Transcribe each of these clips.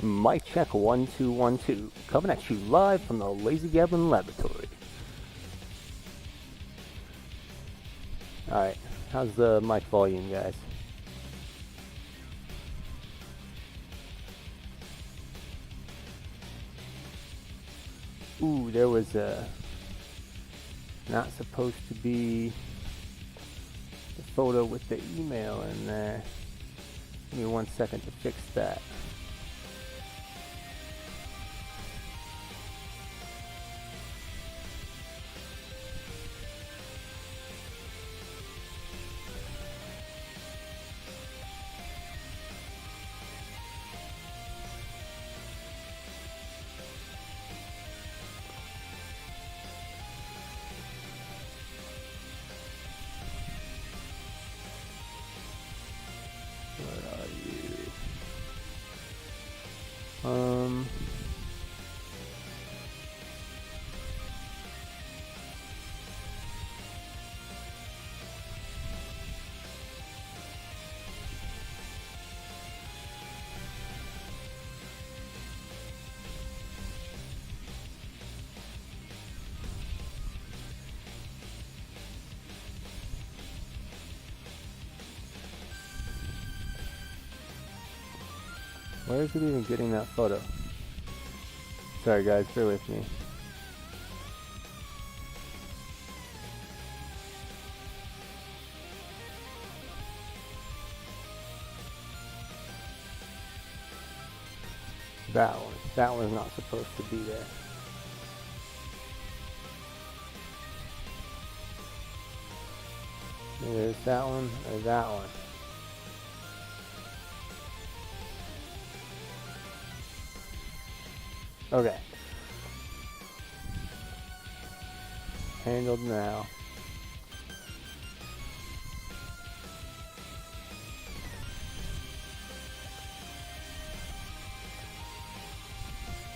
Mic check 1 2 1 2. Coming at you live from the Lazy Gablin Laboratory. Alright, how's the mic volume, guys? Ooh, there was a not supposed to be the photo with the email in there. Give me 1 second to fix that. Where are you? Where is it even getting that photo? Sorry guys, bear with me. That one's not supposed to be there. There's that one, or that one. Okay. Handled now.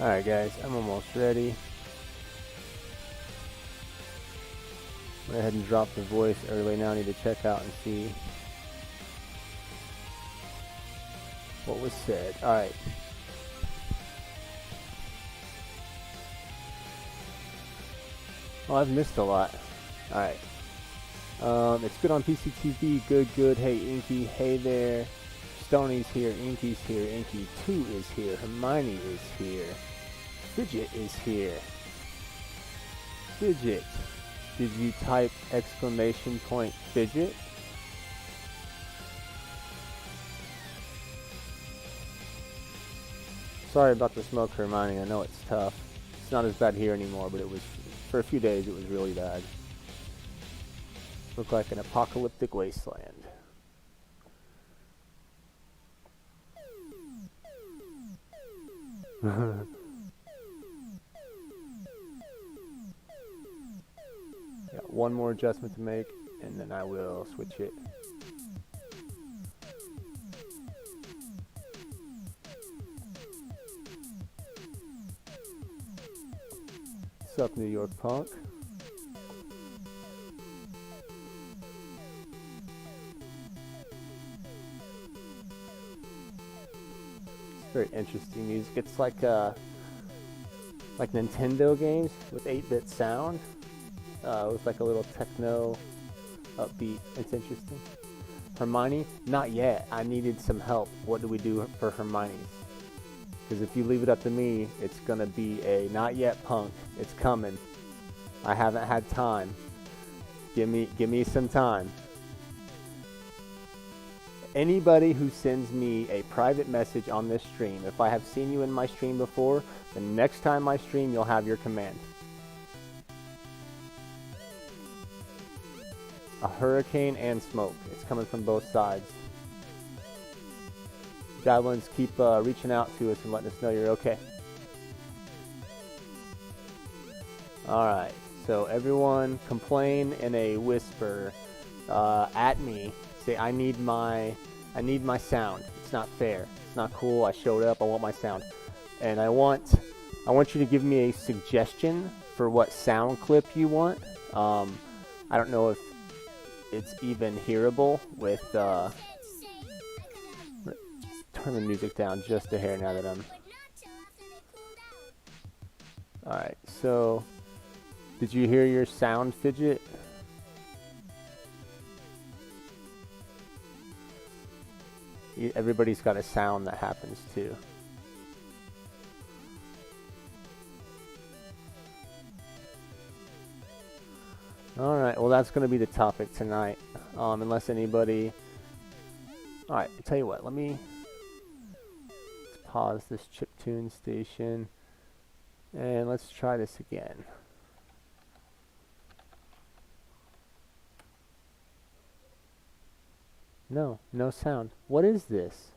Alright guys, I'm almost ready. Went ahead and dropped the voice early. Now I need to check out and see what was said. Alright. Oh, I've missed a lot. Alright. It's good on PCTV. Good. Hey, Inky. Hey there. Stoney's here. Inky's here. Inky 2 is here. Hermione is here. Fidget is here. Fidget. Did you type exclamation point fidget? Sorry about the smoke, Hermione. I know it's tough. It's not as bad here anymore, but it was... For a few days, it was really bad. Looked like an apocalyptic wasteland. Got one more adjustment to make, and then I will switch it. What's up, New York Punk? It's very interesting music. It's like Nintendo games with 8-bit sound, with like a little techno upbeat. It's interesting. Hermione, not yet. I needed some help. What do we do for Hermione? Because if you leave it up to me, it's gonna be a not yet punk. It's coming. I haven't had time. Give me some time. Anybody who sends me a private message on this stream, if I have seen you in my stream before, the next time I stream, you'll have your command. A hurricane and smoke. It's coming from both sides. Javelins, keep reaching out to us and letting us know you're okay. Alright, so everyone complain in a whisper at me. Say, I need my sound. It's not fair. It's not cool. I showed up. I want my sound. And I want you to give me a suggestion for what sound clip you want. I don't know if it's even hearable with turn the music down just a hair now that I'm Alright, so did you hear your sound fidget? Everybody's got a sound that happens too. Alright, well that's going to be the topic tonight. Unless anybody... Alright, I'll tell you what, let's pause this chiptune station. And let's try this again. No, no sound. What is this?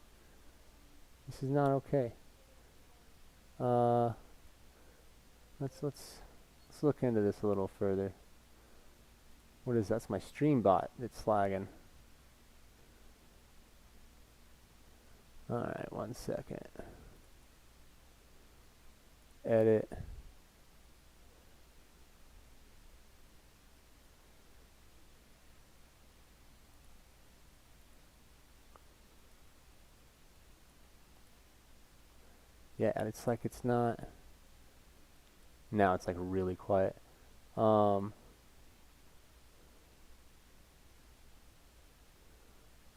This is not okay. Let's look into this a little further. What is that? That's my stream bot that's lagging. Alright, 1 second. Edit. Yeah, and it's like it's not. Now it's like really quiet. I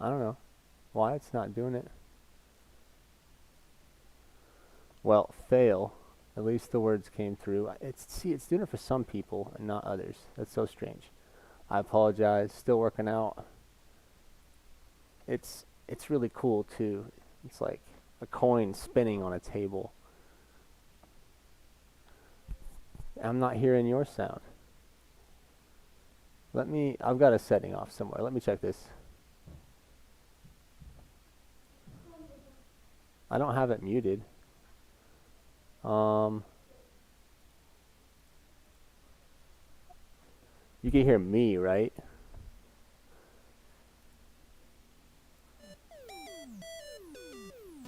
don't know why it's not doing it. Well, fail. At least the words came through. It's doing it for some people and not others. That's so strange. I apologize. Still working out. It's really cool too. It's like a coin spinning on a table. I'm not hearing your sound. I've got a setting off somewhere. Let me check this. I don't have it muted. You can hear me, right?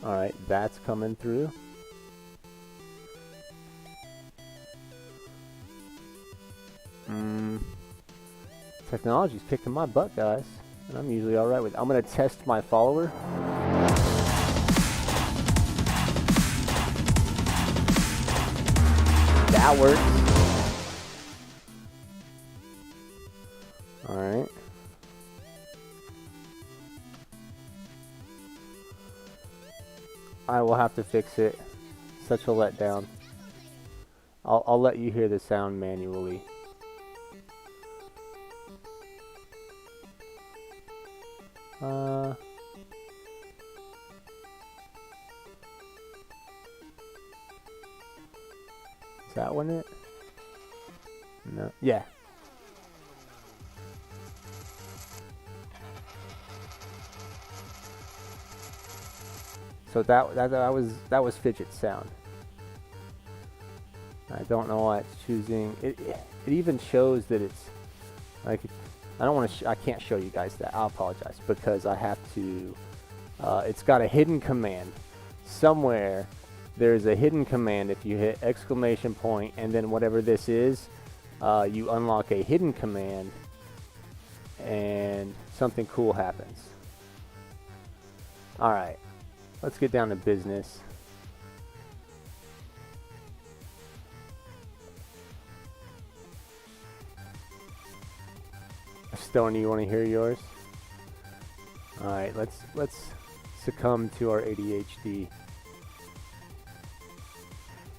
Alright, that's coming through. Technology's kicking my butt, guys. And I'm usually alright with it. I'm gonna test my follower. That works. Alright. I will have to fix it. Such a letdown. I'll let you hear the sound manually. Is that one it? No. Yeah. So that was fidget sound. I don't know why it's choosing. It even shows that it's like I can't show you guys that. I apologize because I have to. It's got a hidden command somewhere. There's a hidden command. If you hit exclamation point and then whatever this is, you unlock a hidden command, and something cool happens. All right. Let's get down to business. Stony, you want to hear yours? All right, let's succumb to our ADHD.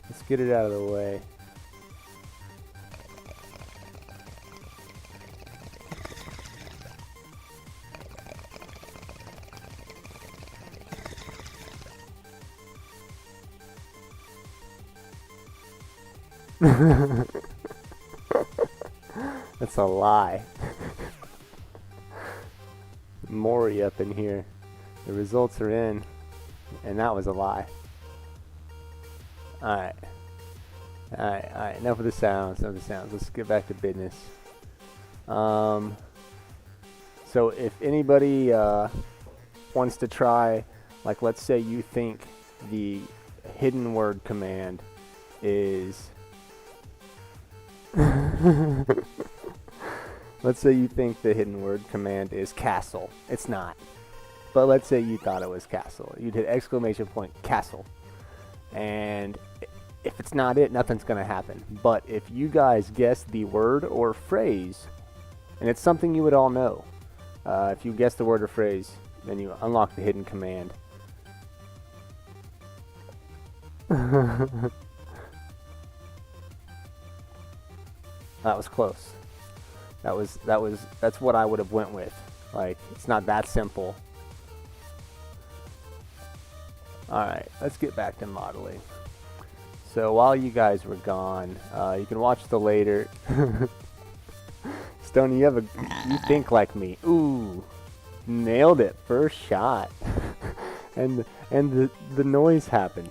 Let's get it out of the way. That's a lie. Maury up in here. The results are in, and that was a lie. Alright. Alright, enough of the sounds, Let's get back to business. So if anybody wants to try, like let's say you think the hidden word command is let's say you think the hidden word command is castle. It's not. But let's say you thought it was castle. You'd hit exclamation point castle. And If it's not it, nothing's going to happen. But if you guys guess the word or phrase, and it's something you would all know, if you guess the word or phrase, then you unlock the hidden command. That was close. That's what I would have went with. Like, it's not that simple. Alright, let's get back to modeling. So while you guys were gone, you can watch the later. Stoney, you think like me. Ooh, nailed it, first shot. and the noise happened.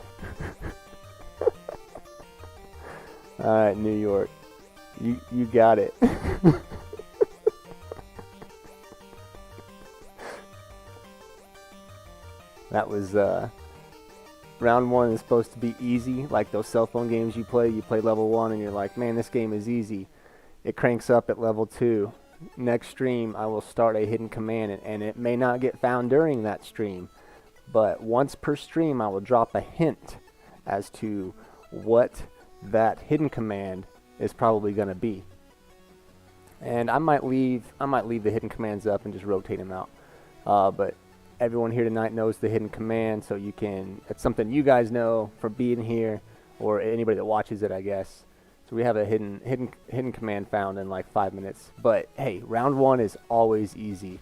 Alright, New York. You got it. That was round 1 is supposed to be easy, like those cell phone games you play level 1 and you're like, man, this game is easy. It cranks up at level 2. Next stream I will start a hidden command, and it may not get found during that stream, but once per stream I will drop a hint as to what that hidden command is probably going to be. And I might leave the hidden commands up and just rotate them out. But everyone here tonight knows the hidden command, so you can, it's something you guys know from being here, or anybody that watches it, I guess. So we have a hidden command found in like 5 minutes. But hey, round 1 is always easy.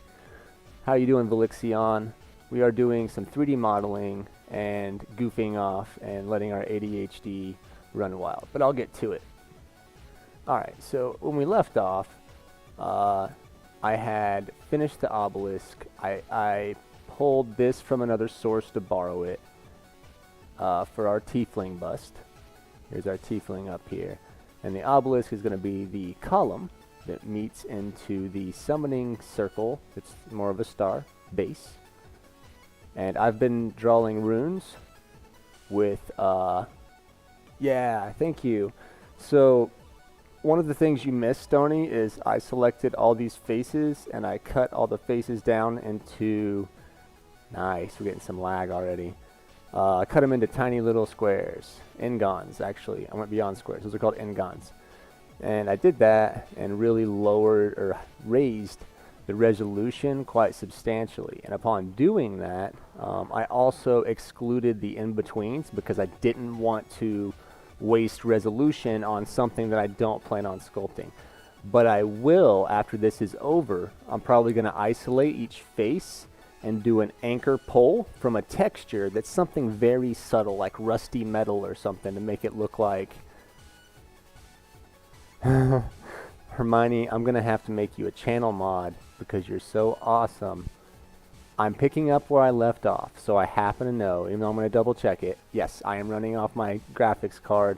How you doing, Velixion? We are doing some 3D modeling and goofing off and letting our ADHD run wild. But I'll get to it. Alright, so when we left off, I had finished the obelisk. I pulled this from another source to borrow it for our tiefling bust. Here's our tiefling up here. And the obelisk is going to be the column that meets into the summoning circle. It's more of a star base. And I've been drawing runes with, yeah, thank you. So one of the things you missed, Stoney, is I selected all these faces and I cut all the faces down into, nice, we're getting some lag already. I cut them into tiny little squares, n-gons actually. I went beyond squares, those are called n-gons. And I did that and really lowered or raised the resolution quite substantially. And upon doing that, I also excluded the in-betweens because I didn't want to waste resolution on something that I don't plan on sculpting. But I will, after this is over, I'm probably going to isolate each face and do an anchor pull from a texture that's something very subtle, like rusty metal or something, to make it look like Hermione, I'm going to have to make you a channel mod because you're so awesome. I'm picking up where I left off, so I happen to know, even though I'm going to double check it, yes, I am running off my graphics card.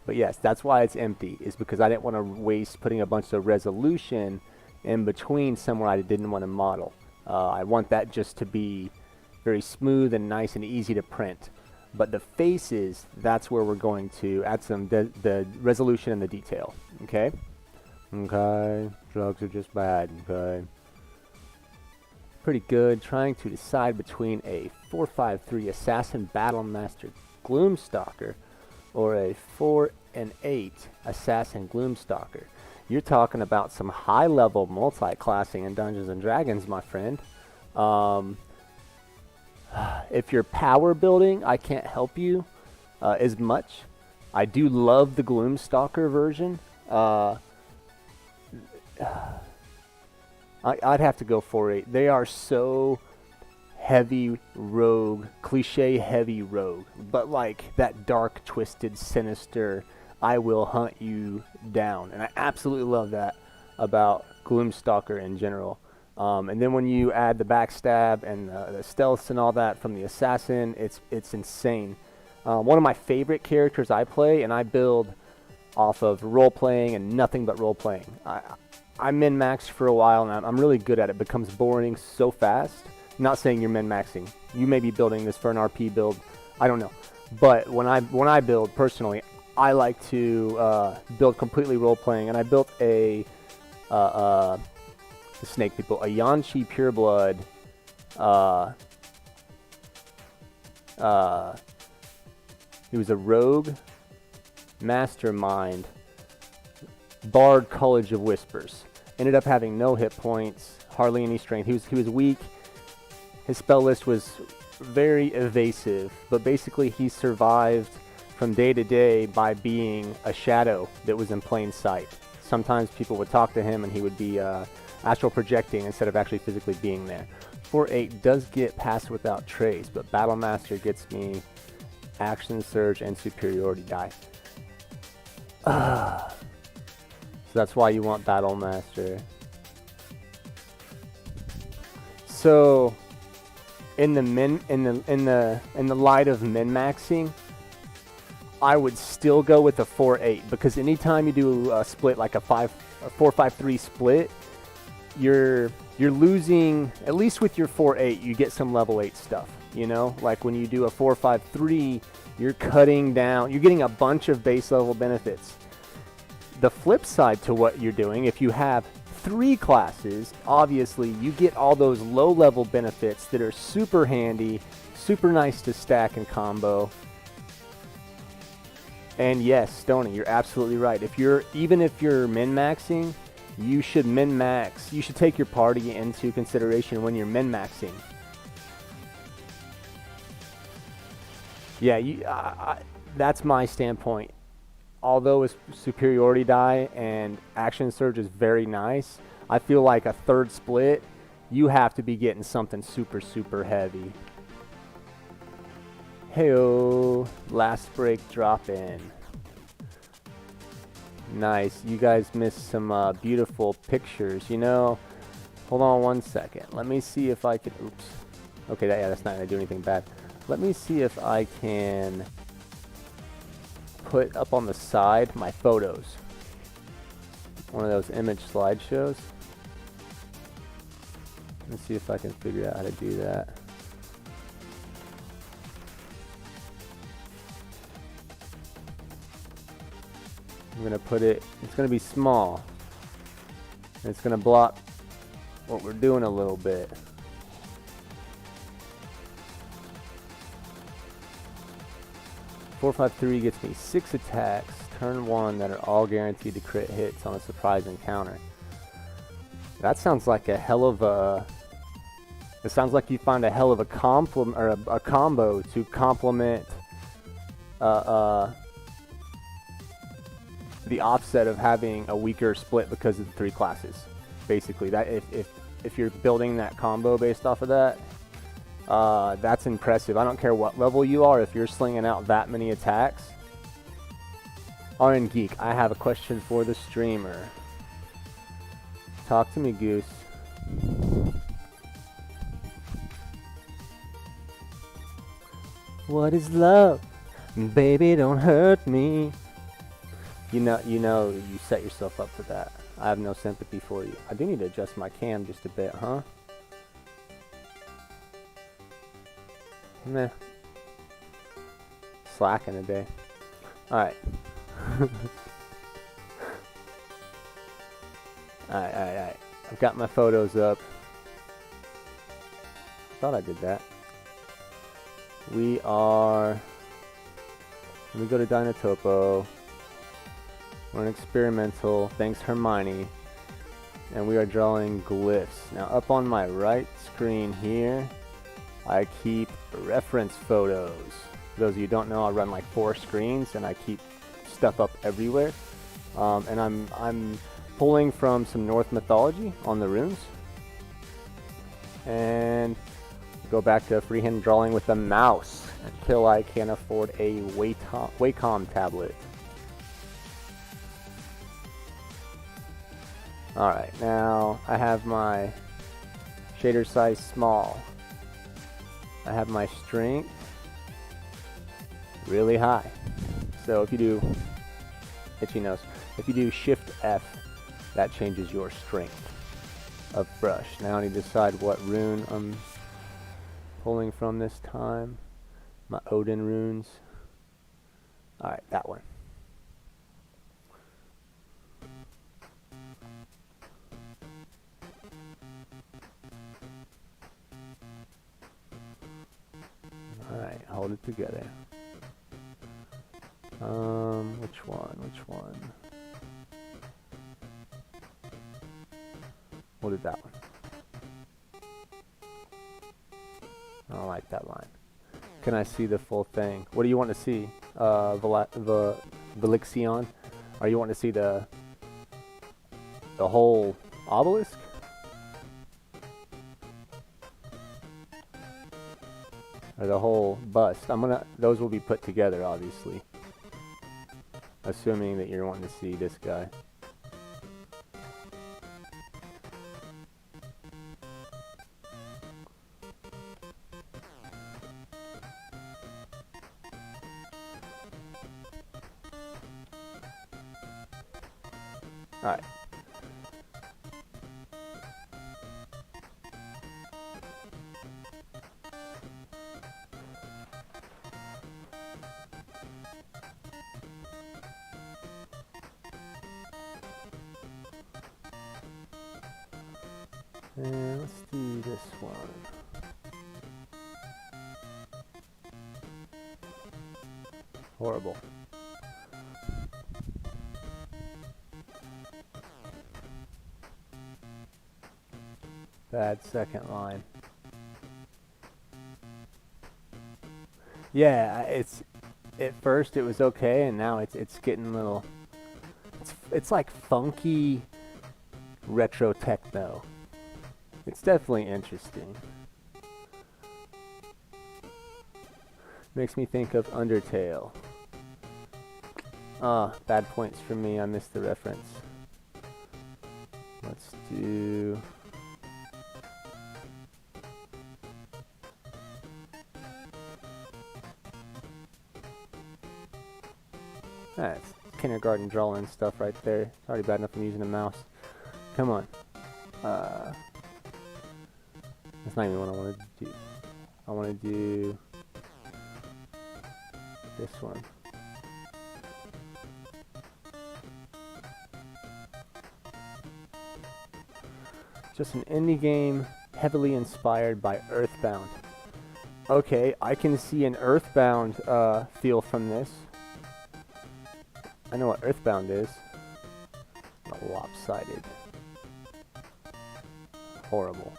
But yes, that's why it's empty, is because I didn't want to waste putting a bunch of resolution in between somewhere I didn't want to model. I want that just to be very smooth and nice and easy to print. But the faces, that's where we're going to add some the resolution and the detail. Okay? Okay, drugs are just bad. Okay. Pretty good. Trying to decide between a 4-5-3 Assassin Battlemaster Gloomstalker or a 4-8 Assassin Gloomstalker. You're talking about some high-level multi-classing in Dungeons and Dragons, my friend. If you're power building, I can't help you as much. I do love the Gloomstalker version. I'd have to go 4-8. They are so heavy rogue, cliche heavy rogue, but like that dark, twisted, sinister, I will hunt you down. And I absolutely love that about Gloomstalker in general. And then when you add the backstab and the stealths and all that from the assassin, it's insane. One of my favorite characters I play, and I build off of role-playing and nothing but role-playing. I min-maxed for a while, and I'm really good at it. It becomes boring so fast. I'm not saying you're min-maxing. You may be building this for an RP build. I don't know. But when I build, personally, I like to build completely role-playing, and I built a the snake people, a Yanshi Pureblood he was a rogue mastermind, Bard College of Whispers. Ended up having no hit points, hardly any strength. He was weak. His spell list was very evasive, but basically he survived from day to day by being a shadow that was in plain sight. Sometimes people would talk to him and he would be astral projecting instead of actually physically being there. 4/8 does get Pass Without Trace, but Battle Master gets me Action Surge and Superiority die. So that's why you want Battle Master. So in the light of min-maxing, I would still go with a 4/8 because anytime you do a split like a 4-5-3 split, you're losing, at least with your 4/8, you get some level 8 stuff, you know? Like when you do a 4-5-3, you're cutting down, you're getting a bunch of base level benefits. The flip side to what you're doing, if you have 3 classes, obviously you get all those low level benefits that are super handy, super nice to stack and combo. And yes, Stony, you're absolutely right. Even if you're min-maxing, you should min-max. You should take your party into consideration when you're min-maxing. Yeah, that's my standpoint. Although a superiority die and action surge is very nice, I feel like a third split, you have to be getting something super, super heavy. Heyo, last break drop in. Nice, you guys missed some beautiful pictures. You know, hold on one second. Let me see if I can, oops. Okay, that's not gonna do anything bad. Let me see if I can put up on the side my photos. One of those image slideshows. Let's see if I can figure out how to do that. I'm gonna put it, it's gonna be small. It's gonna block what we're doing a little bit. (4-5-3) gets me 6 attacks, turn 1, that are all guaranteed to crit hits on a surprise encounter. That sounds like a hell of a... It sounds like you find a hell of a complement, or a combo to complement the offset of having a weaker split because of the 3 classes. Basically, that if you're building that combo based off of that, that's impressive. I don't care what level you are, if you're slinging out that many attacks. RN Geek, I have a question for the streamer. Talk to me, Goose. What is love? Baby, don't hurt me. You know, you set yourself up for that. I have no sympathy for you. I do need to adjust my cam just a bit, huh? Meh. Slacking today. Alright. Alright. I've got my photos up. Thought I did that. We are... Let me go to Dynatopo. We're an experimental, thanks Hermione. And we are drawing glyphs. Now up on my right screen here, I keep reference photos. For those of you who don't know, I run like 4 screens and I keep stuff up everywhere. And I'm pulling from some Norse mythology on the runes. And go back to freehand drawing with a mouse until I can afford a Wacom tablet. Alright, now I have my shader size small. I have my strength really high. So if you do, itchy nose, if you do Shift F, that changes your strength of brush. Now I need to decide what rune I'm pulling from this time. My Odin runes. Alright, that one. Alright, hold it together. Which one? We'll do that one. I don't like that line. Can I see the full thing? What do you want to see? Velixion? Or you want to see the whole obelisk? Or the whole bust? Those will be put together, obviously. Assuming that you're wanting to see this guy. Alright. And let's do this one. Horrible. Bad second line. Yeah, at first it was okay, and now it's getting a little. It's like funky retro techno. It's definitely interesting. Makes me think of Undertale. Bad points for me. I missed the reference. Let's do. That's kindergarten drawing stuff right there. It's already bad enough I'm using a mouse. Come on. That's not even what I wanted to do. I want to do this one. Just an indie game heavily inspired by Earthbound. Okay, I can see an Earthbound feel from this. I know what Earthbound is. Lopsided. Horrible.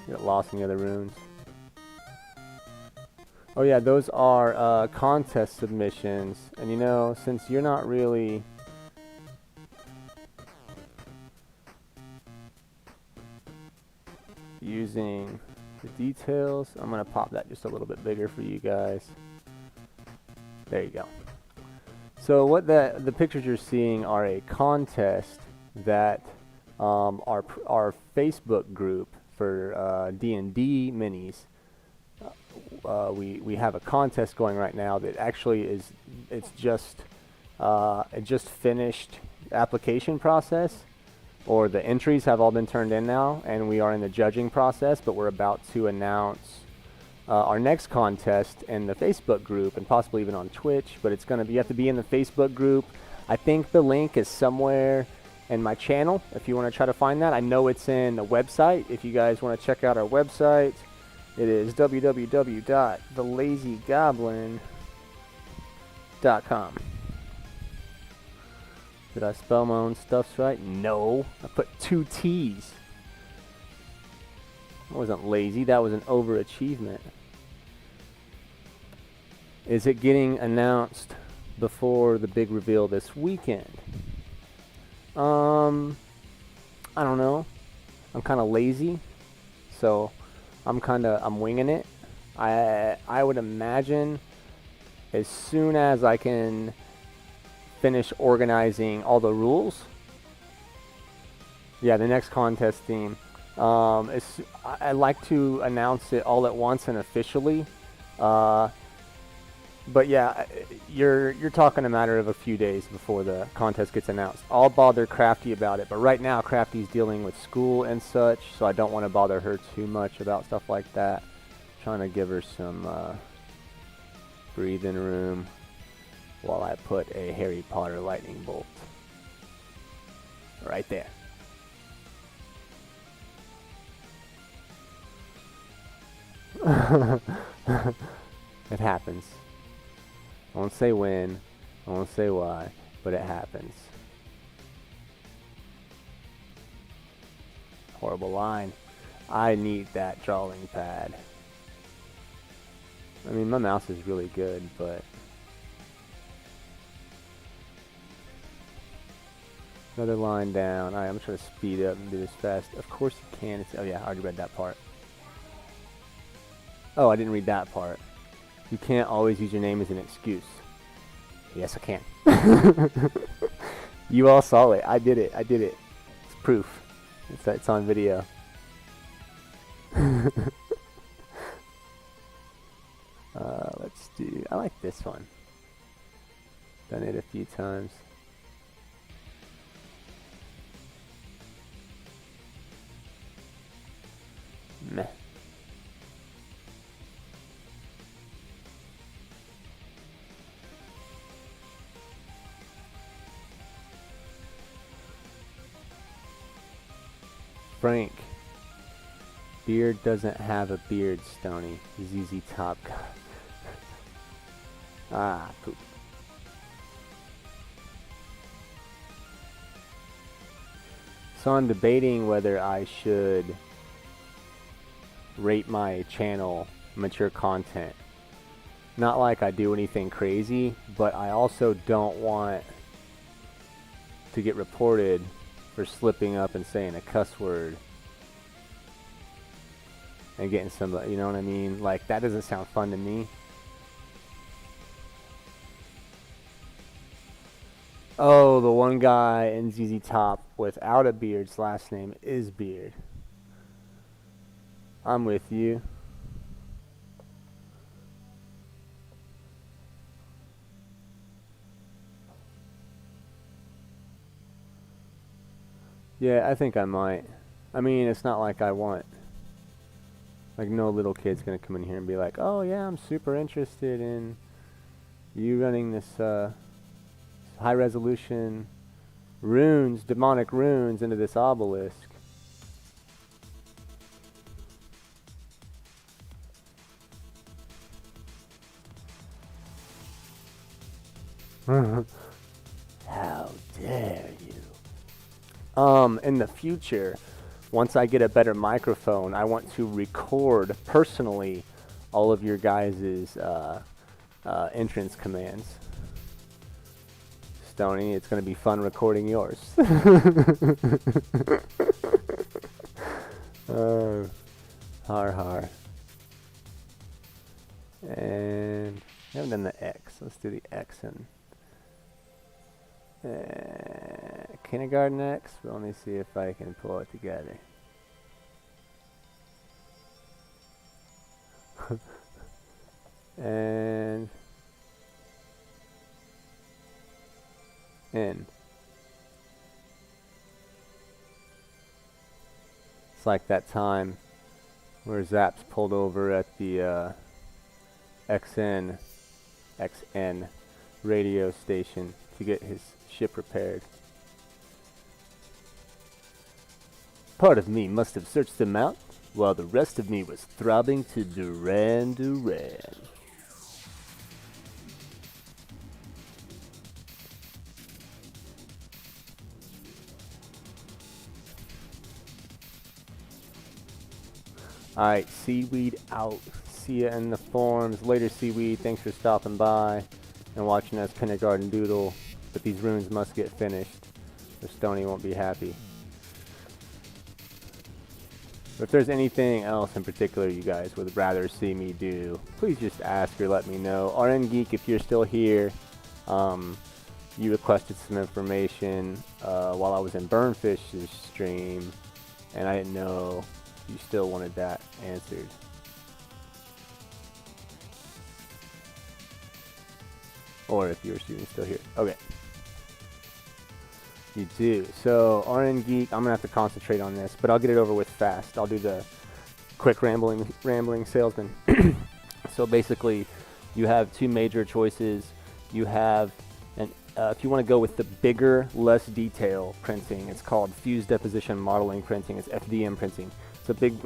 Get lost in the other runes. Oh yeah, those are contest submissions. And you know, since you're not really using the details, I'm going to pop that just a little bit bigger for you guys. There you go. So what the pictures you're seeing are a contest that our Facebook group for D&D minis. We have a contest going right now that actually it just finished application process, or the entries have all been turned in now, and we are in the judging process, but we're about to announce our next contest in the Facebook group and possibly even on Twitch, but it's going to you have to be in the Facebook group. I think the link is somewhere in my channel if you want to try to find that. I know it's in the website. If you guys want to check out our website, it is www.thelazygoblin.com. Did I spell my own stuffs right? No. I put 2 T's. I wasn't lazy. That was an overachievement. Is it getting announced before the big reveal this weekend? I don't know. I'm kind of lazy, so I'm winging it. I would imagine as soon as I can finish organizing all the rules. Yeah, the next contest theme. I like to announce it all at once and officially. But yeah, you're talking a matter of a few days before the contest gets announced. I'll bother Crafty about it, but right now Crafty's dealing with school and such, so I don't want to bother her too much about stuff like that. Trying to give her some breathing room while I put a Harry Potter lightning bolt right there. It happens. I won't say when, I won't say why, but it happens. Horrible line. I need that drawing pad. I mean, my mouse is really good, but... Another line down. Alright, I'm trying to speed up and do this fast. Of course you can. Oh yeah, I already read that part. Oh, I didn't read that part. You can't always use your name as an excuse. Yes, I can. You all saw it. I did it. I did it. It's proof. It's on video. Let's do... I like this one. Done it a few times. Meh. Frank. Beard doesn't have a beard, Stony. ZZ Top. Ah, poop. So I'm debating whether I should rate my channel mature content. Not like I do anything crazy, but I also don't want to get reported for slipping up and saying a cuss word and getting somebody, you know what I mean? Like, that doesn't sound fun to me. Oh, the one guy in ZZ Top without a beard's last name is Beard. I'm with you. Yeah, I think I might. I mean, it's not like I want... Like, no little kid's gonna come in here and be like, oh yeah, I'm super interested in you running this high resolution runes, demonic runes into this obelisk. How dare you? In the future, once I get a better microphone, I want to record personally all of your guys' entrance commands. Stony, it's going to be fun recording yours. Har. And I haven't done the X. Let's do the X and kindergarten X. But let me see if I can pull it together. And N. It's like that time where Zaps pulled over at the XN radio station to get his ship repaired. Part of me must have searched them out, while the rest of me was throbbing to Duran Duran. Alright, Seaweed out. See ya in the forums. Later, Seaweed. Thanks for stopping by and watching us kindergarten doodle. But these runes must get finished, or Stony won't be happy. But if there's anything else in particular you guys would rather see me do, please just ask or let me know. RN Geek, if you're still here, you requested some information while I was in Burnfish's stream, and I didn't know you still wanted that answered. Or if your student's still here. Okay. You do. So, RN Geek, I'm going to have to concentrate on this, but I'll get it over with fast. I'll do the quick rambling salesman. So basically, you have two major choices. You have, if you want to go with the bigger, less detail printing, it's called Fused Deposition Modeling Printing. It's FDM printing. It's a big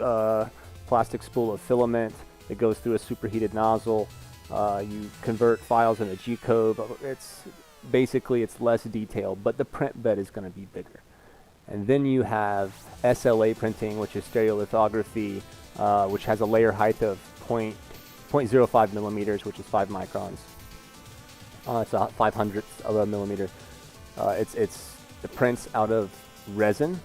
plastic spool of filament It goes through a superheated nozzle. You convert files into G-code. It's basically it's less detailed, but the print bed is going to be bigger. And then you have SLA printing, which is stereolithography, which has a layer height of 0.05 millimeters, which is 5 microns. It's a 500th of a millimeter. It prints out of resin.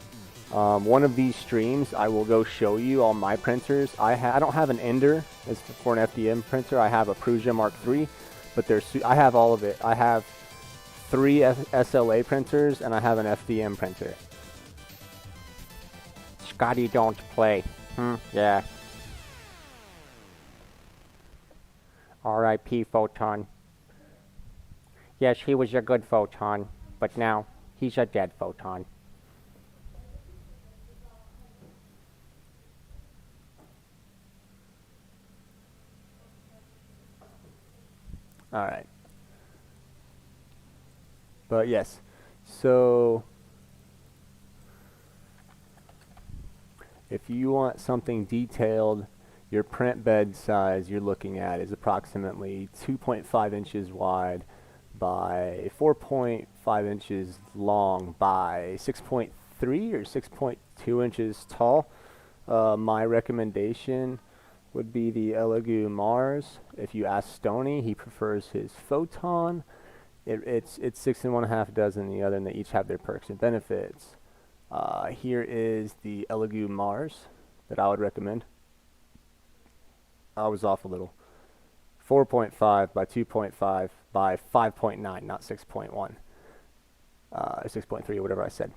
One of these streams, I will go show you all my printers. I don't have an Ender as for an FDM printer. I have a Prusa Mark III, but I have all of it. I have 3 SLA printers and I have an FDM printer. Scotty, don't play. Yeah. R.I.P. Photon. Yes, he was a good photon, but now he's a dead photon. Alright. But yes, so if you want something detailed, your print bed size you're looking at is approximately 2.5 inches wide by 4.5 inches long by 6.3 or 6.2 inches tall. My recommendation would be the Elegoo Mars. If you ask Stony, he prefers his Photon. It's 6 1/2 dozen the other, and they each have their perks and benefits. Here is the Elegoo Mars that I would recommend. I was off a little. 4.5 by 2.5 by 5.9, not 6.1. 6.3 or whatever I said.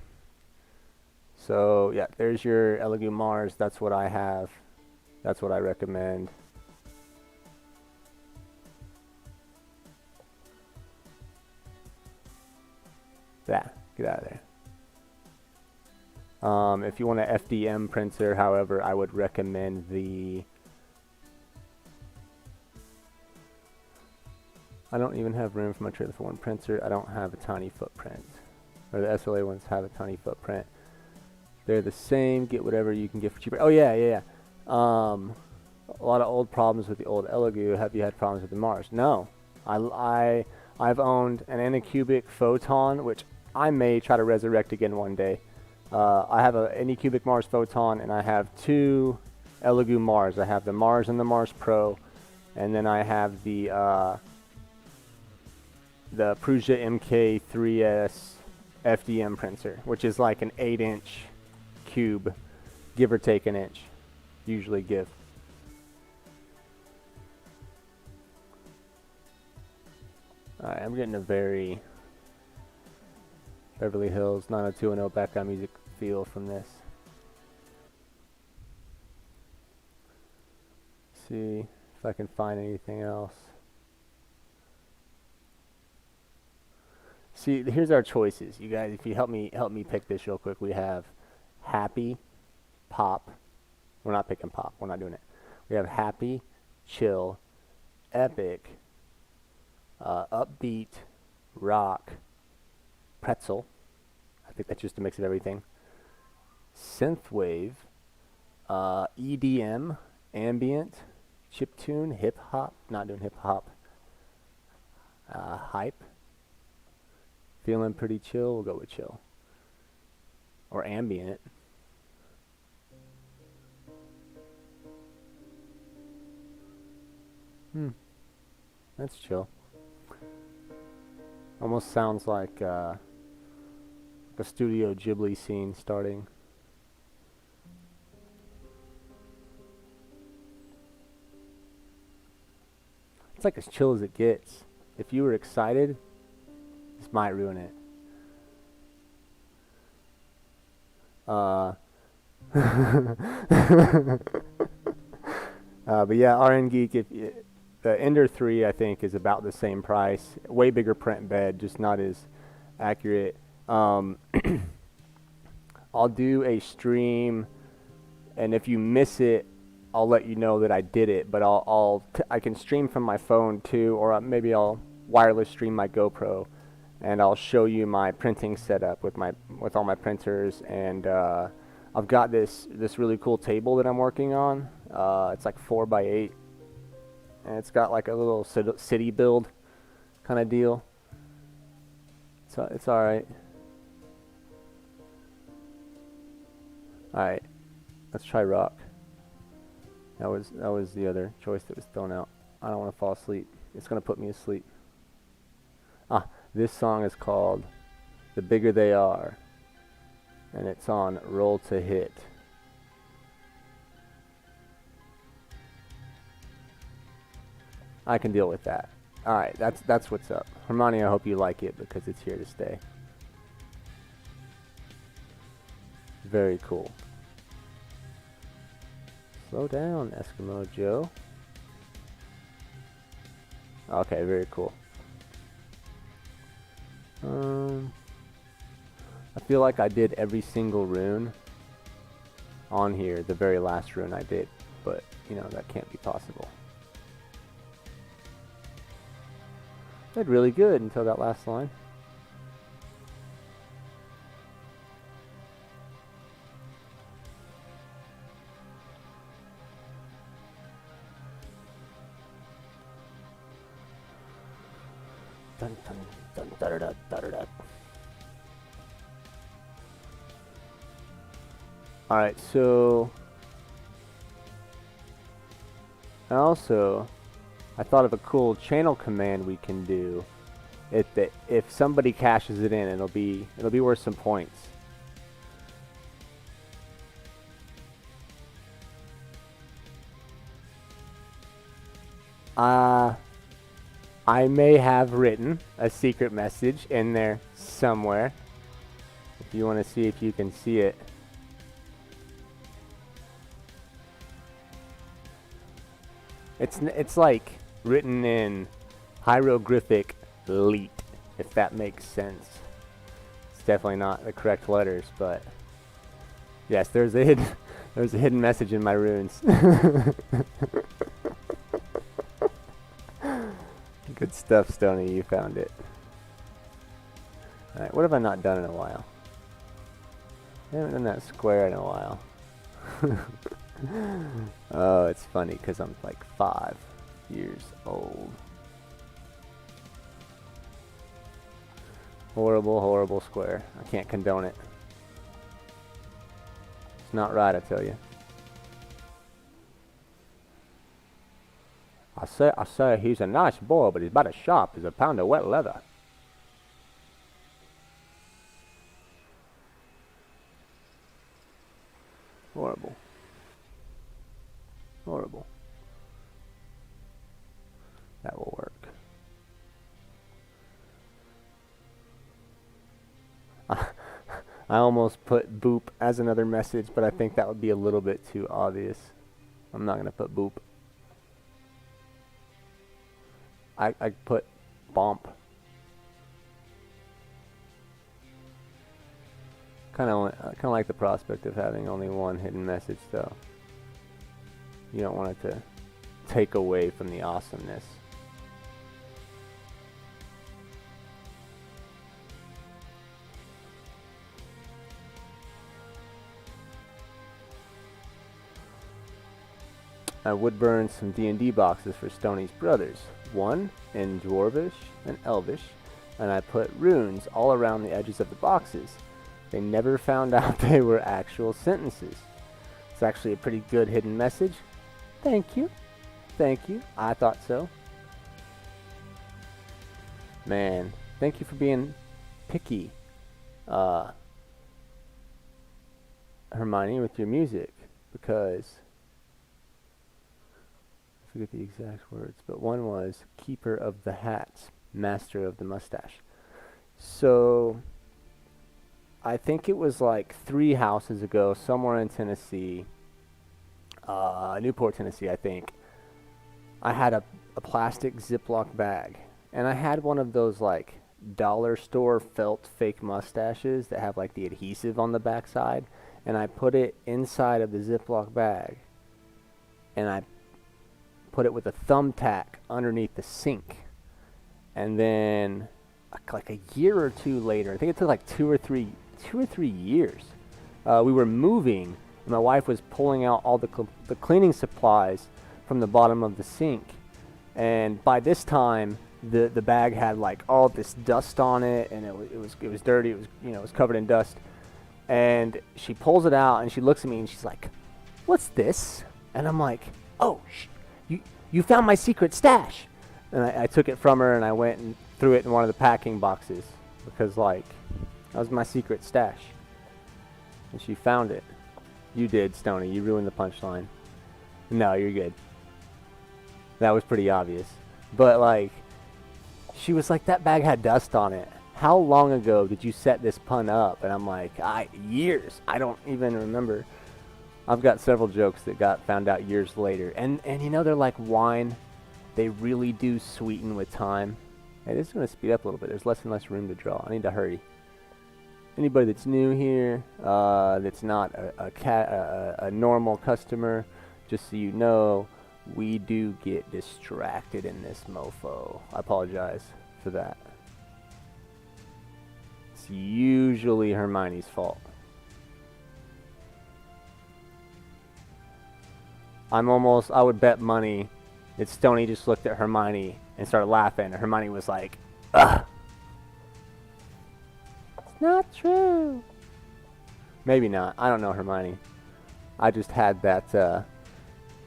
So yeah, there's your Elegoo Mars. That's what I have. That's what I recommend. Yeah, get out of there. If you want an FDM printer, however, I would recommend the... I don't even have room for my trailer for one printer. I don't have a tiny footprint. Or the SLA ones have a tiny footprint. They're the same. Get whatever you can get for cheaper. Oh, yeah. A lot of old problems with the old Elegoo. Have you had problems with the Mars? No. I've owned an Anycubic Photon, which I may try to resurrect again one day. I have an Anycubic Mars Photon, and I have 2 Elegoo Mars. I have the Mars and the Mars Pro, and then I have the Prusa MK3S FDM printer, which is like an 8-inch cube, give or take an inch. Usually give. Alright, I'm getting a very Beverly Hills 90210 background music feel from this. See if I can find anything else. See, here's our choices. You guys, if you help me pick this real quick, we have Happy, Pop. We're not picking Pop. We're not doing it. We have Happy, Chill, Epic, Upbeat, Rock, Pretzel. I think that's just a mix of everything. Synthwave, EDM, Ambient, Chiptune, Hip Hop. Not doing Hip Hop. Hype. Feeling pretty chill. We'll go with chill. Or ambient. That's chill. Almost sounds like a Studio Ghibli scene starting. It's like as chill as it gets. If you were excited, this might ruin it. But yeah, RN Geek, the Ender 3 I think is about the same price. Way bigger print bed, just not as accurate. I'll do a stream, and if you miss it, I'll let you know that I did it. But I can stream from my phone too, or maybe I'll wireless stream my GoPro, and I'll show you my printing setup with all my printers. And I've got this really cool table that I'm working on. It's like 4x8 and it's got like a little city build kind of deal. So it's all right. All right, let's try rock. That was the other choice that was thrown out. I don't want to fall asleep. It's gonna put me asleep. Ah, this song is called "The Bigger They Are," and it's on Roll to Hit. I can deal with that. All right, that's what's up. Hermione, I hope you like it because it's here to stay. Very cool. Slow down, Eskimo Joe. Okay, very cool. I feel like I did every single rune on here, the very last rune I did, but you know, that can't be possible. Did really good until that last line. Dun, dun, dun, da, da, da, da, da. All right, so I thought of a cool channel command we can do. If somebody cashes it in, it'll be worth some points. I may have written a secret message in there somewhere. If you want to see if you can see it. It's like written in hieroglyphic leet, if that makes sense. It's definitely not the correct letters, but yes, there's a hidden message in my runes. Good stuff, Stony. You found it. All right, what have I not done in a while? I haven't done that square in a while. Oh, it's funny because I'm like 5 years old. Horrible, horrible square. I can't condone it. It's not right, I tell you. I say he's a nice boy, but he's about as sharp as a pound of wet leather. Horrible. Horrible. That will work. I almost put boop as another message, but I think that would be a little bit too obvious. I'm not going to put boop. I put bomp. Kind of like the prospect of having only one hidden message, though. You don't want it to take away from the awesomeness. I would burn some D&D boxes for Stoney's brothers. One in Dwarvish and Elvish, and I put runes all around the edges of the boxes. They never found out they were actual sentences. It's actually a pretty good hidden message. Thank you. Thank you. I thought so. Man, thank you for being picky, Hermione, with your music, because I forget the exact words, but one was keeper of the hats, master of the mustache. So I think it was like 3 houses ago, somewhere in Tennessee, Newport, Tennessee, I think. I had a plastic Ziploc bag, and I had one of those like dollar store felt fake mustaches that have like the adhesive on the backside, and I put it inside of the Ziploc bag, and I put it with a thumbtack underneath the sink. And then like a year or 2 later, I think it took like 2 or 3 years, we were moving, and my wife was pulling out all the cleaning supplies from the bottom of the sink, And by this time, the bag had like all this dust on it, and it was dirty. It was, you know, it was covered in dust. And she pulls it out, and she looks at me, and she's like, "What's this?" And I'm like, "Oh, you found my secret stash." And I took it from her, and I went and threw it in one of the packing boxes because, like, that was my secret stash. And she found it. You did, Stony. You ruined the punchline. No, you're good. That was pretty obvious. But, like, she was like, that bag had dust on it. How long ago did you set this pun up? And I'm like, years. I don't even remember. I've got several jokes that got found out years later. And you know, they're like wine. They really do sweeten with time. Hey, this is going to speed up a little bit. There's less and less room to draw. I need to hurry. Anybody that's new here, that's not a normal customer, just so you know, we do get distracted in this mofo. I apologize for that. It's usually Hermione's fault. I would bet money that Stony just looked at Hermione and started laughing, and Hermione was like, "Ugh. It's not true." Maybe not. I don't know Hermione. I just had that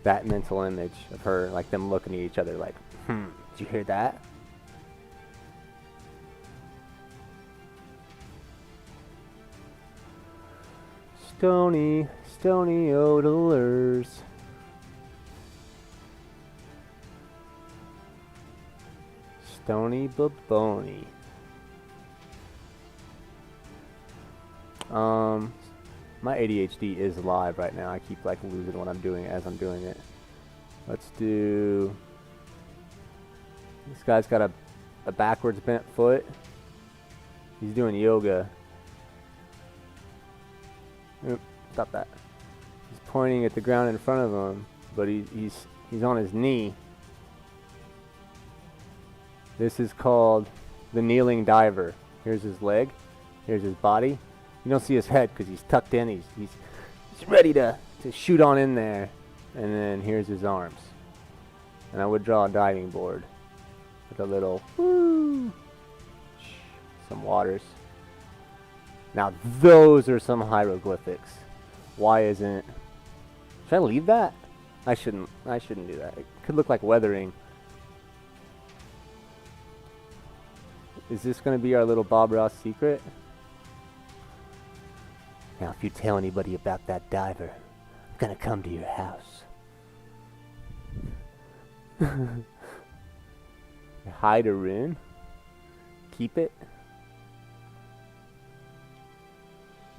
that mental image of her, like them looking at each other like, did you hear that? Stony Odlers. Stony Baboni. My ADHD is live right now. I keep like losing what I'm doing as I'm doing it. Let's do... This guy's got a backwards bent foot. He's doing yoga. Oop, stop that. He's pointing at the ground in front of him, but he's on his knee. This is called the kneeling diver. Here's his leg. Here's his body. You don't see his head because he's tucked in. He's ready to shoot on in there. And then here's his arms. And I would draw a diving board with a little woo, some waters. Now those are some hieroglyphics. Why isn't? Should I leave that? I shouldn't do that. It could look like weathering. Is this going to be our little Bob Ross secret? Now, if you tell anybody about that diver, I'm going to come to your house. Hide a rune? Keep it?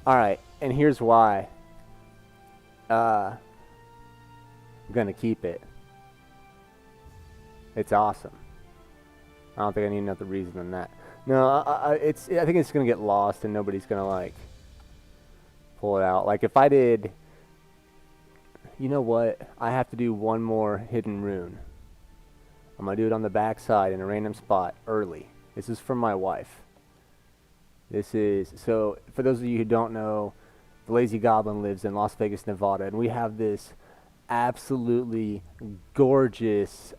Alright, and here's why. I'm going to keep it. It's awesome. I don't think I need another reason than that. No, I think it's gonna get lost and nobody's gonna like pull it out. Like if I did, you know what? I have to do one more hidden rune. I'm gonna do it on the back side in a random spot early. This is from my wife. This is, so for those of you who don't know, the Lazy Goblin lives in Las Vegas, Nevada, and we have this absolutely gorgeous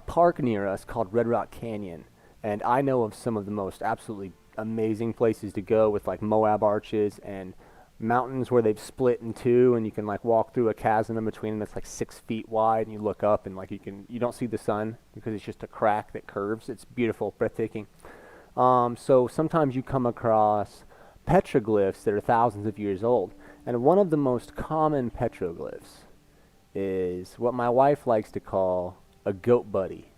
park near us called Red Rock Canyon, and I know of some of the most absolutely amazing places to go with like Moab arches and mountains where they've split in two, and you can like walk through a chasm in between them that's like 6 feet wide, and you look up and like you don't see the sun because it's just a crack that curves. It's beautiful, breathtaking. So sometimes you come across petroglyphs that are thousands of years old, and one of the most common petroglyphs is what my wife likes to call a goat buddy.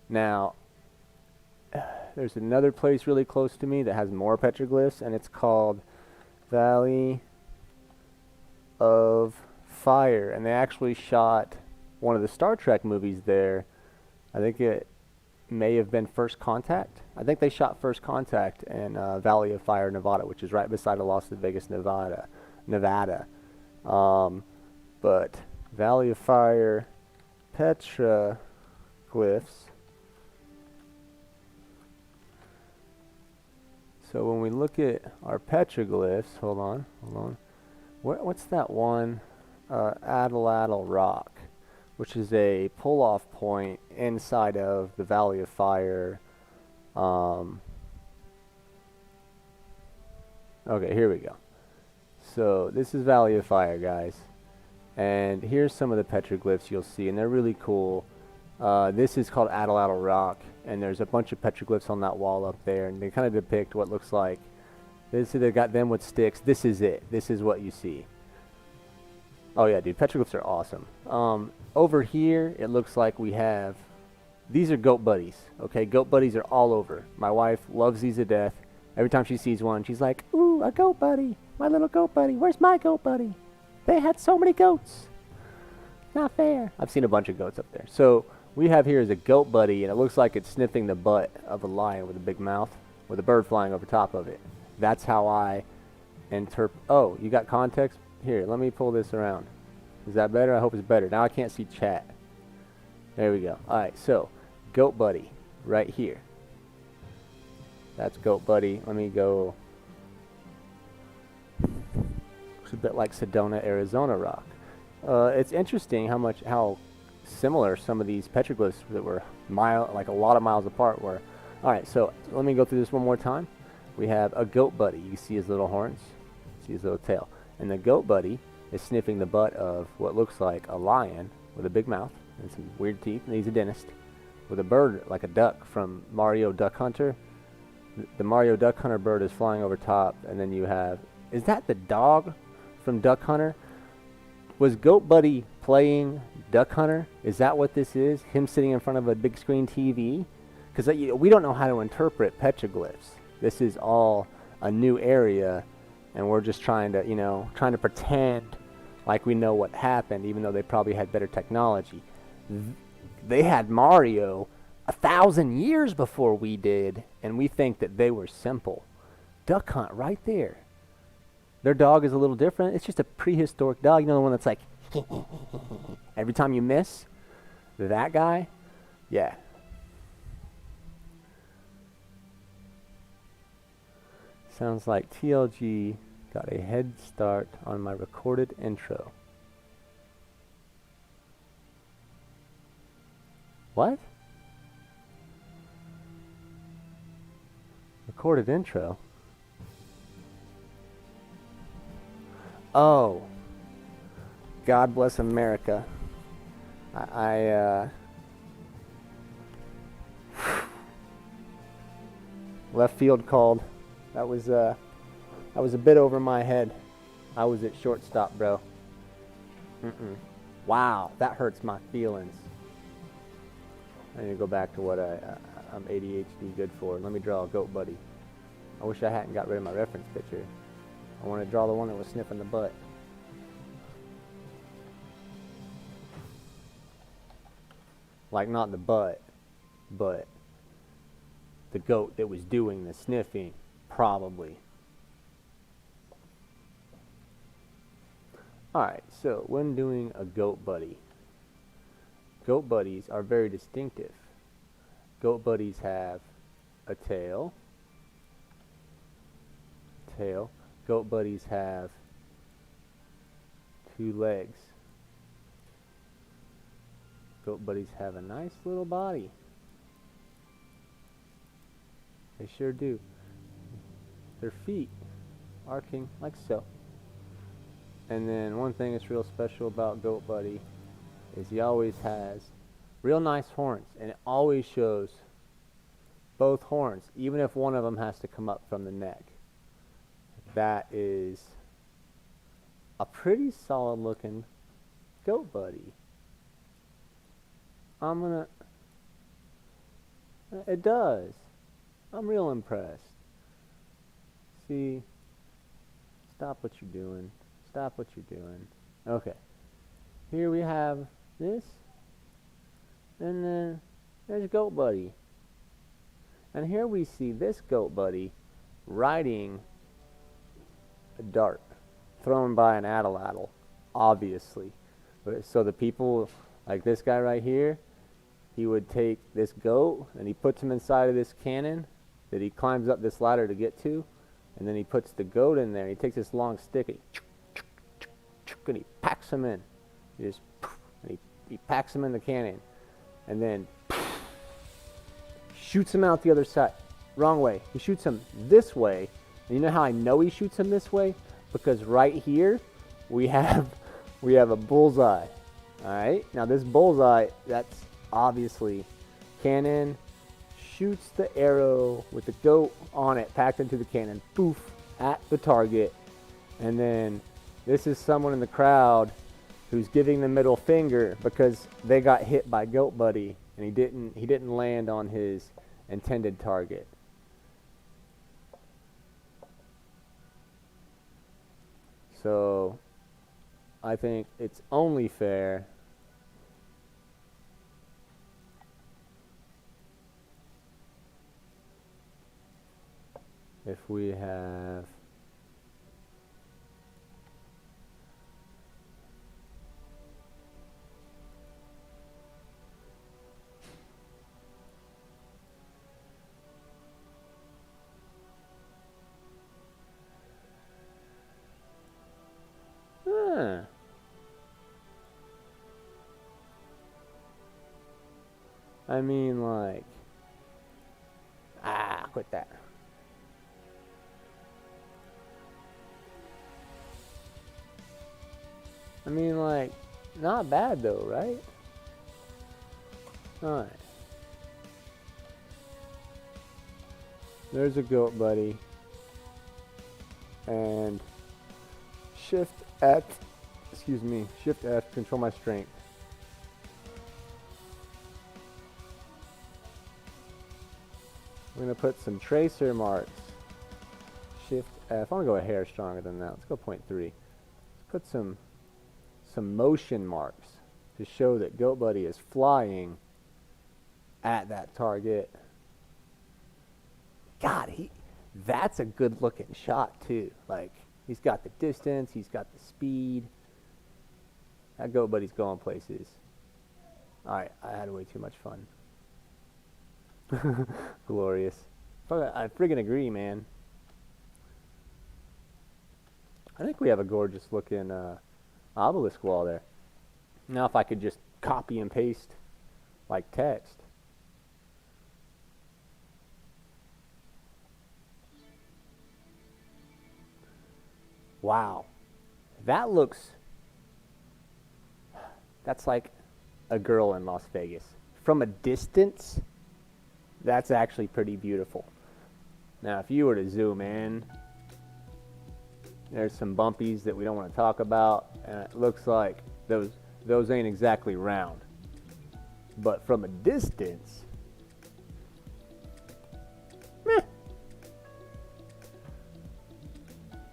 Now, there's another place really close to me that has more petroglyphs, and it's called Valley of Fire, and they actually shot one of the Star Trek movies there. I think it may have been First Contact. I think they shot First Contact in Valley of Fire, Nevada, which is right beside the Las Vegas, Nevada. But Valley of Fire petroglyphs. So when we look at our petroglyphs, hold on. What's that one? Atlatl Rock. which is a pull-off point inside of the Valley of Fire. Okay, here we go. So this is Valley of Fire, guys. And here's some of the petroglyphs you'll see, and they're really cool. This is called Atlatl Rock, and there's a bunch of petroglyphs on that wall up there, and they kind of depict what looks like. They got them with sticks. This is it. This is what you see. Oh yeah, dude, petroglyphs are awesome. Over here, it looks like we have, these are goat buddies, okay? Goat buddies are all over. My wife loves these to death. Every time she sees one, she's like, ooh, a goat buddy, my little goat buddy. Where's my goat buddy? They had so many goats. Not fair. I've seen a bunch of goats up there. So we have here is a goat buddy, and it looks like it's sniffing the butt of a lion with a big mouth, with a bird flying over top of it. That's how I interpret. Oh, you got context? Here, let me pull this around. Is that better? I hope it's better. Now I can't see chat. There we go. Alright, so goat buddy right here. That's goat buddy. Let me go. It's a bit like Sedona, Arizona rock. It's interesting how similar some of these petroglyphs that were like a lot of miles apart were. Alright, so let me go through this one more time. We have a goat buddy. You see his little horns, see his little tail. And the goat buddy is sniffing the butt of what looks like a lion with a big mouth and some weird teeth, and he's a dentist, with a bird like a duck from Mario Duck Hunter. The Mario Duck Hunter bird is flying over top, and then you have, is that the dog from Duck Hunter? Was Goat Buddy playing Duck Hunter? Is that what this is? Him sitting in front of a big screen TV? Because we don't know how to interpret petroglyphs. This is all a new area, and we're just trying to pretend like we know what happened, even though they probably had better technology. They had Mario 1,000 years before we did, and we think that they were simple. Duck Hunt right there. Their dog is a little different. It's just a prehistoric dog. You know, the one that's like every time you miss? That guy? Yeah. Sounds like TLG got a head start on my recorded intro. What? Recorded intro? Oh. God bless America. Left field called. That was a bit over my head. I was at shortstop, bro. Wow, that hurts my feelings. I need to go back to what I'm ADHD good for. Let me draw a goat buddy. I wish I hadn't got rid of my reference picture. I want to draw the one that was sniffing the butt. Like not the butt, but the goat that was doing the sniffing, probably. Alright, so when doing a goat buddy, goat buddies are very distinctive. Goat buddies have a tail. Goat buddies have 2 legs. Goat buddies have a nice little body. They sure do. Their feet arcing like so. And then one thing that's real special about Goat Buddy is he always has real nice horns, and it always shows both horns, even if one of them has to come up from the neck. That is a pretty solid looking Goat Buddy. It does. I'm real impressed. See, stop what you're doing. Stop what you're doing. Okay. Here we have this. And then there's Goat Buddy. And here we see this Goat Buddy riding a dart thrown by an atlatl, obviously. So the people, like this guy right here, he would take this goat and he puts him inside of this cannon that he climbs up this ladder to get to, and then he puts the goat in there. He takes this long stick and he packs him in. He just, and He packs them in the cannon, and then shoots them out the other side. Wrong way. He shoots them this way. And you know how I know he shoots them this way? Because right here we have a bullseye. All right. Now this bullseye, that's obviously cannon. Shoots the arrow with the goat on it, packed into the cannon. Poof, at the target. And then this is someone in the crowd who's giving the middle finger because they got hit by Goat Buddy and he didn't land on his intended target. So I think it's only fair if we have I mean, like, quit that. I mean, like, not bad though, right? Alright. There's a Goat Buddy. And Shift F, control my strength. We're going to put some tracer marks. Shift F. I want to go a hair stronger than that. Let's go 0.3. Let's put some motion marks to show that Goat Buddy is flying at that target. God, that's a good looking shot too. Like, he's got the distance, he's got the speed. That Goat Buddy's going places. Alright, I had way too much fun. Glorious. I friggin' agree, man. I think we have a gorgeous looking obelisk wall there. Now if I could just copy and paste like text. Wow. That's like a girl in Las Vegas. From a distance, that's actually pretty beautiful. Now, if you were to zoom in, there's some bumpies that we don't want to talk about, and it looks like those ain't exactly round. But from a distance, meh.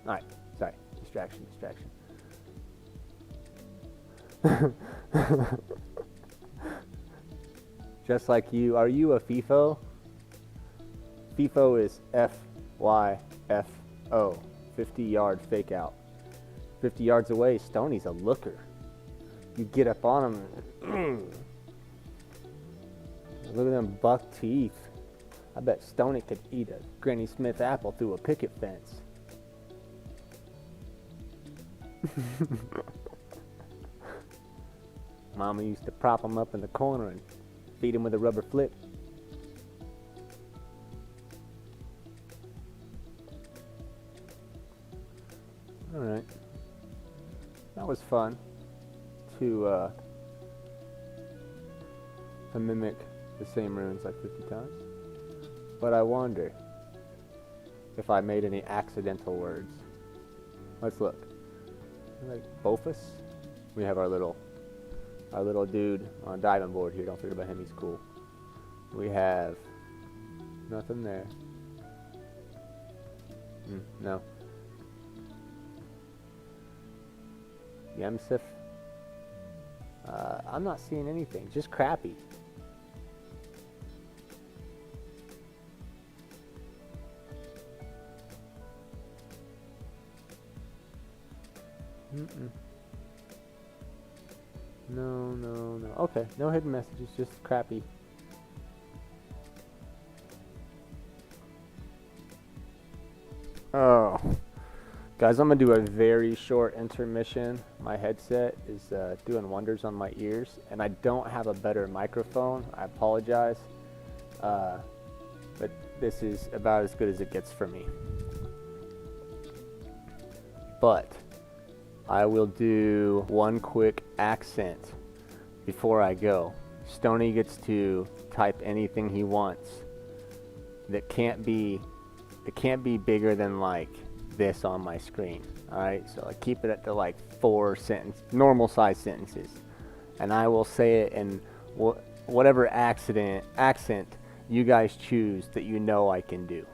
Alright, sorry. Distraction. Just like you. Are you a FIFO? FIFO is FYFO. 50-yard fake out. 50 yards away, Stoney's a looker. You get up on him and look at them buck teeth. I bet Stoney could eat a Granny Smith apple through a picket fence. Mama used to prop him up in the corner and feed him with a rubber flip. Alright. That was fun to mimic the same runes like 50 times. But I wonder if I made any accidental words. Let's look. Like Bofus. We have our little dude on a diving board here. Don't forget about him, he's cool. We have nothing there. No. Yemsif. I'm not seeing anything, just crappy. No. Okay, no hidden messages, just crappy. Oh. Guys, I'm going to do a very short intermission. My headset is doing wonders on my ears, and I don't have a better microphone. I apologize. But this is about as good as it gets for me. But I will do one quick accent before I go. Stoney gets to type anything he wants. It can't be bigger than like this on my screen. Alright, so I keep it at the like 4 normal size sentences, and I will say it in whatever accent you guys choose that you know I can do.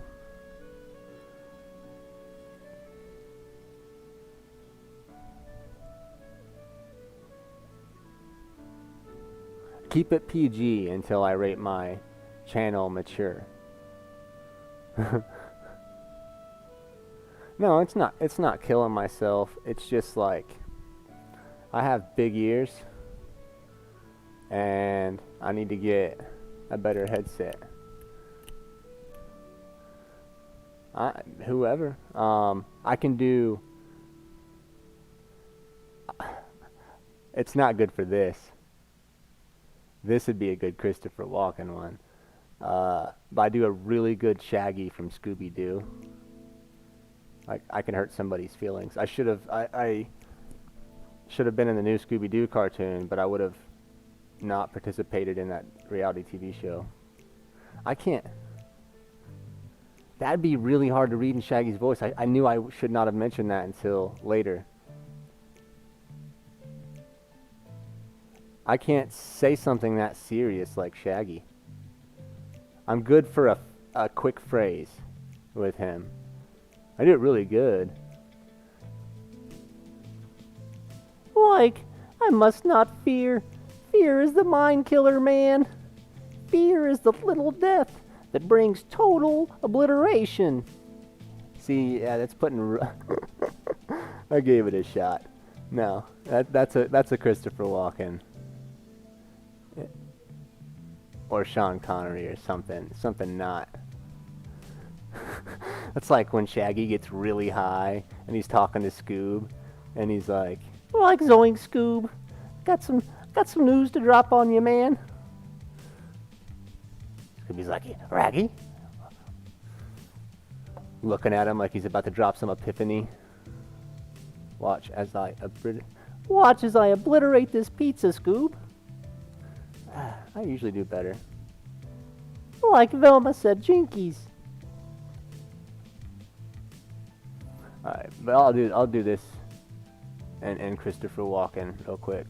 Keep it PG until I rate my channel mature. No, it's not killing myself. It's just like I have big ears and I need to get a better headset. Whoever. I can do. It's not good for this. This would be a good Christopher Walken one. But I do a really good Shaggy from Scooby-Doo. I can hurt somebody's feelings. I should have been in the new Scooby-Doo cartoon, but I would have not participated in that reality TV show. I can't. That'd be really hard to read in Shaggy's voice. I knew I should not have mentioned that until later. I can't say something that serious like Shaggy. I'm good for a quick phrase with him. I do it really good. Like, I must not fear. Fear is the mind killer, man. Fear is the little death that brings total obliteration. See, yeah, that's putting... I gave it a shot. No, that's a Christopher Walken. Or Sean Connery or something not. That's like when Shaggy gets really high and he's talking to Scoob and he's like zoink, Scoob. Got some news to drop on you, man. Scooby's like, Raggy? Looking at him like he's about to drop some epiphany. Watch as I obliterate this pizza, Scoob. I usually do better. Like Velma said, Jinkies. Alright, but I'll do this and Christopher Walken real quick.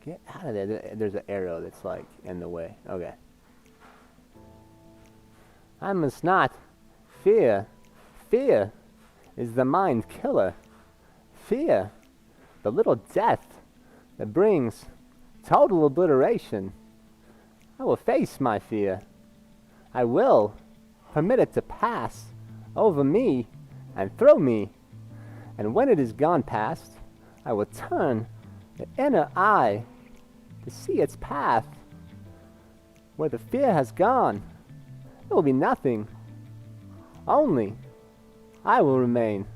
Get out of there. There's an arrow that's like in the way. Okay. I must not fear. Fear is the mind killer. Fear, the little death that brings total obliteration. I will face my fear. I will permit it to pass over me and through me. And when it is gone past, I will turn the inner eye to see its path. Where the fear has gone, there will be nothing. Only I will remain.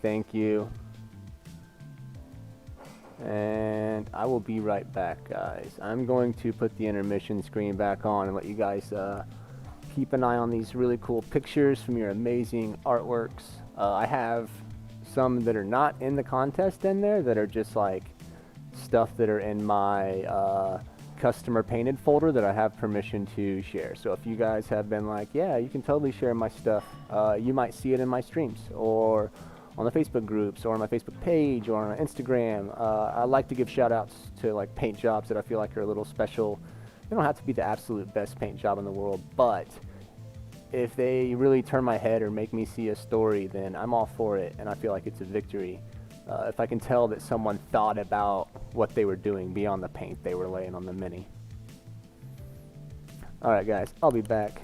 Thank you. And I will be right back, guys. I'm going to put the intermission screen back on and let you guys keep an eye on these really cool pictures from your amazing artworks. I have some that are not in the contest in there that are just like stuff that are in my customer painted folder that I have permission to share. So if you guys have been like, yeah, you can totally share my stuff, you might see it in my streams or on the Facebook groups or on my Facebook page or on Instagram. I like to give shout outs to like paint jobs that I feel like are a little special. They don't have to be the absolute best paint job in the world, but if they really turn my head or make me see a story, then I'm all for it, and I feel like it's a victory. If I can tell that someone thought about what they were doing beyond the paint they were laying on the Mini. Alright guys, I'll be back.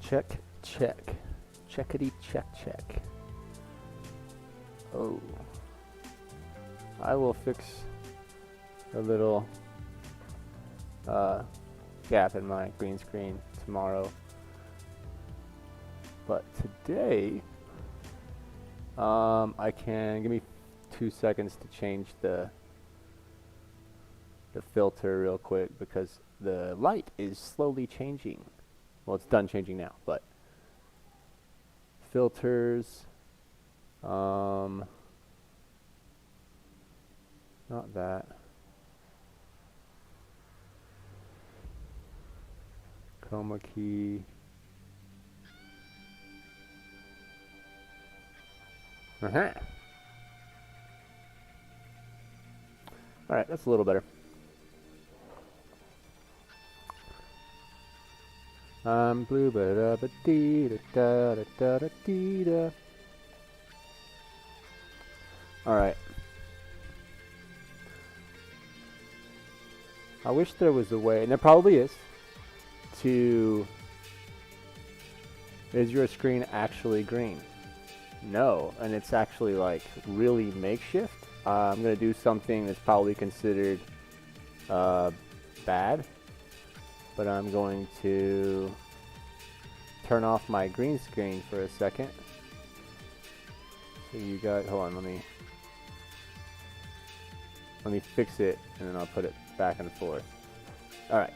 Check, check. Checkity check, check. Oh. I will fix a little gap in my green screen tomorrow. But today, I can, give me 2 seconds to change the filter real quick because the light is slowly changing. Well, it's done changing now, but filters, not that. Chroma key. Alright, that's a little better. I'm blue, ba da dee da da da da dee da. Alright. I wish there was a way, and there probably is, to... Is your screen actually green? No, and it's actually like really makeshift. I'm going to do something that's probably considered bad, but I'm going to turn off my green screen for a second. So you guys, hold on, let me fix it and then I'll put it back and forth. Alright.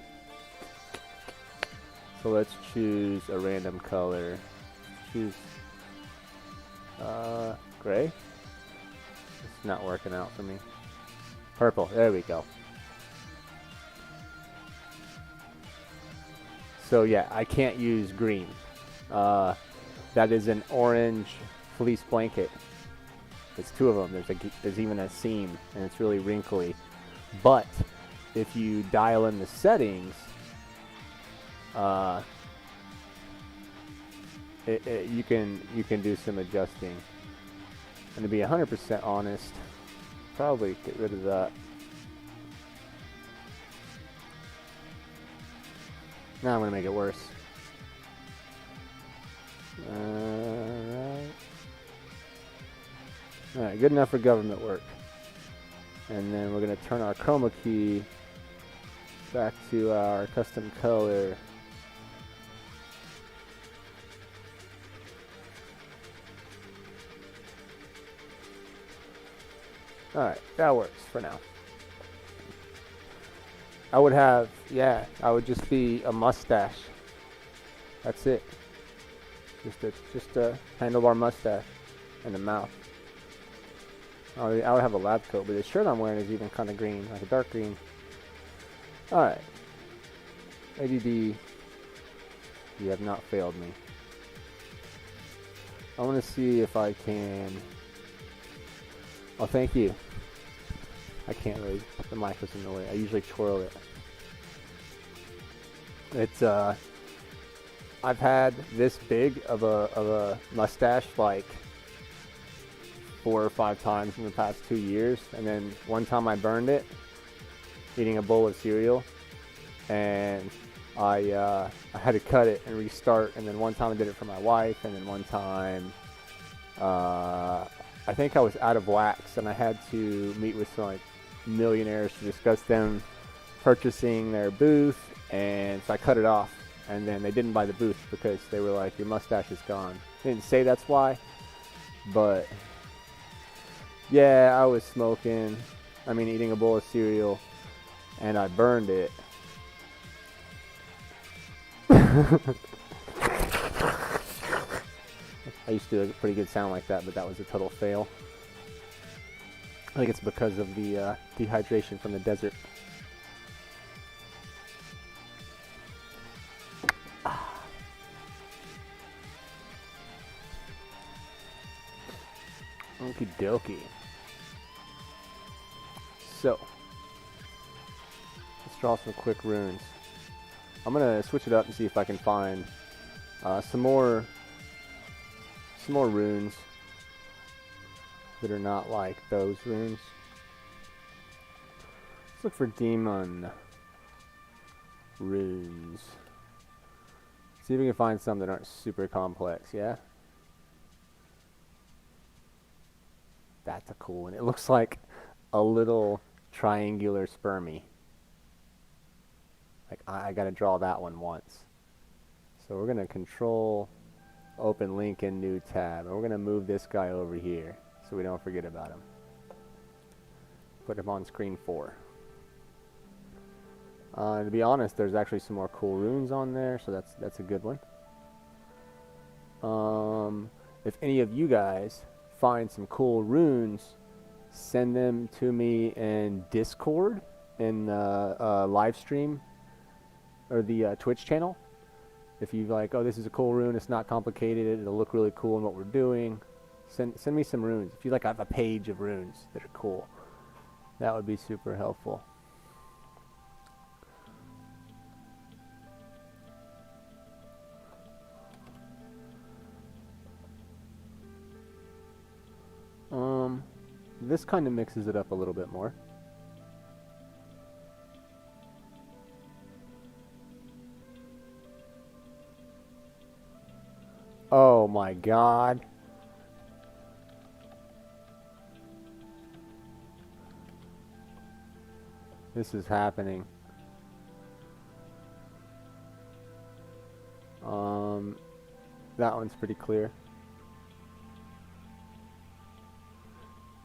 So let's choose a random color. Choose gray. It's not working out for me. Purple, there we go. So yeah, I can't use green. That is an orange fleece blanket. It's two of them. There's even a seam, and it's really wrinkly. But if you dial in the settings, you can do some adjusting. And to be 100% honest, probably get rid of that. Now I'm gonna make it worse. Alright, good enough for government work. And then we're gonna turn our chroma key back to our custom color. Alright, that works for now. I would have, yeah, I would just be a mustache. That's it. Just a handlebar mustache and a mouth. I would have a lab coat, but the shirt I'm wearing is even kind of green, like a dark green. Alright. ADD, you have not failed me. I want to see if I can... Oh, thank you. I can't really, the mic was in the way. I usually twirl it. It's, I've had this big of a mustache like 4 or 5 times in the past 2 years. And then one time I burned it eating a bowl of cereal. And I had to cut it and restart. And then one time I did it for my wife. And then one time, I think I was out of wax and I had to meet with some like millionaires to discuss them purchasing their booth, and so I cut it off, and then they didn't buy the booth because they were like, your mustache is gone. They didn't say that's why, but yeah, I was eating a bowl of cereal, and I burned it. I used to do a pretty good sound like that, but that was a total fail. I think it's because of the dehydration from the desert. Okie dokie. So, let's draw some quick runes. I'm gonna switch it up and see if I can find some more runes that are not like those runes. Let's look for demon runes. See if we can find some that aren't super complex, yeah? That's a cool one. It looks like a little triangular spermie. Like, I gotta draw that one once. So we're gonna control, open link in new tab. And we're gonna move this guy over here so we don't forget about him. Put him on screen 4. To be honest, there's actually some more cool runes on there, so that's a good one. If any of you guys find some cool runes, send them to me in Discord, in the live stream, or the Twitch channel. If you like, oh, this is a cool rune, it's not complicated, it'll look really cool in what we're doing, send me some runes. If you like, I have a page of runes that are cool. That would be super helpful. This kind of mixes it up a little bit more. Oh my god. This is happening. That one's pretty clear.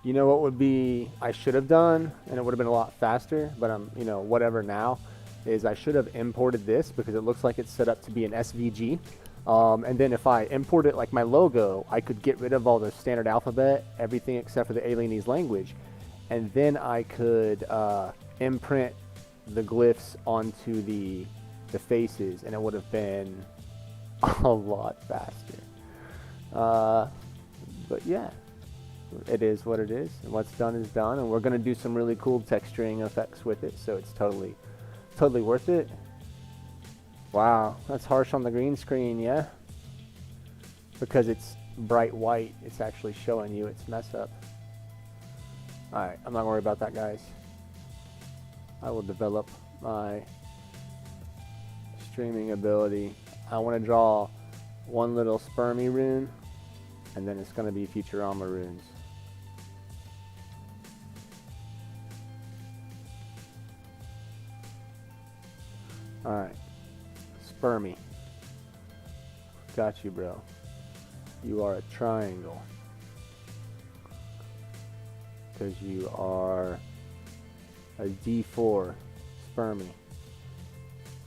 You know what would be, I should have done, and it would have been a lot faster, but I'm, you know, whatever now, is I should have imported this because it looks like it's set up to be an SVG. And then if I import it like my logo, I could get rid of all the standard alphabet, everything except for the alienese language. And then I could imprint the glyphs onto the faces, and it would have been a lot faster. But yeah. It is what it is, and what's done is done, and we're going to do some really cool texturing effects with it, so it's totally worth it. Wow, that's harsh on the green screen, yeah? Because it's bright white, it's actually showing you its mess up. Alright, I'm not worried about that, guys. I will develop my streaming ability. I want to draw one little spermie rune, and then it's going to be Futurama runes. Alright. Spermie. Got you, bro. You are a triangle. Because you are a D4 spermie.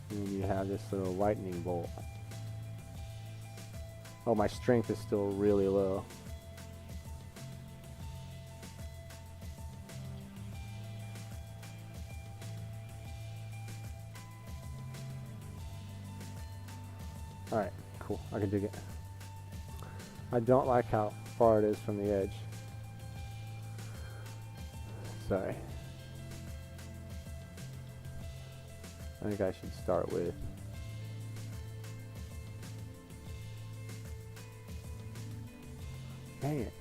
And you have this little lightning bolt. Oh, my strength is still really low. Alright, cool. I can dig it. I don't like how far it is from the edge. Sorry. I think I should start with dang it.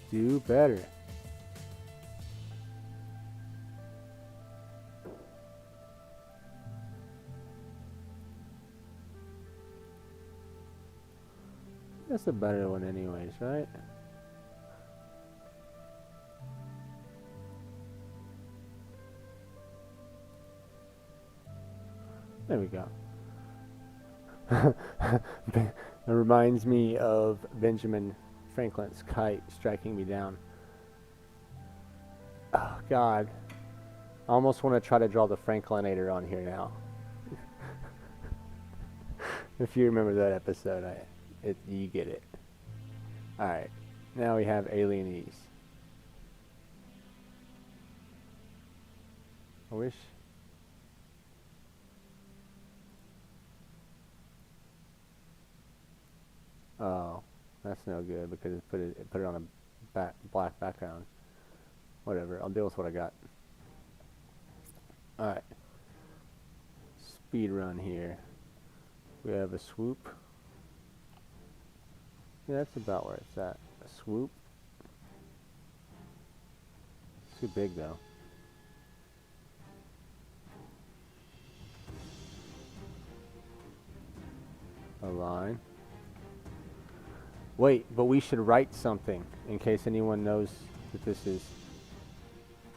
Do better. That's a better one anyways, right? There we go. It reminds me of Benjamin Franklin's kite striking me down. Oh god. I almost want to try to draw the Franklinator on here now. If you remember that episode, you get it. Alright, now we have alienese. I wish. Oh, that's no good because it put it on a black background. Whatever, I'll deal with what I got. Alright. Speed run here. We have a swoop. Yeah, that's about where it's at. A swoop. Too big though. line. Wait, but we should write something in case anyone knows that this is...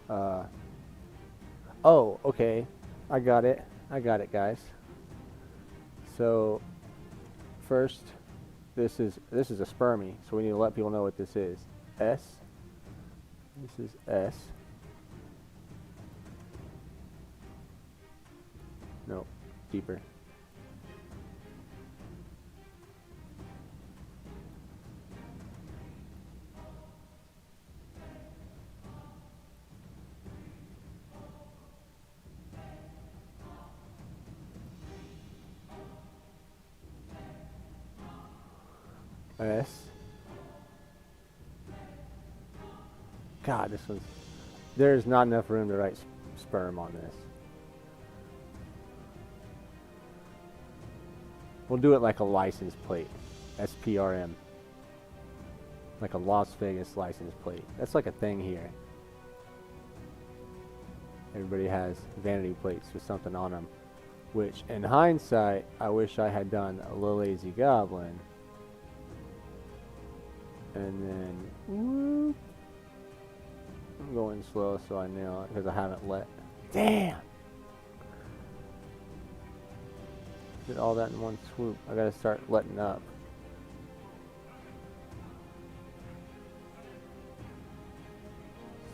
Oh, okay. I got it. I got it, guys. So, first, this is a spermie, so we need to let people know what this is. S. This is S. No, deeper. S. God, this one's... There's not enough room to write sperm on this. We'll do it like a license plate. SPRM. Like a Las Vegas license plate. That's like a thing here. Everybody has vanity plates with something on them. Which, in hindsight, I wish I had done a little lazy goblin. And then, whoop. I'm going slow so I nail it because I haven't let. Damn! Did all that in one swoop. I gotta start letting up.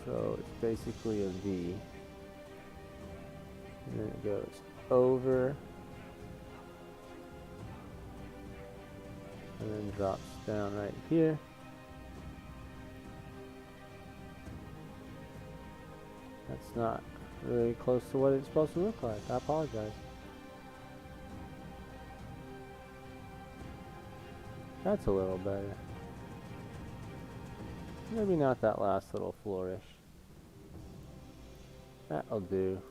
So it's basically a V. And then it goes over. And then drops down right here. That's not really close to what it's supposed to look like. I apologize. That's a little better. Maybe not that last little flourish. That'll do.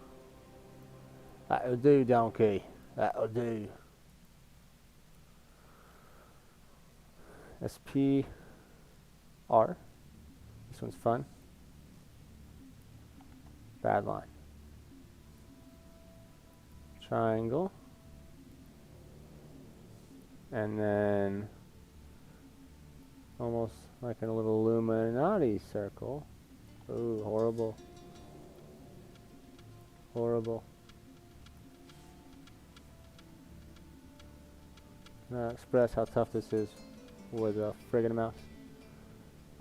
That'll do, donkey. That'll do. SP R. This one's fun. Bad line. Triangle. And then almost like a little Illuminati circle. Ooh, horrible. Horrible. Now express how tough this is with a friggin' mouse.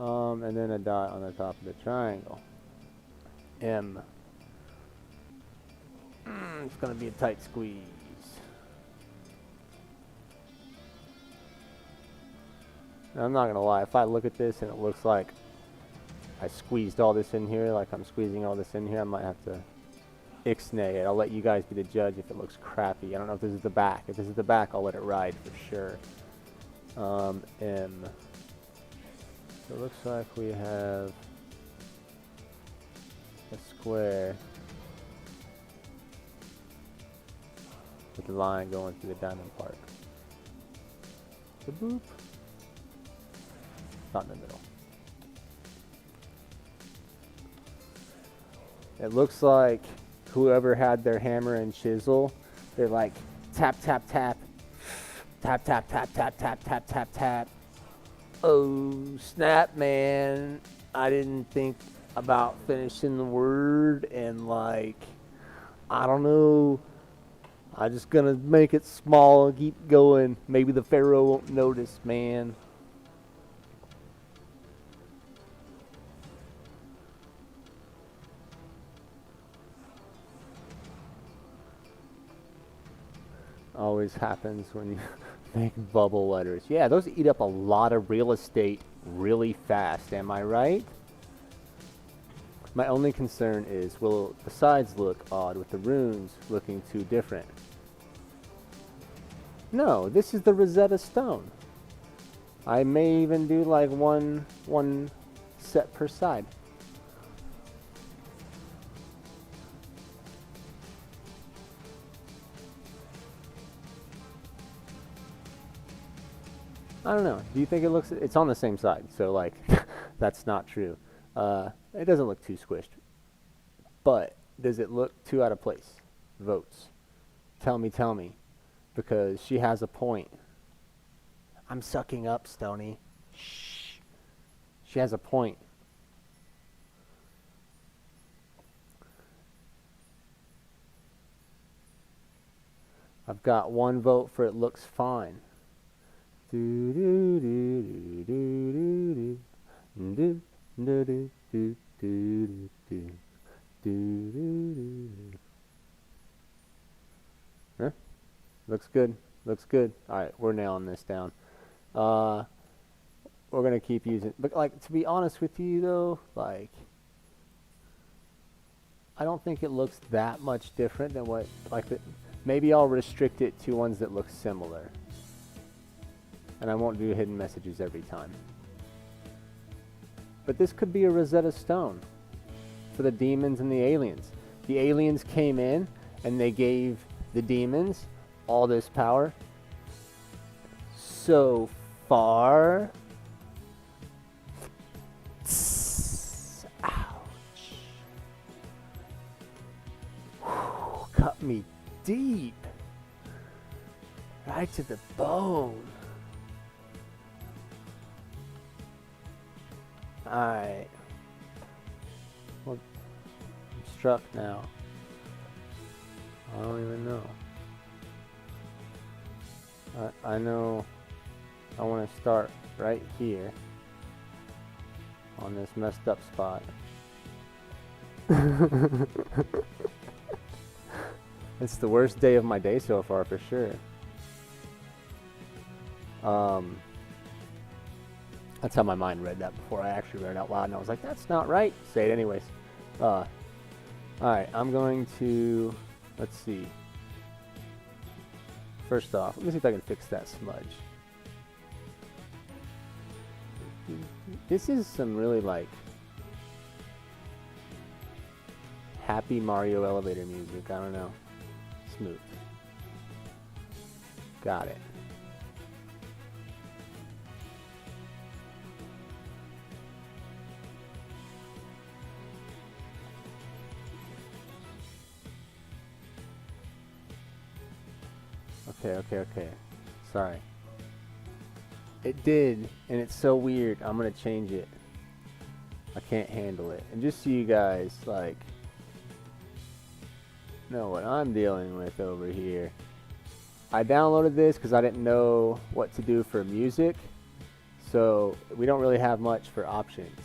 And then a dot on the top of the triangle. M. It's gonna be a tight squeeze. Now, I'm not gonna lie, if I look at this and it looks like I squeezed all this in here, like I'm squeezing all this in here, I might have to ixnay it. I'll let you guys be the judge if it looks crappy. I don't know if this is the back. If this is the back, I'll let it ride for sure. M. So it looks like we have a square with the line going through the diamond part. The boop. Not in the middle. It looks like whoever had their hammer and chisel, they're like tap, tap, tap, tap, tap, tap, tap, tap, tap, tap, tap. Oh, snap, man. I didn't think about finishing the word and like, I don't know. I'm just gonna make it small and keep going. Maybe the Pharaoh won't notice, man. Always happens when you make bubble letters. Yeah, those eat up a lot of real estate really fast, am I right? My only concern is, will the sides look odd with the runes looking too different? No, this is the Rosetta Stone. I may even do like one set per side. I don't know. Do you think it looks... It's on the same side, so like, that's not true. It doesn't look too squished. But, does it look too out of place? Votes. Tell me. Because she has a point. I'm sucking up, Stony. Shh. She has a point. I've got one vote for it looks fine. Do do do do do do do do do do do do. Huh? Looks good. Looks good. All right, we're nailing this down. We're gonna keep using. But like, to be honest with you, though, like, I don't think it looks that much different than what like the. Maybe I'll restrict it to ones that look similar. And I won't do hidden messages every time. But this could be a Rosetta Stone for the demons and the aliens. The aliens came in and they gave the demons all this power. So far. Ouch. Whew, cut me deep. Right to the bone. Alright. Well, I'm struck now. I don't even know. I know I want to start right here on this messed up spot. It's the worst day of my day so far for sure. That's how my mind read that before I actually read it out loud, and I was like, that's not right. Say it anyways. Alright, I'm going to, let's see. First off, let me see if I can fix that smudge. This is some really, like, happy Mario elevator music. I don't know. Smooth. Got it. Okay. Sorry. It did, and it's so weird. I'm gonna change it. I can't handle it. And just so you guys, like, know what I'm dealing with over here. I downloaded this because I didn't know what to do for music. So we don't really have much for options.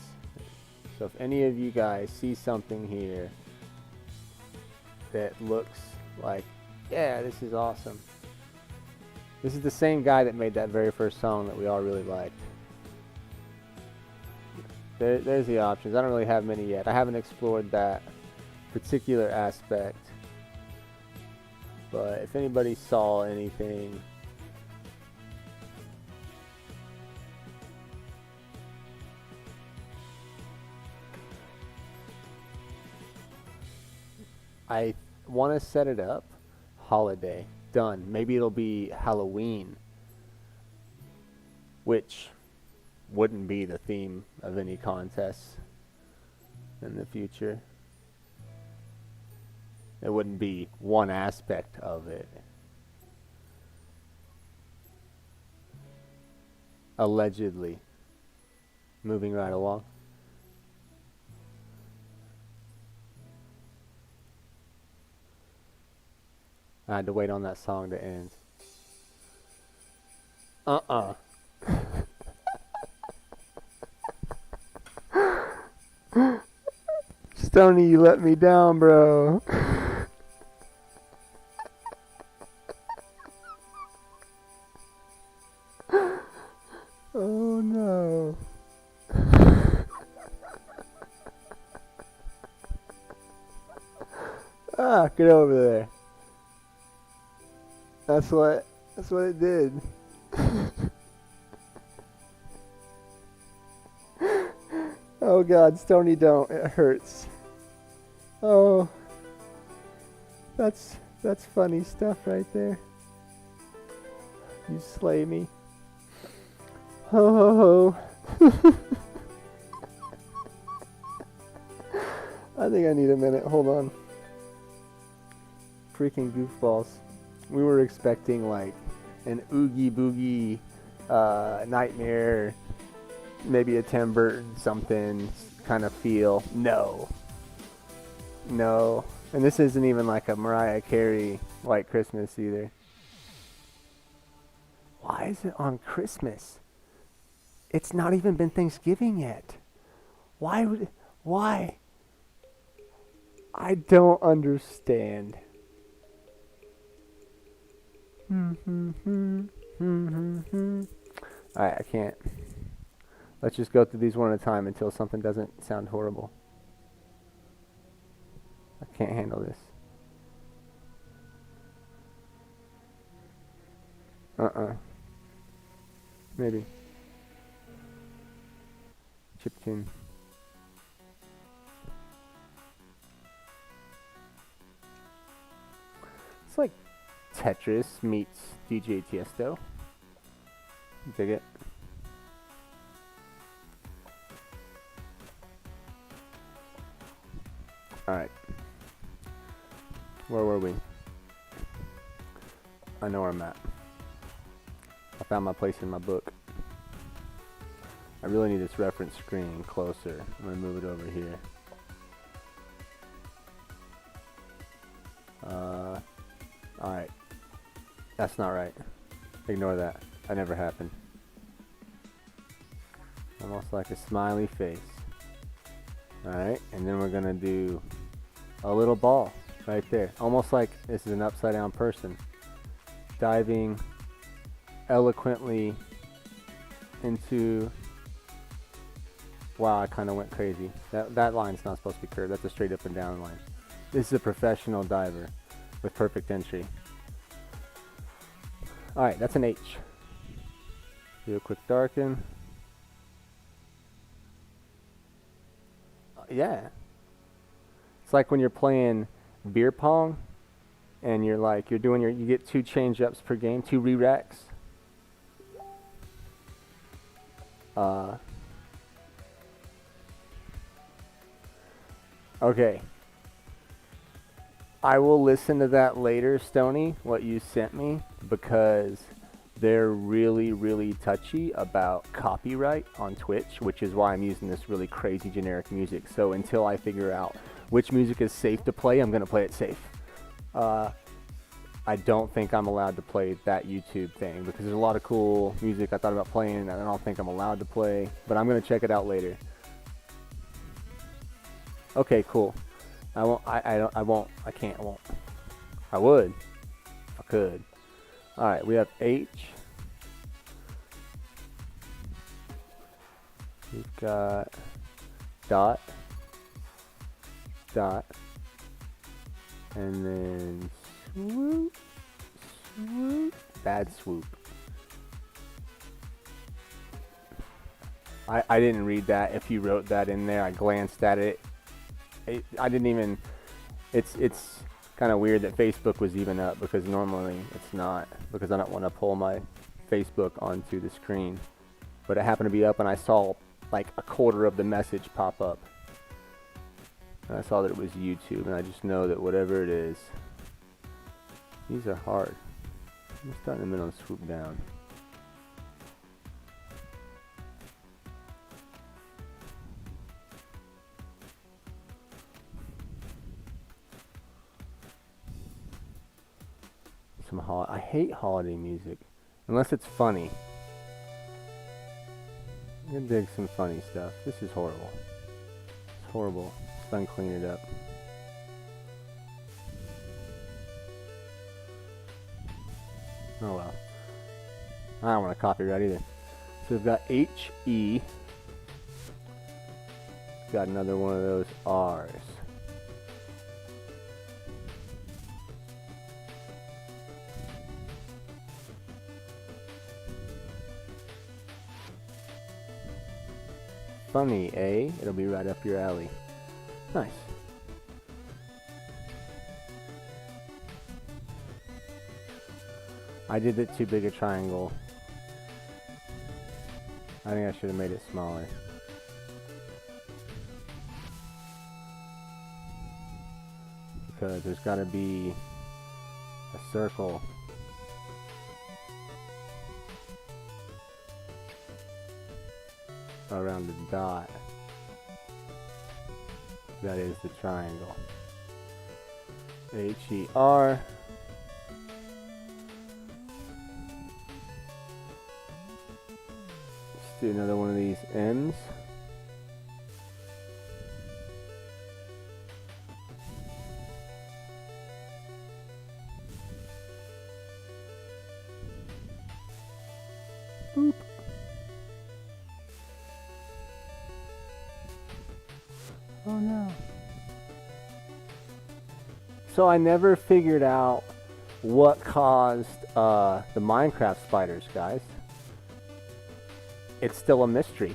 So if any of you guys see something here that looks like, yeah, this is awesome. This is the same guy that made that very first song that we all really liked. There's the options. I don't really have many yet. I haven't explored that particular aspect. But if anybody saw anything, I want to set it up holiday. Done. Maybe it'll be Halloween, which wouldn't be the theme of any contests in the future. It wouldn't be one aspect of it. Allegedly. Moving right along. I had to wait on that song to end. Stony, you let me down, bro. Oh no. Get over there. That's what it did. Oh God, Stony, don't. It hurts. Oh, that's funny stuff right there. You slay me. Ho ho ho. I think I need a minute. Hold on. Freaking goofballs. We were expecting like an oogie boogie Nightmare, maybe a Tim Burton something kind of feel. No. No. And this isn't even like a Mariah Carey White Christmas either. Why is it on Christmas? It's not even been Thanksgiving yet. Why? I don't understand. Alright, I can't. Let's just go through these one at a time until something doesn't sound horrible. I can't handle this. Maybe. Chiptune. It's like Tetris meets DJ Tiesto. Dig it. Alright. Where were we? I know where I'm at. I found my place in my book. I really need this reference screen closer. I'm going to move it over here. Alright. That's not right. Ignore that. That never happened. Almost like a smiley face. Alright, and then we're going to do a little ball right there. Almost like this is an upside down person. Diving eloquently into... Wow, I kind of went crazy. That line's not supposed to be curved. That's a straight up and down line. This is a professional diver with perfect entry. Alright, that's an H. Do a quick darken. Yeah. It's like when you're playing beer pong and you're doing you get 2 change ups per game, 2 re-racks. Okay. I will listen to that later, Stony, what you sent me, because they're really, really touchy about copyright on Twitch, which is why I'm using this really crazy generic music. So until I figure out which music is safe to play, I'm going to play it safe. I don't think I'm allowed to play that YouTube thing, because there's a lot of cool music I thought about playing and I don't think I'm allowed to play, but I'm going to check it out later. Okay, cool. I won't. I won't. I can't. I won't. I would. If I could. All right. We have H. We've got dot, dot, and then swoop, swoop. Bad swoop. I didn't read that. If you wrote that in there, I glanced at it. I didn't even. It's kind of weird that Facebook was even up, because normally it's not, because I don't want to pull my Facebook onto the screen. But it happened to be up, and I saw like a quarter of the message pop up. And I saw that it was YouTube, and I just know that whatever it is, these are hard. I'm start in the middle and swoop down. I hate holiday music, unless it's funny. I'm gonna dig some funny stuff. This is horrible. It's horrible. Let's done clean it up. Oh well. I don't want to copyright either. So we've got H-E. Got another one of those R's. Funny, eh? It'll be right up your alley. Nice. I did it too big a triangle. I think I should have made it smaller. Because there's got to be a circle. around the dot. That is the triangle. H-E-R. Let's do another one of these M's. Boop. Oh no. So I never figured out what caused the Minecraft spiders, guys. It's still a mystery.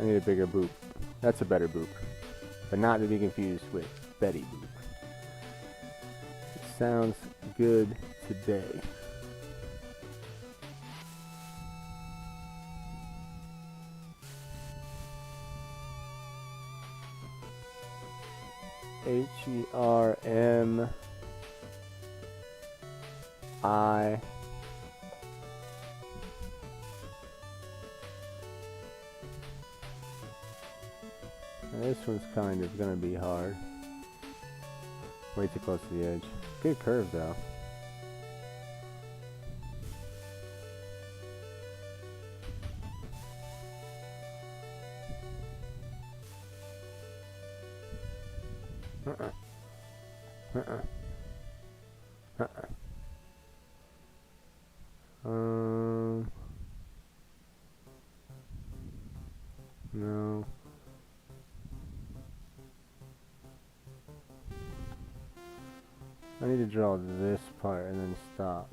I need a bigger boop. That's a better boop. But not to be confused with Betty boop. It sounds good today. H-E-R-M-I. This one's kind of gonna be hard. Way too close to the edge. Good curve though. No. I need to draw this part and then stop.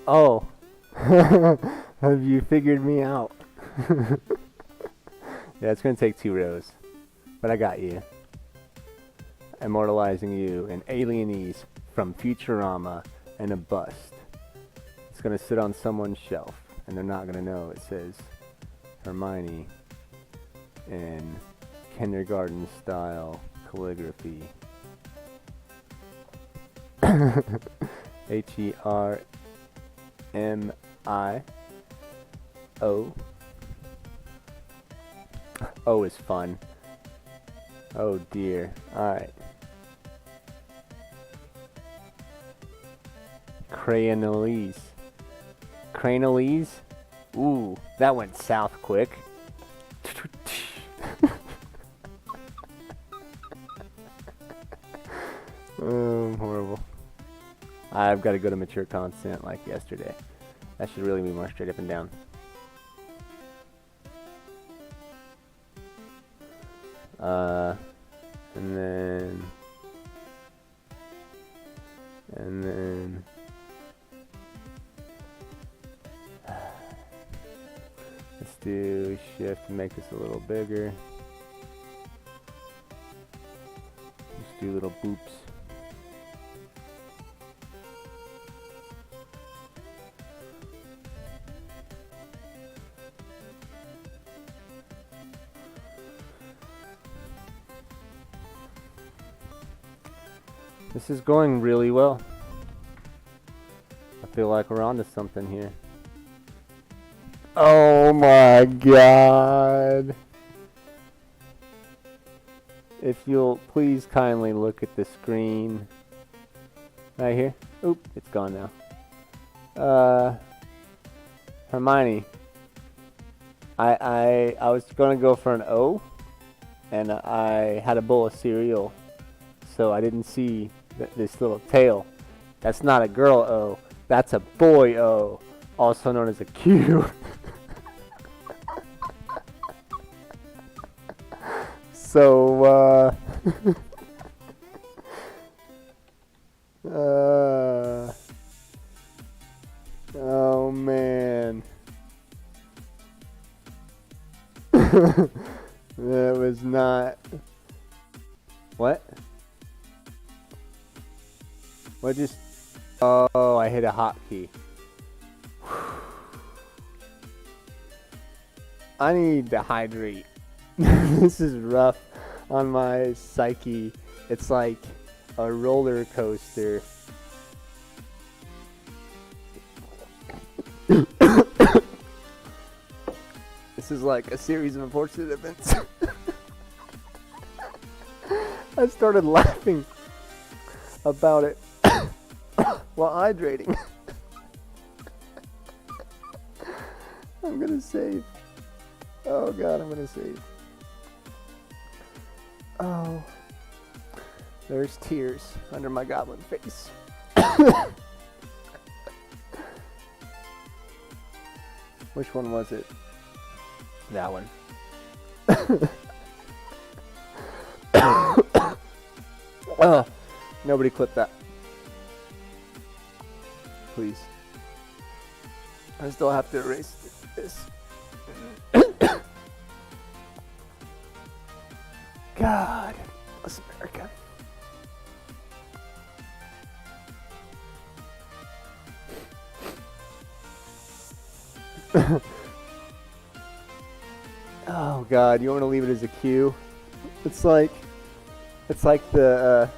Oh. Have you figured me out? Yeah, it's gonna take 2 rows. But I got you. Immortalizing you in alienese from Futurama and a bust. It's gonna sit on someone's shelf and they're not gonna know it says Hermione in kindergarten style calligraphy. H-E-R-M-I-O. O is fun. Oh dear. Alright. Crayonolese. Cranolese? Ooh, that went south quick. Horrible. I've got to go to mature constant like yesterday. That should really be more straight up and down. And then let's do shift to make this a little bigger. Just do little boops. This is going really well. I feel like we're onto something here. Oh my god. If you'll please kindly look at the screen. Right here. Oop, it's gone now. Hermione. I was gonna go for an O, and I had a bowl of cereal, so I didn't see this little tail. That's not a girl O, that's a boy O, also known as a Q. So, oh man. That was not... What? What just... Oh, I hit a hotkey. I need to hydrate. This is rough on my psyche. It's like a roller coaster. This is like a series of unfortunate events. I started laughing about it while hydrating. I'm gonna save. Oh god, I'm gonna save. Oh. There's tears under my goblin face. Which one was it? That one. Nobody clip that. Please. I still have to erase this. God bless America. Oh God, you want me to leave it as a Q? It's like the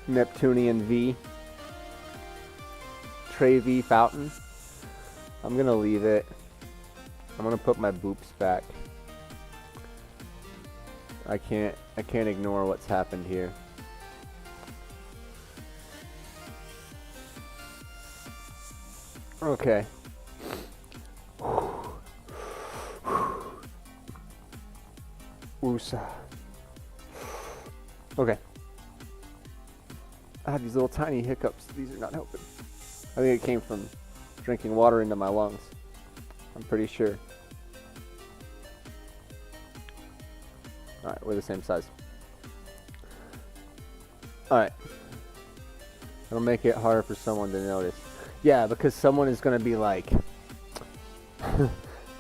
Neptunian V, Trey V fountain. I'm gonna leave it. I'm gonna put my boops back. I can't ignore what's happened here. Okay. Woosah. Okay. I have these little tiny hiccups. These are not helping. I think it came from drinking water into my lungs. I'm pretty sure. Alright, we're the same size. Alright. It'll make it harder for someone to notice. Yeah, because someone is going to be like... they're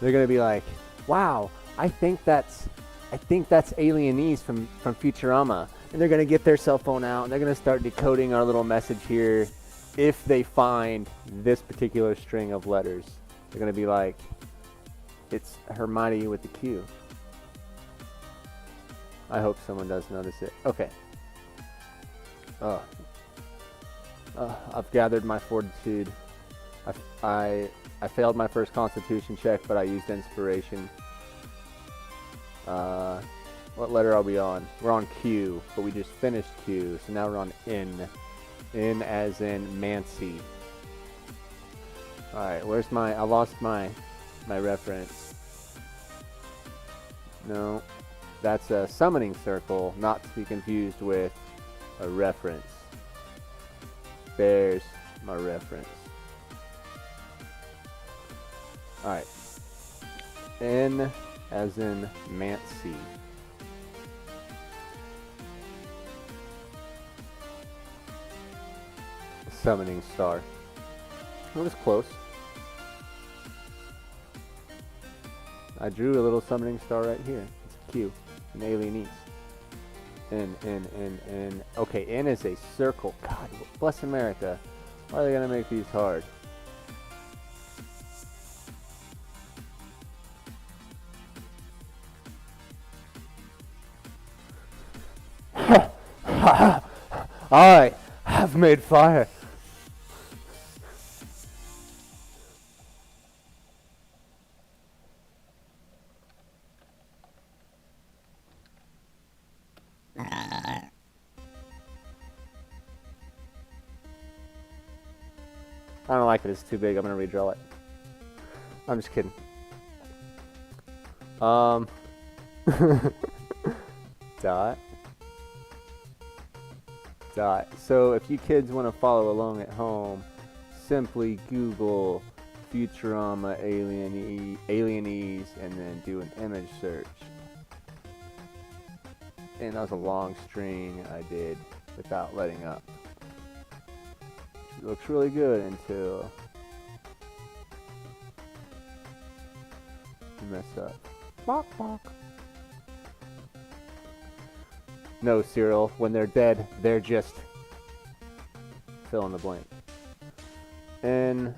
going to be like, wow, I think that's Alienese from Futurama. And they're going to get their cell phone out and they're going to start decoding our little message here. If they find this particular string of letters, they're going to be like, it's Hermione with the Q. I hope someone does notice it. Okay. I've gathered my fortitude. I failed my first constitution check, but I used inspiration. What letter are we on? We're on Q, but we just finished Q, so now we're on N. N as in Mancy. Alright, where's I lost my reference. No, that's a summoning circle, not to be confused with a reference. There's my reference. Alright. N as in Mancy. Summoning star. It was close. I drew a little summoning star right here. It's a Q. An Alienese. N. Okay, N is a circle. God, bless America. Why are they going to make these hard? I have made fire. I don't like it. It's too big. I'm gonna redraw it. I'm just kidding. Dot. So if you kids want to follow along at home, simply Google Futurama Alienese and then do an image search. And that was a long string I did without letting up. It looks really good until you mess up. Bok bok. No, Cyril, when they're dead, they're just fill in the blank. N,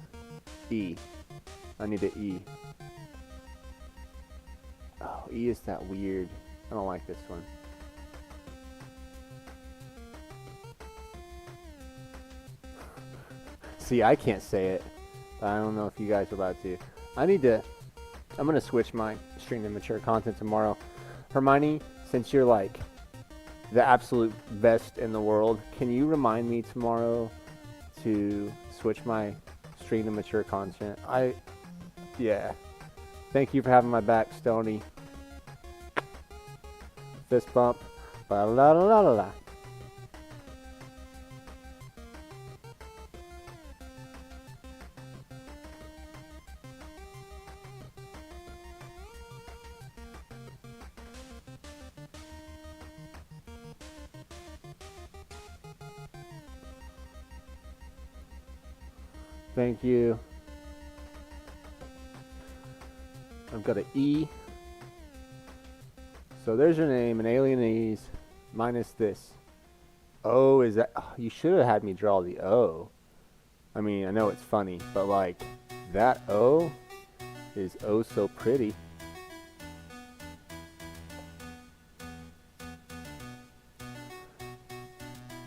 E. I need an E. Oh, E is that weird. I don't like this one. See, I can't say it. I don't know if you guys are about to. I'm gonna switch my stream to mature content tomorrow. Hermione, since you're like the absolute best in the world, can you remind me tomorrow to switch my stream to mature content? Yeah. Thank you for having my back, Stony. Fist bump. La la la la la. Thank you. I've got an E. So there's your name, an Alienese, minus this. O is that? Oh, you should have had me draw the O. I mean, I know it's funny, but like, that O is oh so pretty.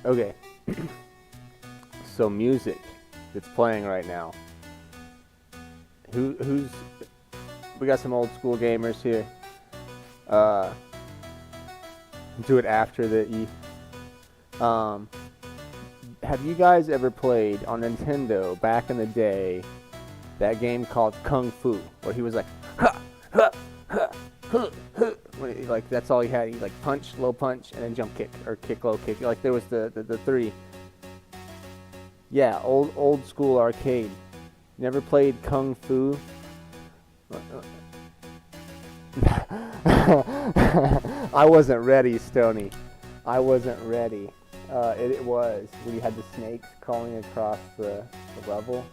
Okay. So music that's playing right now. Who's we got some old school gamers here. Do it after the E. Have you guys ever played on Nintendo back in the day that game called Kung Fu, where he was like ha ha ha ha ha, like that's all he had. He like punch, low punch, and then jump kick or kick, low kick. Like there was the three. Yeah, old school arcade. Never played Kung Fu? I wasn't ready, Stony. I wasn't ready. It was when you had the snakes crawling across the level.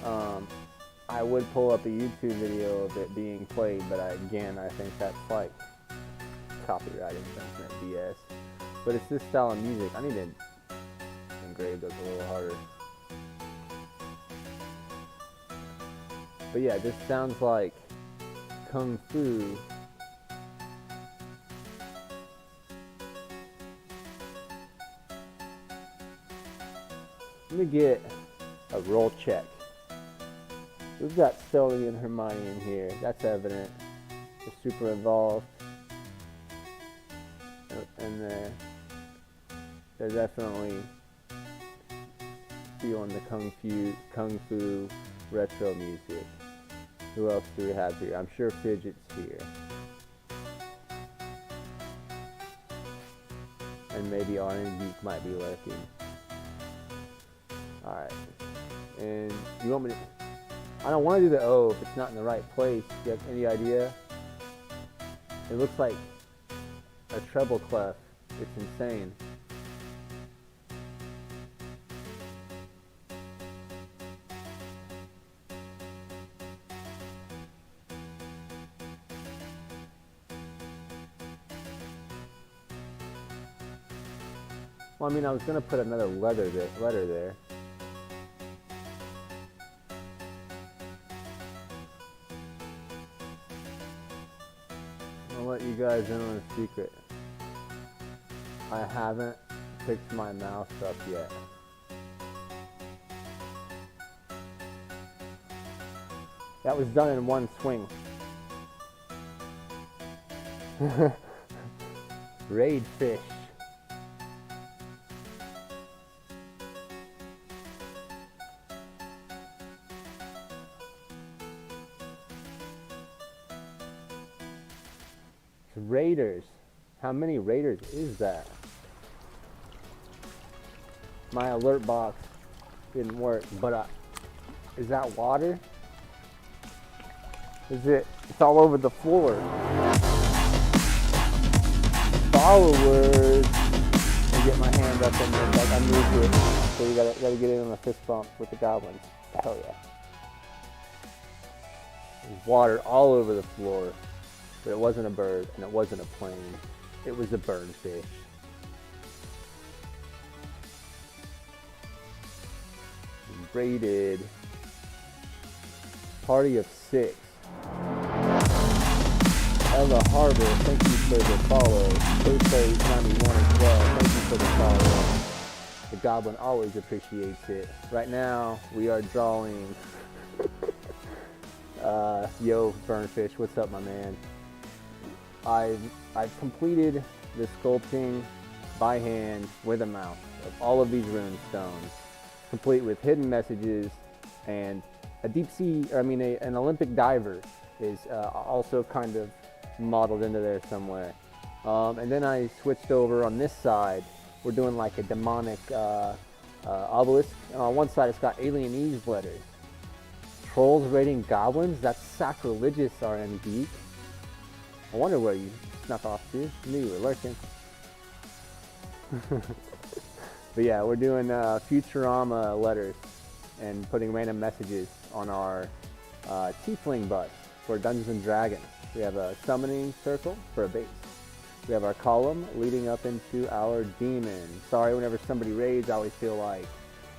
I would pull up a YouTube video of it being played, but I think that's like copyright infringement BS. But it's this style of music. I need to engrave those a little harder. But yeah, this sounds like Kung Fu. Let me get a roll check. We've got Stoli and Hermione in here. That's evident. They're super involved. And they're definitely feeling the Kung Fu retro music. Who else do we have here? I'm sure Fidget's here. And maybe Orange Geek might be lurking. Alright. And you want me to... I don't want to do the O if it's not in the right place. Do you have any idea? It looks like a treble clef. It's insane. Well, I mean, I was going to put another letter there. I'll let you guys in on a secret. I haven't picked my mouse up yet. That was done in one swing. Raid fish. Raiders. How many raiders is that? My alert box didn't work, but is that water? Is it? It's all over the floor. Followers. I get my hand up and then like I'm new to it. So you gotta get in on a fist bump with the goblins. Hell yeah. There's water all over the floor. But it wasn't a bird, and it wasn't a plane. It was a birdfish. traded Party of 6. Ella Harbor, thank you for the follow. Toastplays91 as well, thank you for the follow. The Goblin always appreciates it. Right now, we are drawing... yo, Burnfish, what's up, my man? I've completed the sculpting by hand with a mouse of all of these rune stones, complete with hidden messages, and a deep sea, an Olympic diver is also kind of modeled into there somewhere. And then I switched over on this side. We're doing like a demonic obelisk, and on one side it's got Alien Eve's letters. Trolls raiding goblins? That's sacrilegious, RN Geek. I wonder where you snuck off to. Knew you were lurking. But yeah, we're doing Futurama letters and putting random messages on our tiefling bus for Dungeons and Dragons. We have a summoning circle for a base. We have our column leading up into our demon. Sorry, whenever somebody raids, I always feel like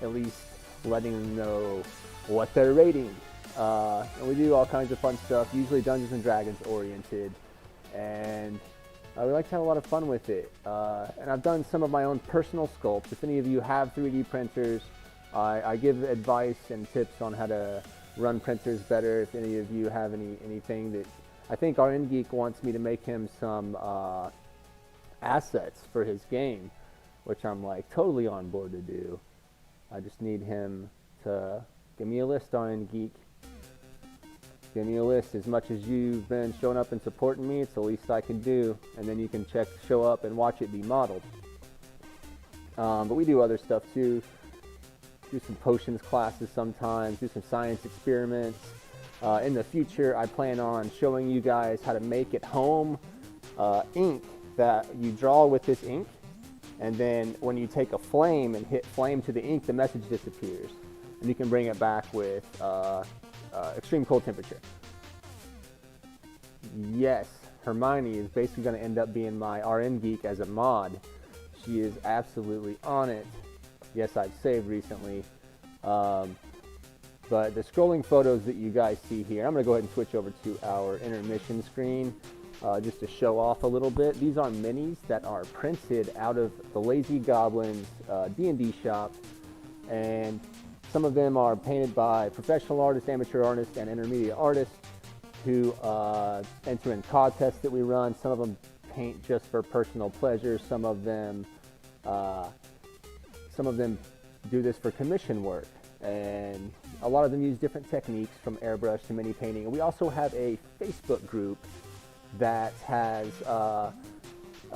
at least letting them know what they're raiding. And we do all kinds of fun stuff, usually Dungeons and Dragons oriented, and we like to have a lot of fun with it. And I've done some of my own personal sculpts. If any of you have 3D printers, I give advice and tips on how to run printers better. If any of you have anything that I think RN Geek wants me to make him some assets for his game, which I'm like totally on board to do. I just need him to give me a list, RN Geek. Give me a list. As much as you've been showing up and supporting me, it's the least I can do. And then you can show up and watch it be modeled. But we do other stuff too. Do some potions classes sometimes. Do some science experiments. In the future, I plan on showing you guys how to make at home ink that you draw with this ink. And then when you take a flame and hit flame to the ink, the message disappears. And you can bring it back with extreme cold temperature. Yes, Hermione is basically going to end up being my RN Geek as a mod. She is absolutely on it. Yes, I've saved recently. But the scrolling photos that you guys see here, I'm going to go ahead and switch over to our intermission screen just to show off a little bit. These are minis that are printed out of the Lazy Goblin's D&D shop, and some of them are painted by professional artists, amateur artists, and intermediate artists who enter in contests that we run. Some of them paint just for personal pleasure. Some of them do this for commission work, and a lot of them use different techniques from airbrush to mini painting. And we also have a Facebook group that has a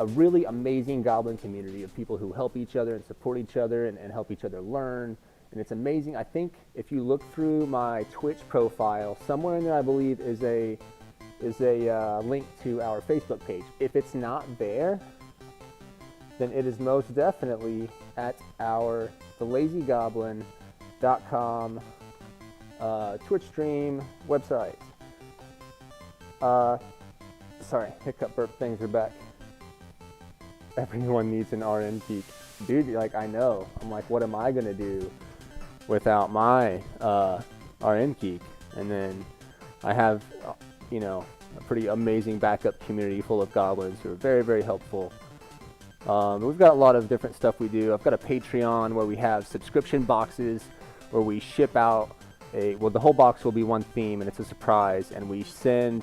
really amazing goblin community of people who help each other and support each other and help each other learn. And it's amazing. I think if you look through my Twitch profile, somewhere in there I believe is a link to our Facebook page. If it's not there, then it is most definitely at our thelazygoblin.com Twitch stream website. Sorry, hiccup burp things are back. Everyone needs an RN Geek. Dude, like, I know. I'm like, what am I gonna do without my RN Geek? And then I have, a pretty amazing backup community full of goblins who are very, very helpful. We've got a lot of different stuff we do. I've got a Patreon where we have subscription boxes where we ship out the whole box will be one theme, and it's a surprise, and we send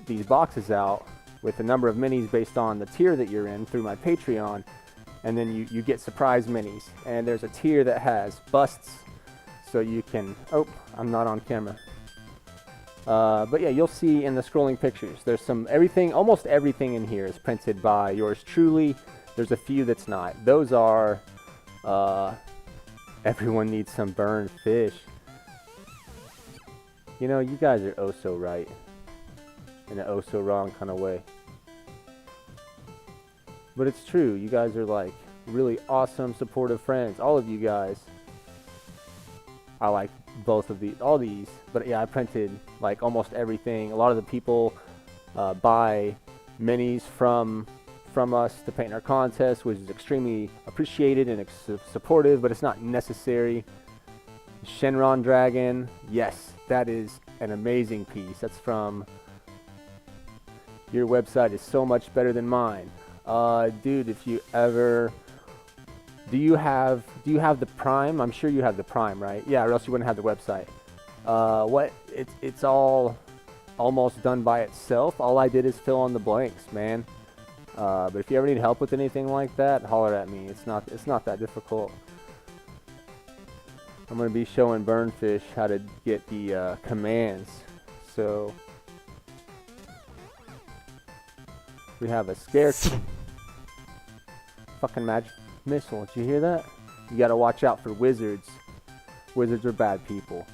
these boxes out with a number of minis based on the tier that you're in through my Patreon, and then you get surprise minis. And there's a tier that has busts, so you can, I'm not on camera. But yeah, you'll see in the scrolling pictures, there's almost everything in here is printed by yours truly. There's a few that's not. Those are, everyone needs some burned fish. You guys are oh so right. In an oh so wrong kind of way. But it's true, you guys are like really awesome, supportive friends. All of you guys. I like all these, but yeah, I printed like almost everything. A lot of the people buy minis from us to paint in our contest, which is extremely appreciated and supportive, but it's not necessary. Shenron Dragon. Yes, that is an amazing piece. That's from... Your website is so much better than mine. Dude, if you ever... Do you have the Prime? I'm sure you have the Prime, right? Yeah, or else you wouldn't have the website. It's all almost done by itself. All I did is fill in the blanks, man. But if you ever need help with anything like that, holler at me. It's not that difficult. I'm gonna be showing Burnfish how to get the commands. So we have a scare. Fucking magic missile. Did you hear that? You gotta watch out for wizards. Wizards are bad people.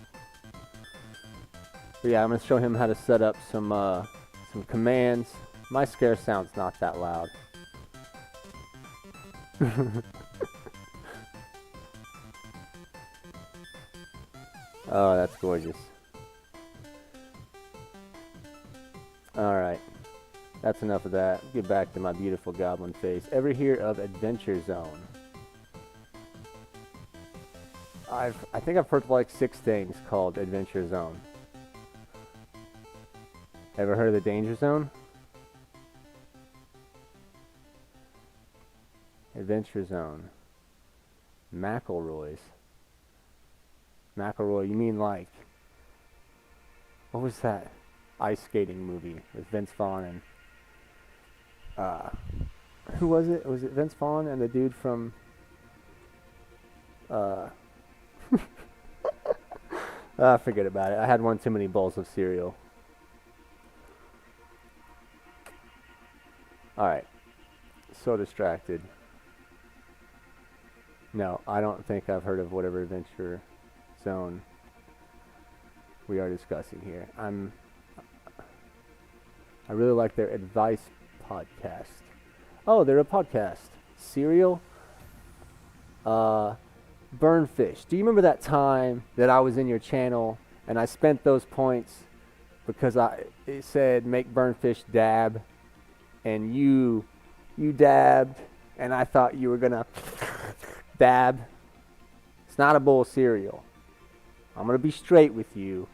But yeah, I'm gonna show him how to set up some commands. My scare sound's not that loud. Oh, that's gorgeous. Alright. That's enough of that. Get back to my beautiful goblin face. Ever hear of Adventure Zone? I think I've heard like 6 things called Adventure Zone. Ever heard of the Danger Zone? Adventure Zone. McElroy's. McElroy, you mean like... What was that ice skating movie with Vince Vaughn and... who was it? Was it Vince Vaughn and the dude from... forget about it. I had one too many bowls of cereal. Alright. So distracted. No, I don't think I've heard of whatever Adventure Zone we are discussing here. I really like their advice podcast. Oh, they're a podcast. Cereal? Burnfish. Do you remember that time that I was in your channel and I spent those points because it said make Burnfish dab and you dabbed and I thought you were gonna dab? It's not a bowl of cereal. I'm gonna be straight with you.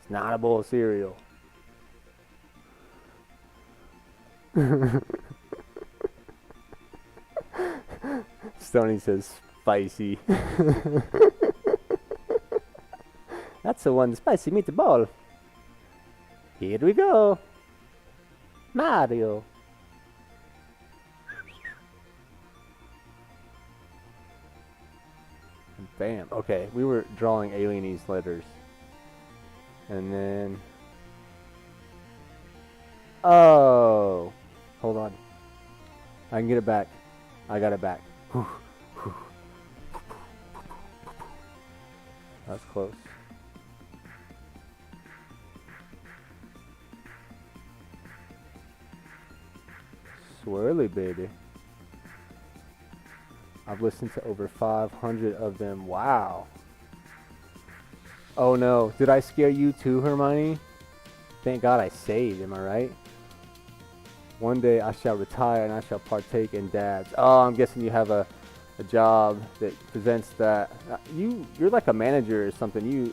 It's not a bowl of cereal. Stoney says spicy. That's the one spicy meatball. Here we go. Mario. Bam. Okay, we were drawing alienese letters. And then... Oh! Hold on. I can get it back. I got it back. That's close. Swirly, baby. I've listened to over 500 of them. Wow. Oh no. Did I scare you too, Hermione? Thank God I saved. Am I right? One day I shall retire and I shall partake in dabs. Oh, I'm guessing you have a job that presents that. You're like a manager or something. You're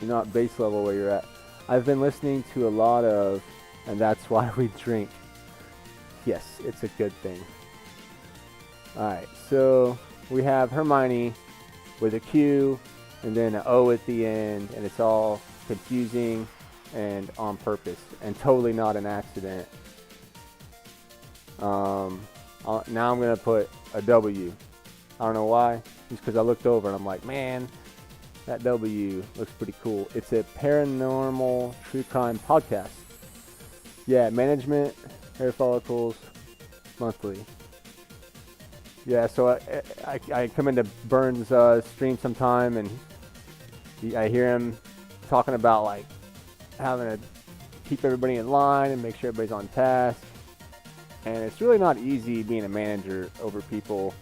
not base level where you're at. I've been listening to a lot of, and that's why we drink. Yes, it's a good thing. Alright, so we have Hermione with a Q and then an O at the end, and it's all confusing and on purpose and totally not an accident. Now I'm going to put a W. I don't know why, just because I looked over and I'm like, man, that W looks pretty cool. It's a paranormal true crime podcast. Yeah, management, hair follicles, monthly. Yeah, so I come into Burns' stream sometime and I hear him talking about like having to keep everybody in line and make sure everybody's on task. And it's really not easy being a manager over people,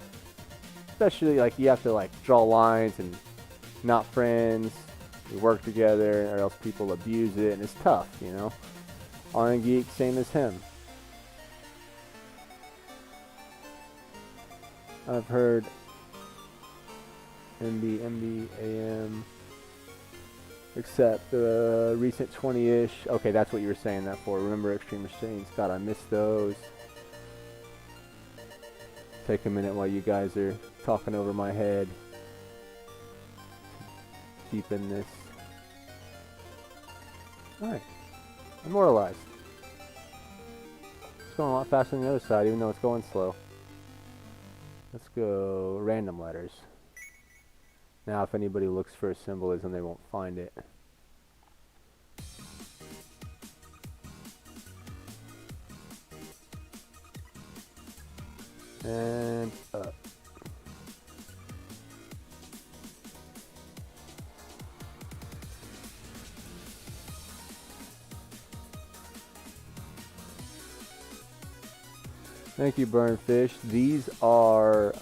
especially like you have to like draw lines and not friends. We work together or else people abuse it and it's tough, you know. Iron Geek, same as him. I've heard MB, MB, AM. Except the recent 20-ish. Okay, that's what you were saying that for. Remember Extreme Machines. God, I missed those. Take a minute while you guys are talking over my head. Deepen this. Alright. Immortalized. It's going a lot faster than the other side, even though it's going slow. Let's go random letters. Now if anybody looks for a symbolism, they won't find it. And up. Thank you, Burnfish. These are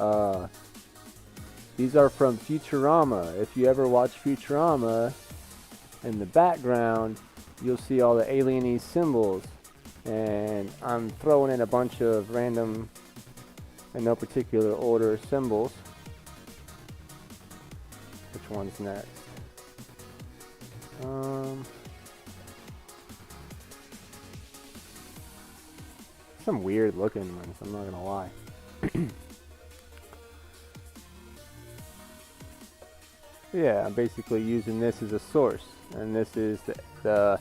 from Futurama. If you ever watch Futurama, in the background, you'll see all the alienese symbols. And I'm throwing in a bunch of random, in no particular order, symbols. Which one's next? Some weird looking ones, I'm not gonna lie. Yeah, I'm basically using this as a source, and this is the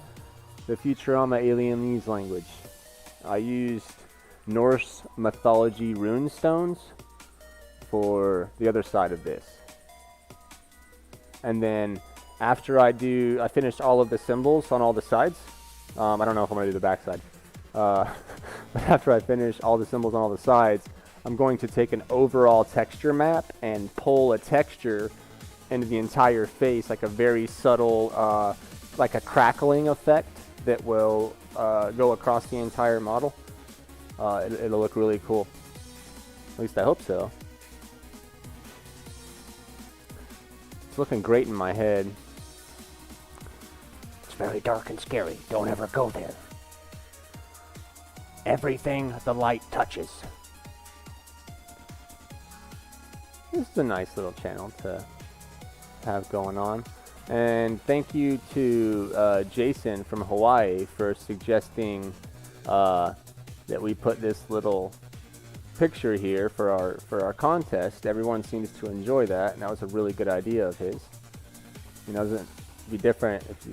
Futurama alienese language. I used Norse mythology rune stones for the other side of this. And then after I finished all of the symbols on all the sides. I don't know if I'm gonna do the back side. But after I finish all the symbols on all the sides, I'm going to take an overall texture map and pull a texture into the entire face, like a very subtle, like a crackling effect that will go across the entire model. It'll look really cool. At least I hope so. It's looking great in my head. It's very dark and scary. Don't ever go there. Everything the light touches. This is a nice little channel to have going on. And thank you to Jason from Hawaii for suggesting that we put this little picture here for our contest. Everyone seems to enjoy that, and that was a really good idea of his. You know, doesn't be different if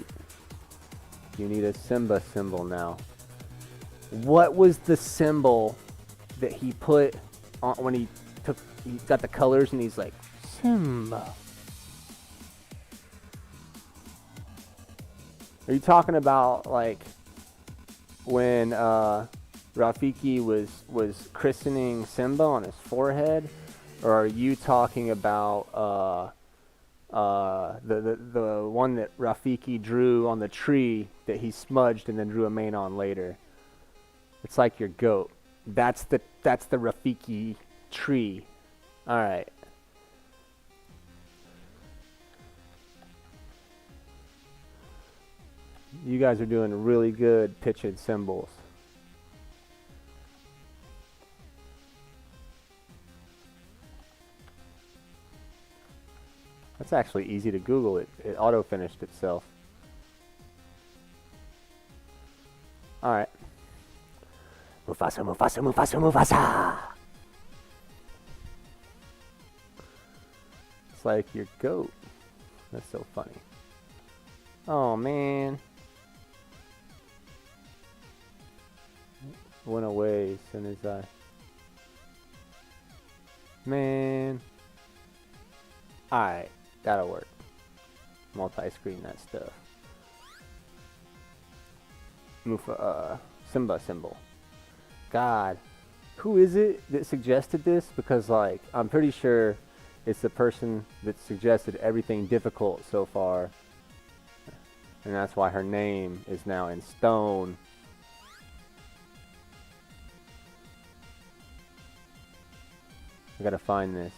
you need a Simba symbol now. What was the symbol that he put on when he got the colors and he's like, Simba? Are you talking about like when Rafiki was christening Simba on his forehead? Or are you talking about the one that Rafiki drew on the tree that he smudged and then drew a mane on later? It's like your goat. That's the Rafiki tree. All right. You guys are doing really good pitching symbols. That's actually easy to Google. It auto-finished itself. All right. Mufasa, Mufasa, Mufasa, Mufasa. It's like your goat. That's so funny. Oh man. Went away as soon as I... Man. Alright, that'll work. Multi-screen that stuff. Simba symbol. God, who is it that suggested this? Because like, I'm pretty sure it's the person that suggested everything difficult so far. And that's why her name is now in stone. I gotta find this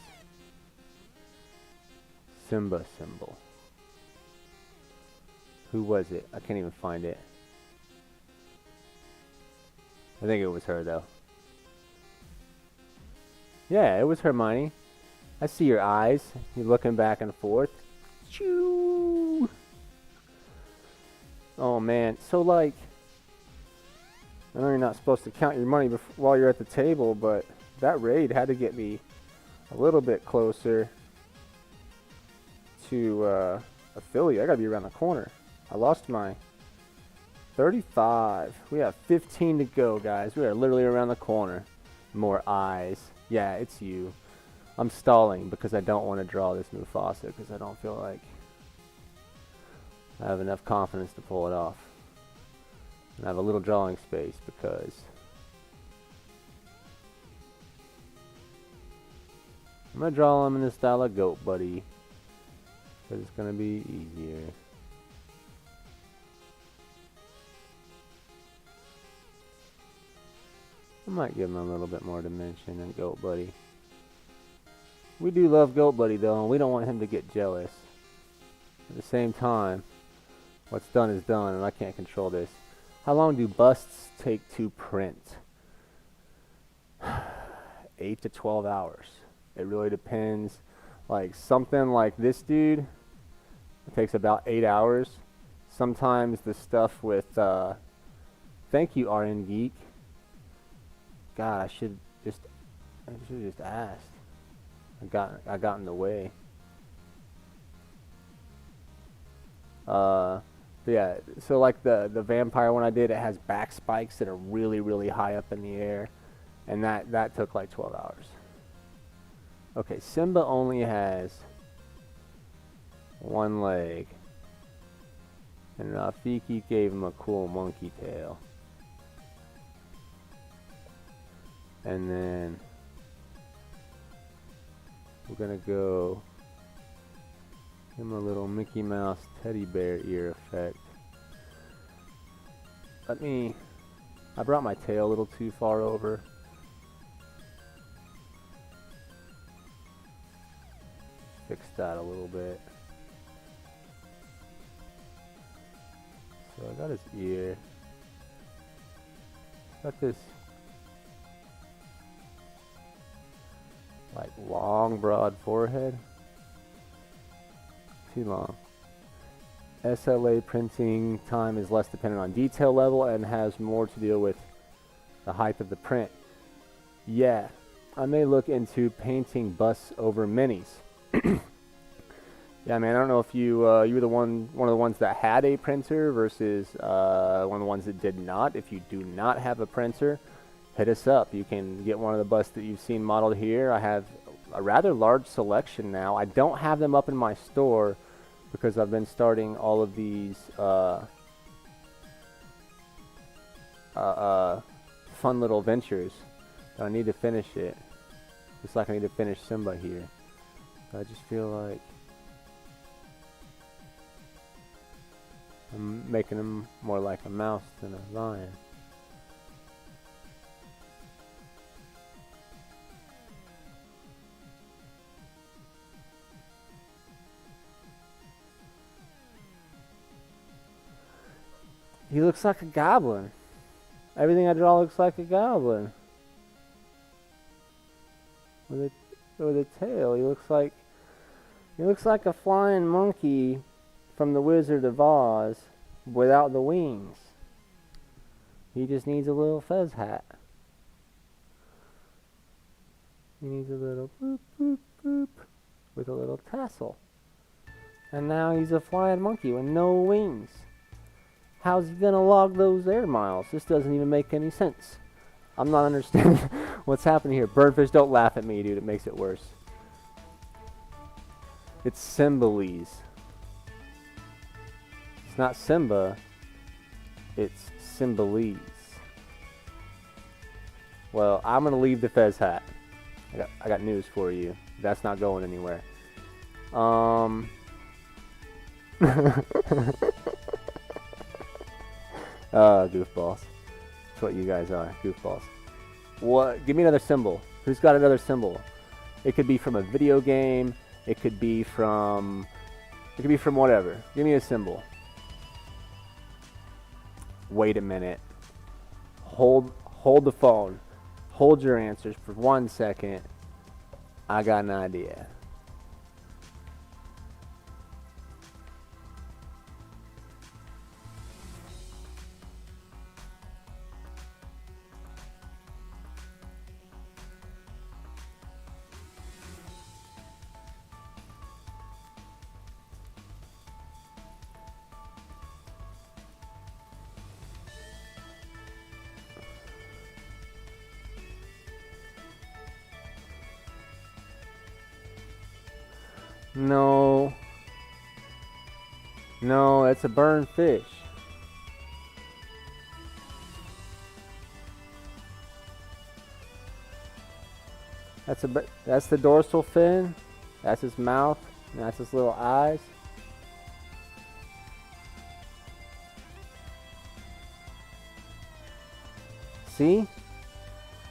Simba symbol. Who was it? I can't even find it. I think it was her though. Yeah, it was Hermione. I see your eyes. You're looking back and forth. Choo. Oh man, so like, I know you're not supposed to count your money while you're at the table, but that raid had to get me a little bit closer to affiliate. I gotta be around the corner. I lost my 35. We have 15 to go, guys. We are literally around the corner. More eyes. Yeah, it's you. I'm stalling because I don't want to draw this Mufasa because I don't feel like I have enough confidence to pull it off. And I have a little drawing space because I'm going to draw him in the style of Goat Buddy because it's going to be easier. I might give him a little bit more dimension than Goat Buddy. We do love Goat Buddy though, and we don't want him to get jealous. At the same time, what's done is done, and I can't control this. How long do busts take to print? 8 to 12 hours. It really depends. Like something like this dude, it takes about 8 hours. Sometimes the stuff with, thank you RN Geek. God, I should have just asked. I got in the way. But yeah, so like the vampire one I did, it has back spikes that are really, really high up in the air. And that took like 12 hours. Okay, Simba only has one leg. And Rafiki gave him a cool monkey tail. And then we're gonna go give him a little Mickey Mouse teddy bear ear effect. I brought my tail a little too far over. Fix that a little bit. So I got his ear. Got this like long, broad forehead. Too long. SLA printing time is less dependent on detail level and has more to deal with the height of the print. Yeah, I may look into painting busts over minis. Yeah, man, I don't know if you were one of the ones that had a printer versus one of the ones that did not. If you do not have a printer, hit us up. You can get one of the busts that you've seen modeled here. I have a rather large selection now. I don't have them up in my store because I've been starting all of these fun little ventures. But I need to finish it. Just like I need to finish Simba here. So I just feel like I'm making him more like a mouse than a lion. He looks like a goblin. Everything I draw looks like a goblin. With a tail, he looks like a flying monkey from the Wizard of Oz without the wings. He just needs a little fez hat. He needs a little boop boop boop with a little tassel. And now he's a flying monkey with no wings. How's he gonna log those air miles? This doesn't even make any sense. I'm not understanding what's happening here. Birdfish, don't laugh at me, dude. It makes it worse. It's Symbolese. It's not Simba. It's Symbolese. Well, I'm gonna leave the fez hat. I got news for you. That's not going anywhere. Goofballs. That's what you guys are, goofballs. What? Give me another symbol. Who's got another symbol? It could be from a video game. It could be from whatever. Give me a symbol. Wait a minute. Hold the phone. Hold your answers for 1 second. I got an idea. No. No, that's a burned fish. That's the dorsal fin. That's his mouth. And that's his little eyes. See?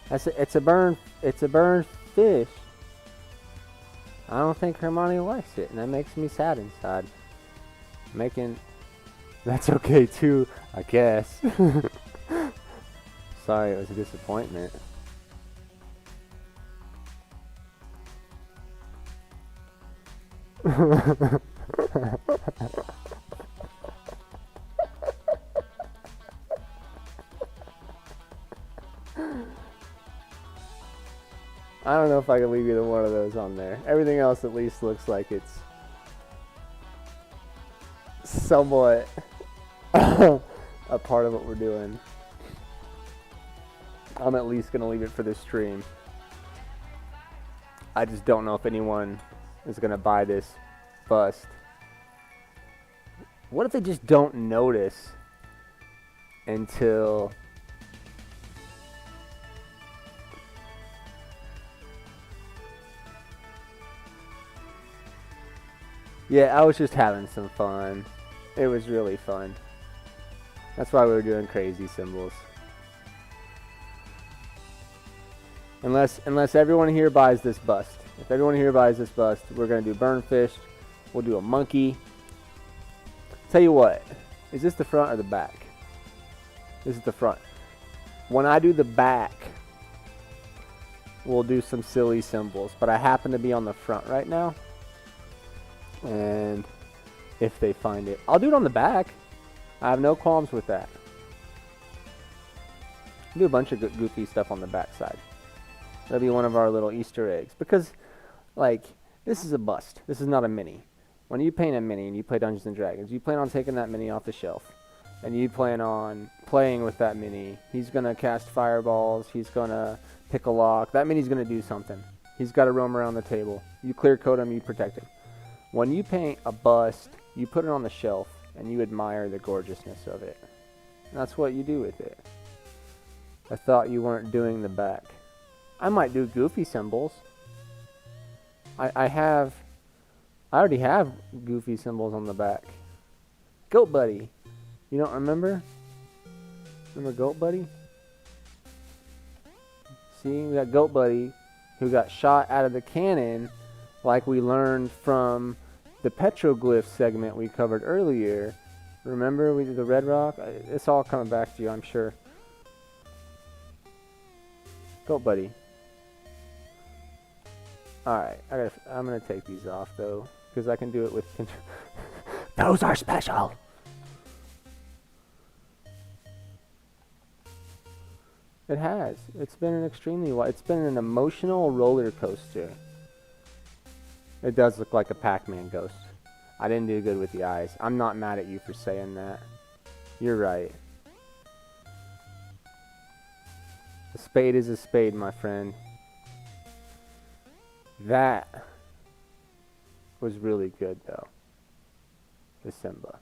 It's a burned fish. I don't think Hermione likes it, and that makes me sad inside. That's okay too, I guess. Sorry, it was a disappointment. I don't know if I can leave either one of those on there. Everything else at least looks like it's somewhat a part of what we're doing. I'm at least going to leave it for this stream. I just don't know if anyone is going to buy this bust. What if they just don't notice until... Yeah, I was just having some fun. It was really fun. That's why we were doing crazy symbols. Unless everyone here buys this bust. If everyone here buys this bust, we're going to do burn fish. We'll do a monkey. Tell you what. Is this the front or the back? This is the front. When I do the back, we'll do some silly symbols. But I happen to be on the front right now. And if they find it, I'll do it on the back. I have no qualms with that. Do a bunch of goofy stuff on the back side. That'll be one of our little Easter eggs. Because, like, this is a bust. This is not a mini. When you paint a mini and you play Dungeons and Dragons, you plan on taking that mini off the shelf. And you plan on playing with that mini. He's going to cast fireballs. He's going to pick a lock. That mini's going to do something. He's got to roam around the table. You clear coat him, you protect him. When you paint a bust, you put it on the shelf, and you admire the gorgeousness of it. And that's what you do with it. I thought you weren't doing the back. I might do goofy symbols. I already have goofy symbols on the back. Goat Buddy. You don't remember? Remember Goat Buddy? See, we got Goat Buddy, who got shot out of the cannon, like we learned from the petroglyph segment we covered earlier. Remember we did the red rock? It's all coming back to you, I'm sure. Goat Buddy. Alright, I'm gonna take these off though, because I can do it with... Those are special. It has. It's been an it's been an emotional roller coaster. It does look like a Pac-Man ghost. I didn't do good with the eyes. I'm not mad at you for saying that. You're right. A spade is a spade, my friend. That was really good, though. The Simba.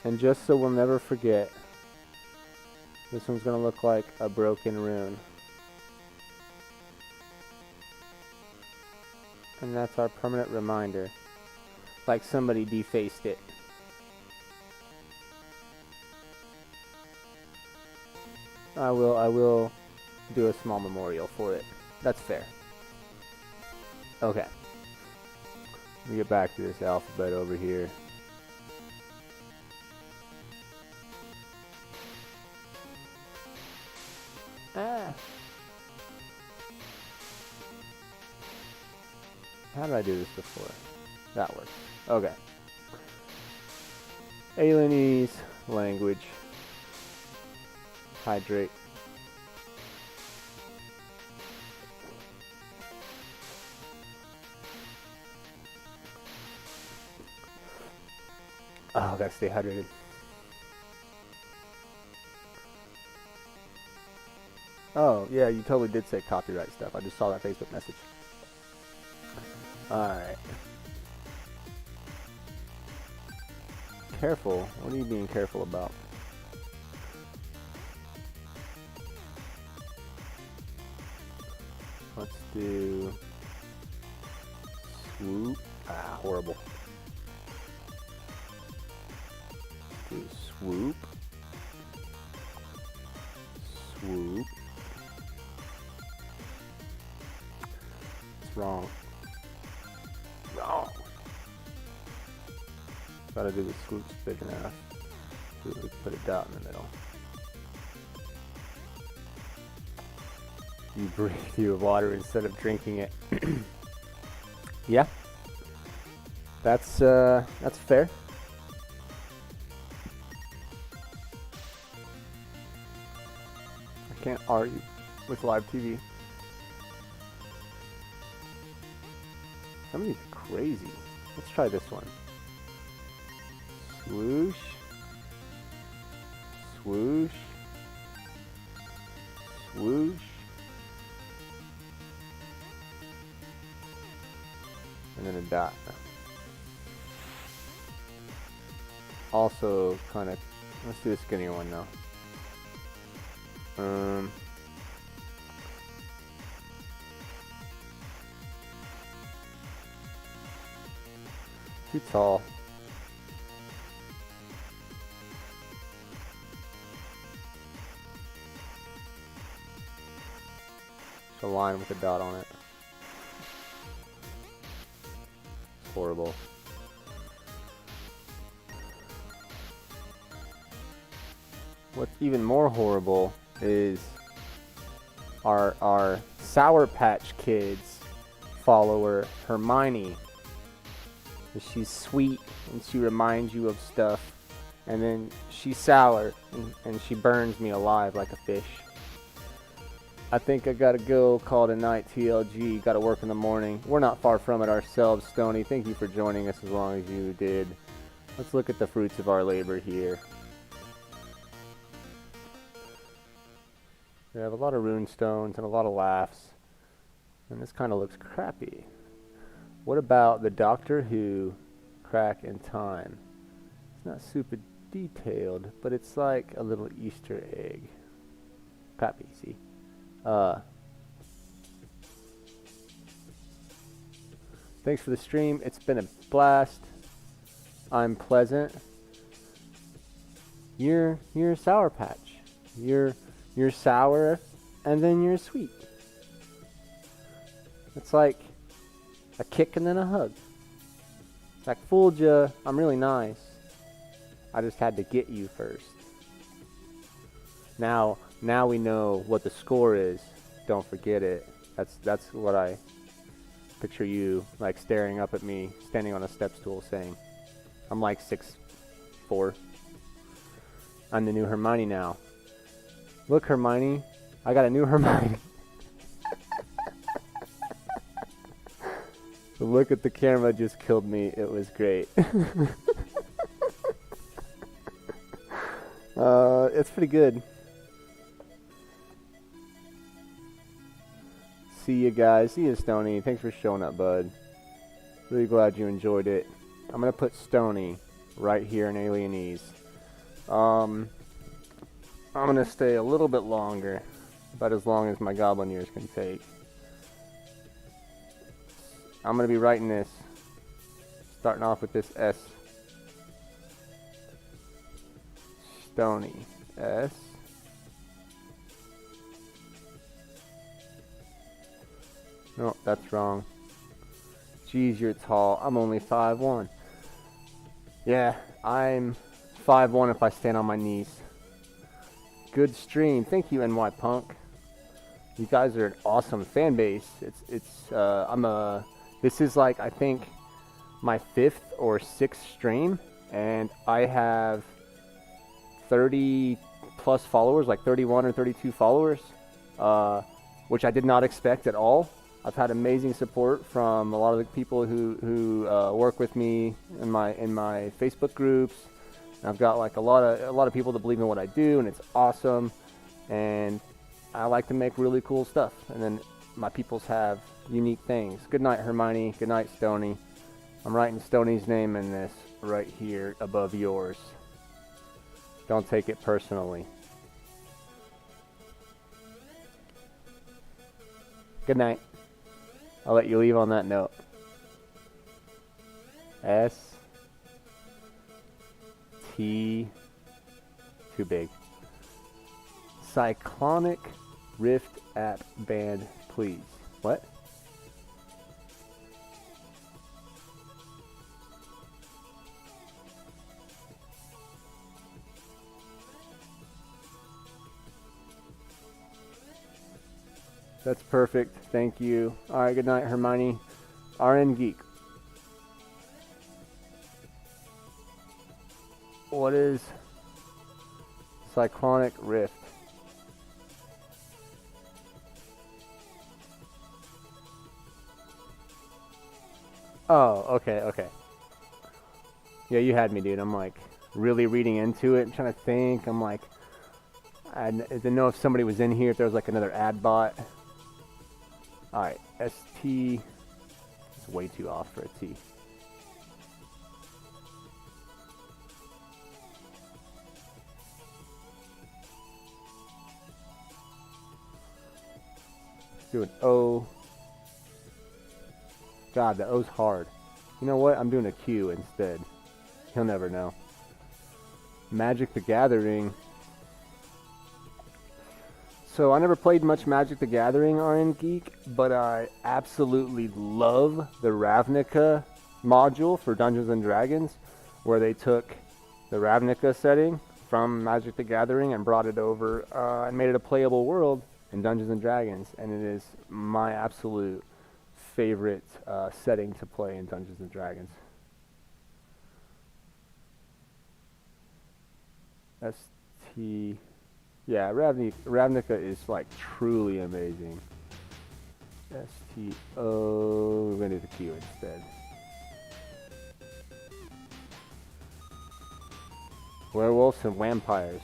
And just so we'll never forget, this one's going to look like a broken rune. And that's our permanent reminder. Like somebody defaced it. I will do a small memorial for it. That's fair. Okay. Let me get back to this alphabet over here. How did I do this before? That works. Okay. Alienese language. Hydrate. Oh, gotta stay hydrated. Oh, yeah, you totally did say copyright stuff. I just saw that Facebook message. Alright. Careful? What are you being careful about? Let's do... swoop. Ah, horrible. Do swoop. Swoop. It's wrong. Wrong. Gotta do the swoops big enough. So we can put a dot in the middle. You breathe your water instead of drinking it. Yeah. That's fair. I can't argue with live TV. Some of these are crazy. Let's try this one. Swoosh. Swoosh. Swoosh. And then a dot. Also, kind of, let's do a skinnier one now. Too tall. Just a line with a dot on it. It's horrible. What's even more horrible is our Sour Patch Kids follower, Hermione. She's sweet and she reminds you of stuff, and then she's sour and she burns me alive like a fish. I think I gotta go, call it a night, TLG. Gotta work in the morning. We're not far from it ourselves, Stony. Thank you for joining us as long as you did. Let's look at the fruits of our labor here. We have a lot of rune stones and a lot of laughs. And this kind of looks crappy. What about the Doctor Who crack in time? It's not super detailed, but it's like a little Easter egg. Crappy, see? Thanks for the stream. It's been a blast. I'm Pleasant. You're Sour Patch. You're sour, and then you're sweet. It's like a kick and then a hug. It's like, fooled ya, I'm really nice. I just had to get you first. Now we know what the score is. Don't forget it. That's what I picture you, like, staring up at me, standing on a step stool saying, I'm like 6'4". I'm the new Hermione now. Look, Hermione, I got a new Hermione. The look at the camera just killed me. It was great. It's pretty good. See you guys. See you, Stony. Thanks for showing up, bud. Really glad you enjoyed it. I'm gonna put Stony right here in Alienese. I'm gonna stay a little bit longer, about as long as my goblin ears can take. I'm gonna be writing this, starting off with this S. Stony. S. No, that's wrong. Geez, you're tall. I'm only 5'1". Yeah, I'm 5'1" if I stand on my knees. Good stream. Thank you, NY Punk. You guys are an awesome fan base. I'm a This is like, I think, my 5th or 6th stream, and I have 30 plus followers, like 31 or 32 followers, which I did not expect at all. I've had amazing support from a lot of the people who work with me in my Facebook groups. And I've got like a lot of people that believe in what I do, and it's awesome. And I like to make really cool stuff. And then my peoples have unique things. Good night, Hermione. Good night, Stony. I'm writing Stoney's name in this right here above yours. Don't take it personally. Good night. I'll let you leave on that note. S T, too big. Cyclonic Rift app banned, please. What? That's perfect. Thank you. Alright, good night, Hermione. RN Geek. What is Cyclonic Rift? Oh, okay. Yeah, you had me, dude. I'm like really reading into it. I'm trying to think. I'm like, I didn't know if somebody was in here, if there was like another ad bot. Alright, ST. It's way too off for a T. Let's do an O. God, the O's hard. You know what? I'm doing a Q instead. He'll never know. Magic the Gathering. So I never played much Magic the Gathering, RN Geek, but I absolutely love the Ravnica module for Dungeons and Dragons, where they took the Ravnica setting from Magic the Gathering and brought it over and made it a playable world in Dungeons and Dragons, and it is my absolute favorite setting to play in Dungeons and Dragons. ST. Yeah, Ravnica is like truly amazing. STO. We're gonna do the Q instead. Werewolves and vampires,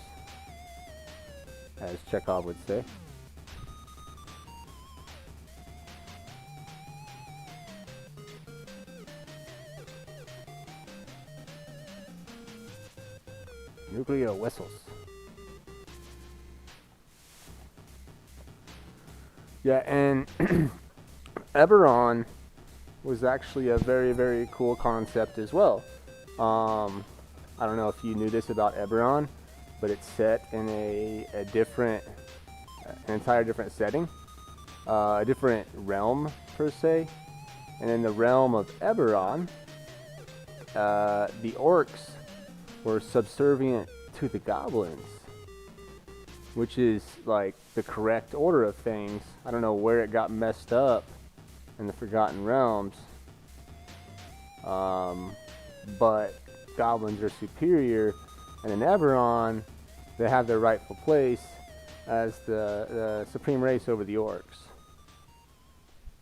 as Chekhov would say. Nuclear whistles. Yeah, and Eberron was actually a very, very cool concept as well. I don't know if you knew this about Eberron, but it's set in an entire different setting, a different realm per se. And in the realm of Eberron, the orcs were subservient to the goblins, which is like the correct order of things. I don't know where it got messed up in the Forgotten Realms, but goblins are superior, and in Eberron, they have their rightful place as the supreme race over the orcs.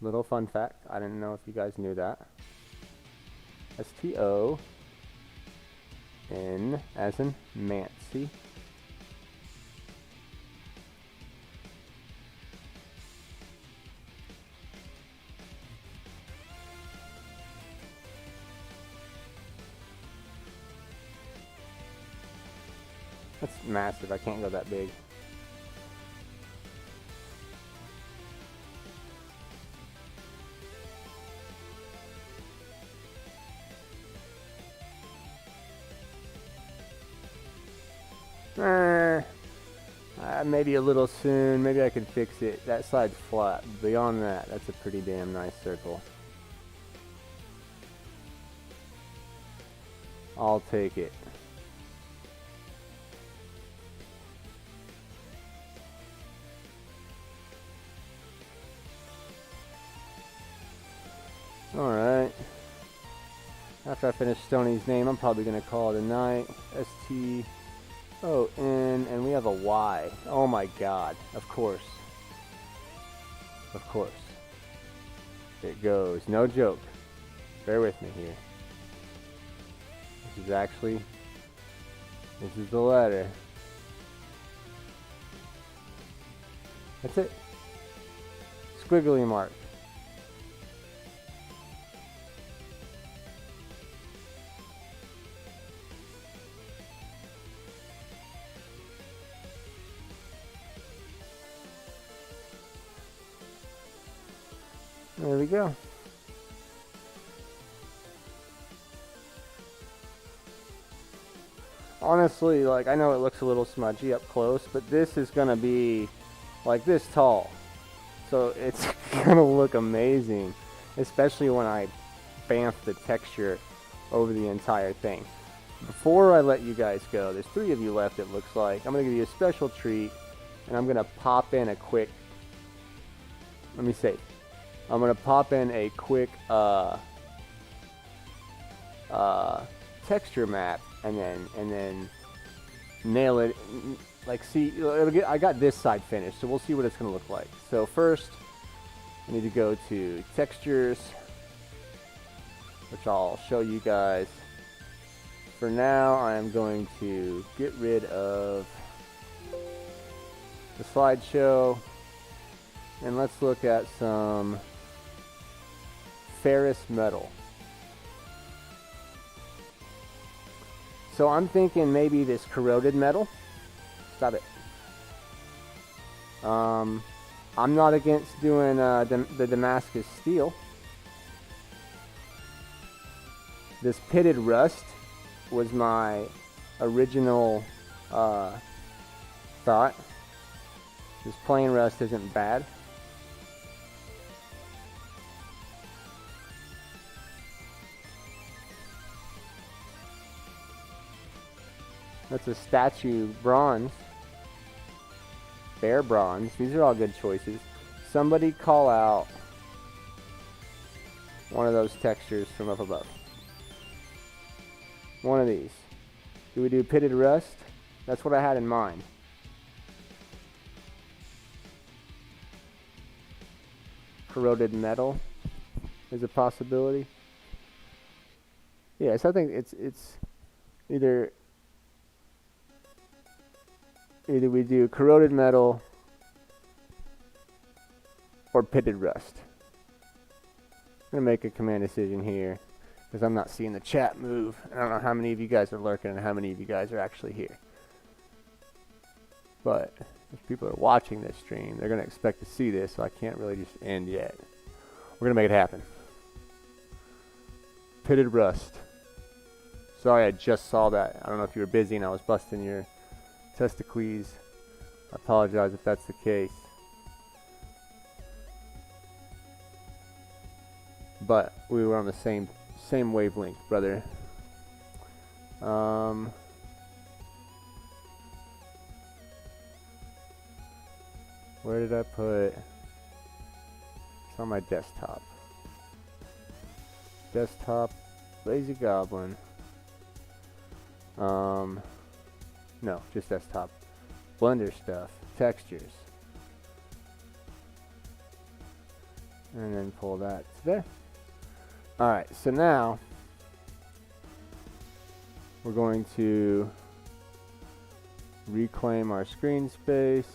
Little fun fact, I didn't know if you guys knew that. STON as in Nancy. That's massive. I can't go that big. Maybe a little soon. Maybe I can fix it. That side's flat. Beyond that, that's a pretty damn nice circle. I'll take it. Alright. After I finish Stoney's name, I'm probably going to call it a night. S-T-O-N, and we have a Y. Oh my god. Of course. Of course. It goes. No joke. Bear with me here. This is the letter. That's it. Squiggly mark. There we go. Honestly, like, I know it looks a little smudgy up close, but this is gonna be like this tall. So it's gonna look amazing, especially when I bamf the texture over the entire thing. Before I let you guys go, there's 3 of you left it looks like. I'm gonna give you a special treat, and I'm gonna pop in a quick, I'm gonna pop in a quick texture map, and then nail it. Like, see, I got this side finished, so we'll see what it's gonna look like. So first, I need to go to textures, which I'll show you guys. For now, I am going to get rid of the slideshow, and let's look at some ferrous metal. So I'm thinking maybe this corroded metal. Stop it. I'm not against doing the Damascus steel. This pitted rust was my original thought. This plain rust isn't bad. That's a statue bronze. Bare bronze. These are all good choices. Somebody call out one of those textures from up above. One of these. Do we do pitted rust? That's what I had in mind. Corroded metal is a possibility. Yes, I think it's either we do corroded metal or pitted rust. I'm gonna make a command decision here because I'm not seeing the chat move. I don't know how many of you guys are lurking and how many of you guys are actually here. But if people are watching this stream, they're gonna expect to see this, so I can't really just end yet. We're gonna make it happen. Pitted rust. Sorry, I just saw that. I don't know if you were busy and I was busting your testicles. I apologize if that's the case. But we were on the same wavelength, brother. Where did I put? It's on my desktop. Desktop, Lazy Goblin. No, just desktop. Blender stuff, textures. And then pull that to there. Alright, so now we're going to reclaim our screen space.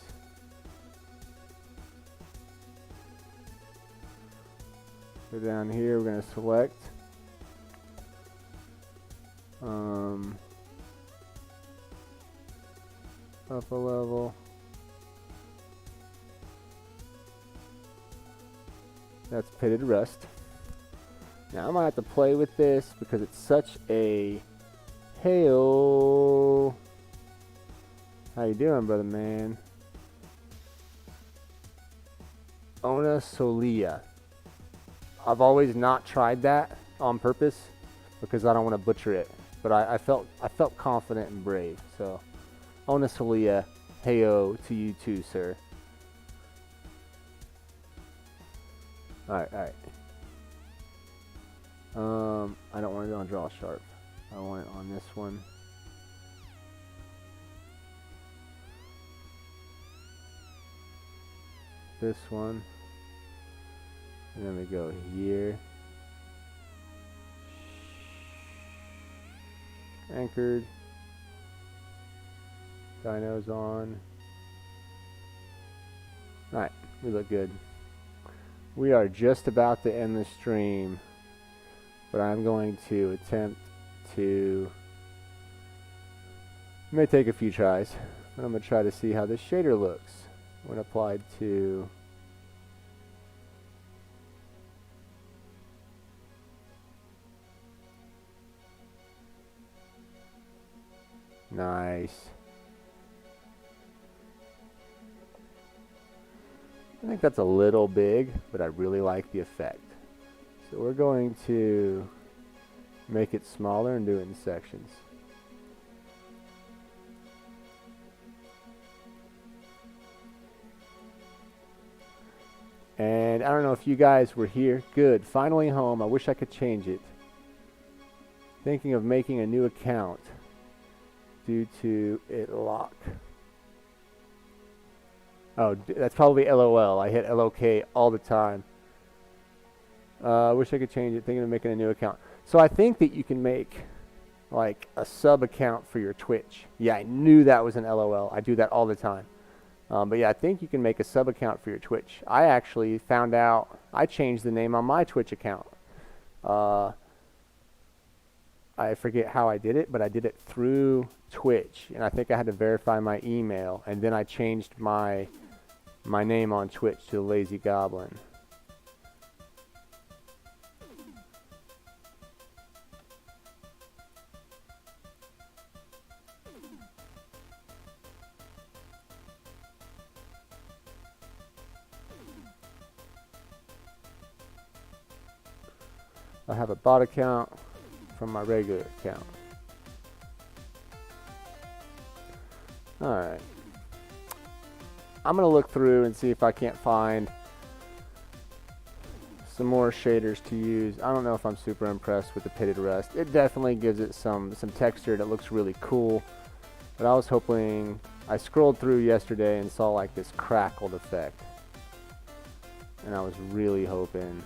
So down here we're going to select up a level. That's pitted rust. Now I might have to play with this because it's such a heyo. How you doing, brother man? Ona Solia. I've always not tried that on purpose because I don't want to butcher it. But I felt confident and brave. So Ona Solia, heyo to you too, sir. Alright. I don't want it on draw sharp. I want it on this one. This one. And then we go here. Anchored. Dyno's on. Alright, we look good. We are just about to end the stream, but I'm going to attempt to, it may take a few tries, but I'm going to try to see how this shader looks when applied to nice. I think that's a little big, but I really like the effect. So we're going to make it smaller and do it in sections. And I don't know if you guys were here. Good. Finally home. I wish I could change it. Thinking of making a new account due to it lock. Oh, that's probably LOL. I hit LOK all the time. I wish I could change it. Thinking of making a new account. So I think that you can make like a sub account for your Twitch. Yeah, I knew that was an LOL. I do that all the time. But yeah, I think you can make a sub account for your Twitch. I actually found out I changed the name on my Twitch account. I forget how I did it, but I did it through Twitch, and I think I had to verify my email, and then I changed my name on Twitch to the Lazy Goblin. I have a bot account from my regular account. Alright. I'm going to look through and see if I can't find some more shaders to use. I don't know if I'm super impressed with the pitted rust. It definitely gives it some texture that looks really cool. But I was hoping, I scrolled through yesterday and saw like this crackled effect. And I was really hoping,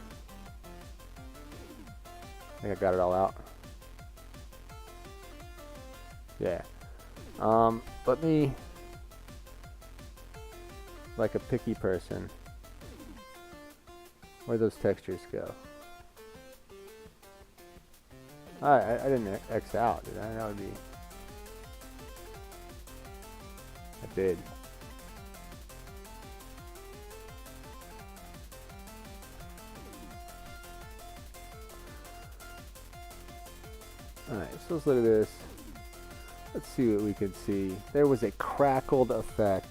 I think I got it all out. Yeah. Let me, like a picky person, where'd those textures go? I didn't X out, did I? That would be, I did. Alright, so let's look at this. Let's see what we can see. There was a crackled effect.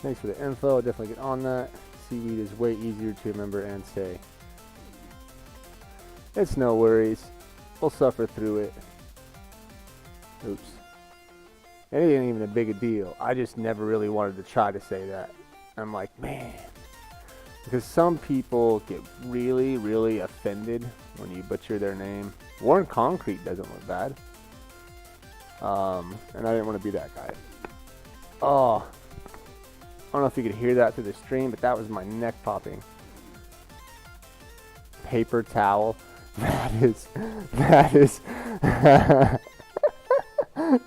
Thanks for the info. I'll definitely get on that. Seaweed is way easier to remember and say. It's no worries. We'll suffer through it. Oops. It ain't even a big a deal. I just never really wanted to try to say that. I'm like, man. Because some people get really, really offended when you butcher their name. Warren Concrete doesn't look bad. And I didn't want to be that guy. Oh. I don't know if you could hear that through the stream, but that was my neck popping. Paper towel. That is.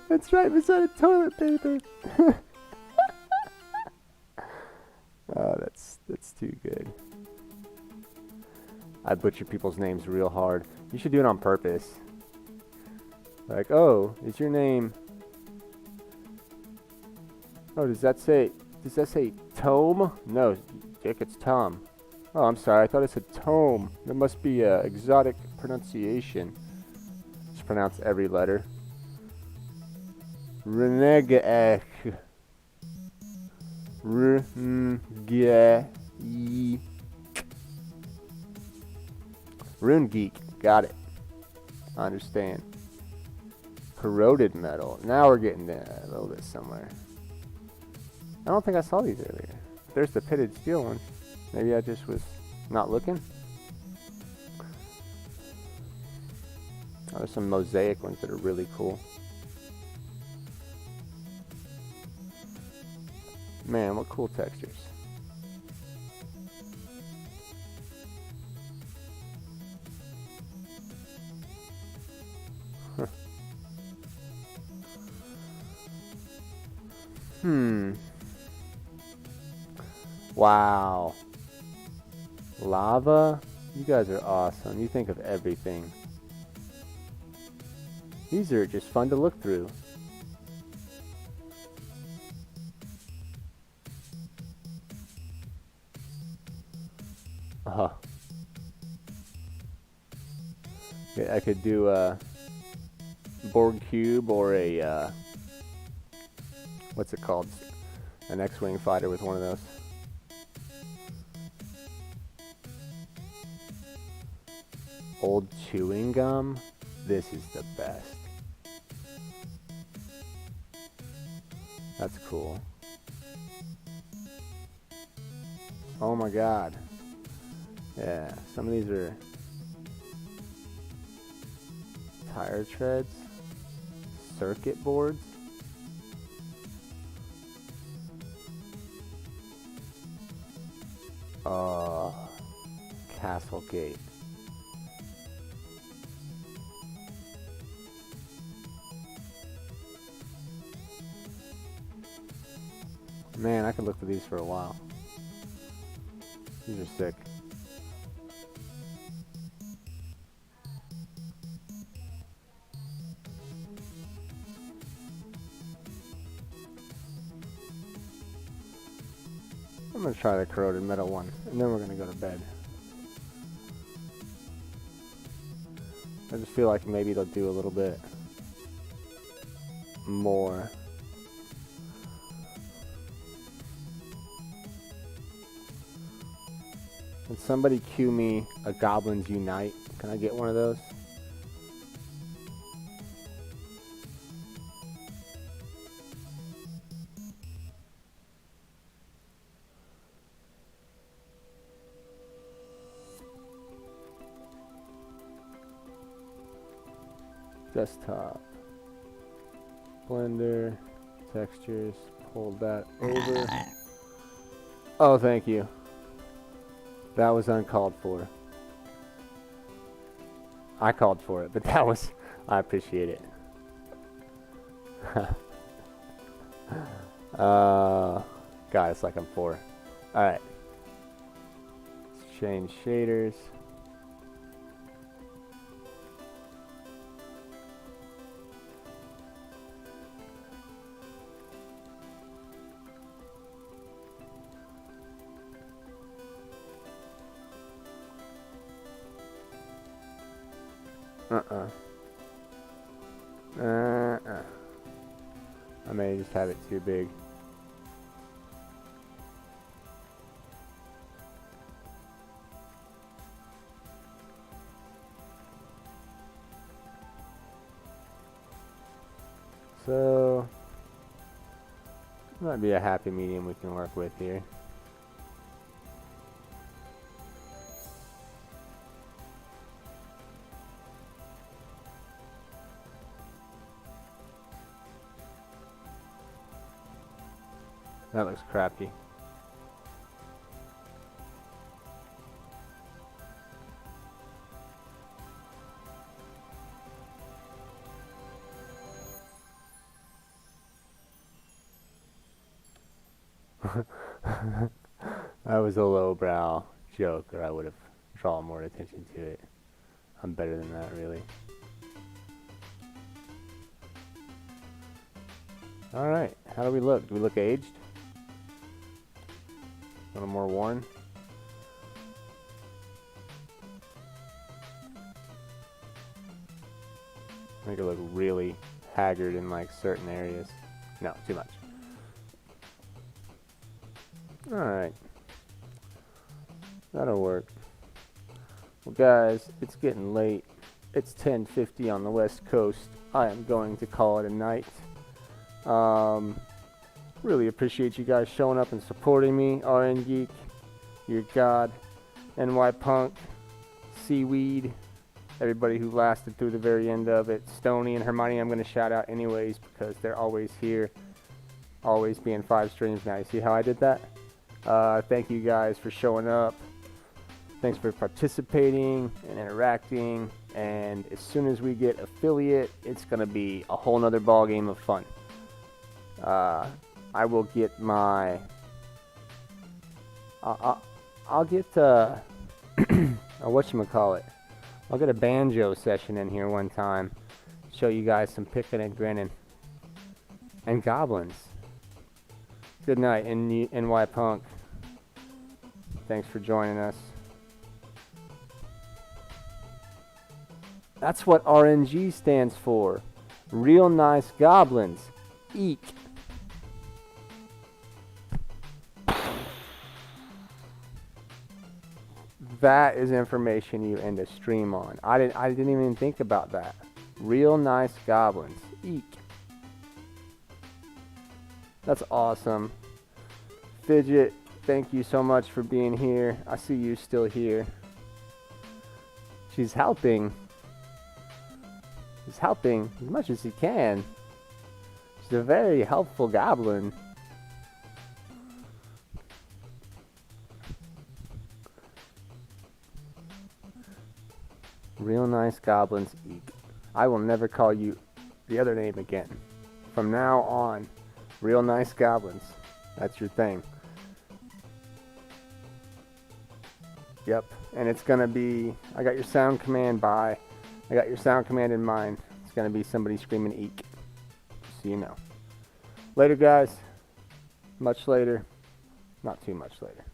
That's right beside a toilet paper. Oh, that's too good. I butcher people's names real hard. You should do it on purpose. Like, oh, is your name? Oh, does that say Tome? No, Dick, it's Tom. Oh, I'm sorry. I thought it said Tome. There must be a exotic pronunciation. Just pronounce every letter. Renegade. Rune Geek. Got it. I understand. Corroded metal. Now we're getting a little bit somewhere. I don't think I saw these earlier. There's the pitted steel one. Maybe I just was not looking. There's some mosaic ones that are really cool. Man, what cool textures. Huh. Wow. Lava? You guys are awesome. You think of everything. These are just fun to look through. Yeah, I could do a Borg cube or a what's it called? An X-wing fighter with one of those. Old chewing gum. This is the best. That's cool. Oh my god. Yeah, some of these are tire treads, circuit boards. Castle gate. Man, I could look for these for a while. These are sick. I'm gonna try the corroded metal one, and then we're gonna go to bed. I just feel like maybe they'll do a little bit more. Can somebody cue me a Goblins Unite? Can I get one of those? Desktop. Blender. Textures. Pull that over. Oh, thank you. That was uncalled for. I called for it, but that was... I appreciate it. God, it's like I'm 4. Alright. Let's change shaders. I may just have it too big. So, might be a happy medium we can work with here. That looks crappy. That was a lowbrow joke, or I would have drawn more attention to it. I'm better than that, really. Alright, how do we look? Do we look aged? A little more worn? Make it look really haggard in like certain areas. No, too much. Alright. That'll work. Well guys, it's getting late. It's 10:50 on the West Coast. I am going to call it a night. Really appreciate you guys showing up and supporting me. RN Geek, Your God, NY Punk, Seaweed, everybody who lasted through the very end of it. Stony and Hermione I'm going to shout out anyways because they're always here. Always being 5 streams now. You see how I did that? Thank you guys for showing up. Thanks for participating and interacting. And as soon as we get affiliate, it's going to be a whole nother ball game of fun. I will get my... I'll get... whatchamacallit. I'll get a banjo session in here one time. Show you guys some picking and grinning. And goblins. Good night, NY Punk. Thanks for joining us. That's what RNG stands for. Real nice goblins. Eek. That is information you end a stream on. I didn't even think about that. Real nice goblins. Eek. That's awesome. Fidget, thank you so much for being here. I see you still here. She's helping. He's helping as much as he can. She's a very helpful goblin. Real nice goblins. Eek. I will never call you the other name again. From now on, real nice goblins. That's your thing. Yep. And it's gonna be, I got your sound command by. I got your sound command in mind. It's going to be somebody screaming eek. So you know. Later, guys. Much later. Not too much later.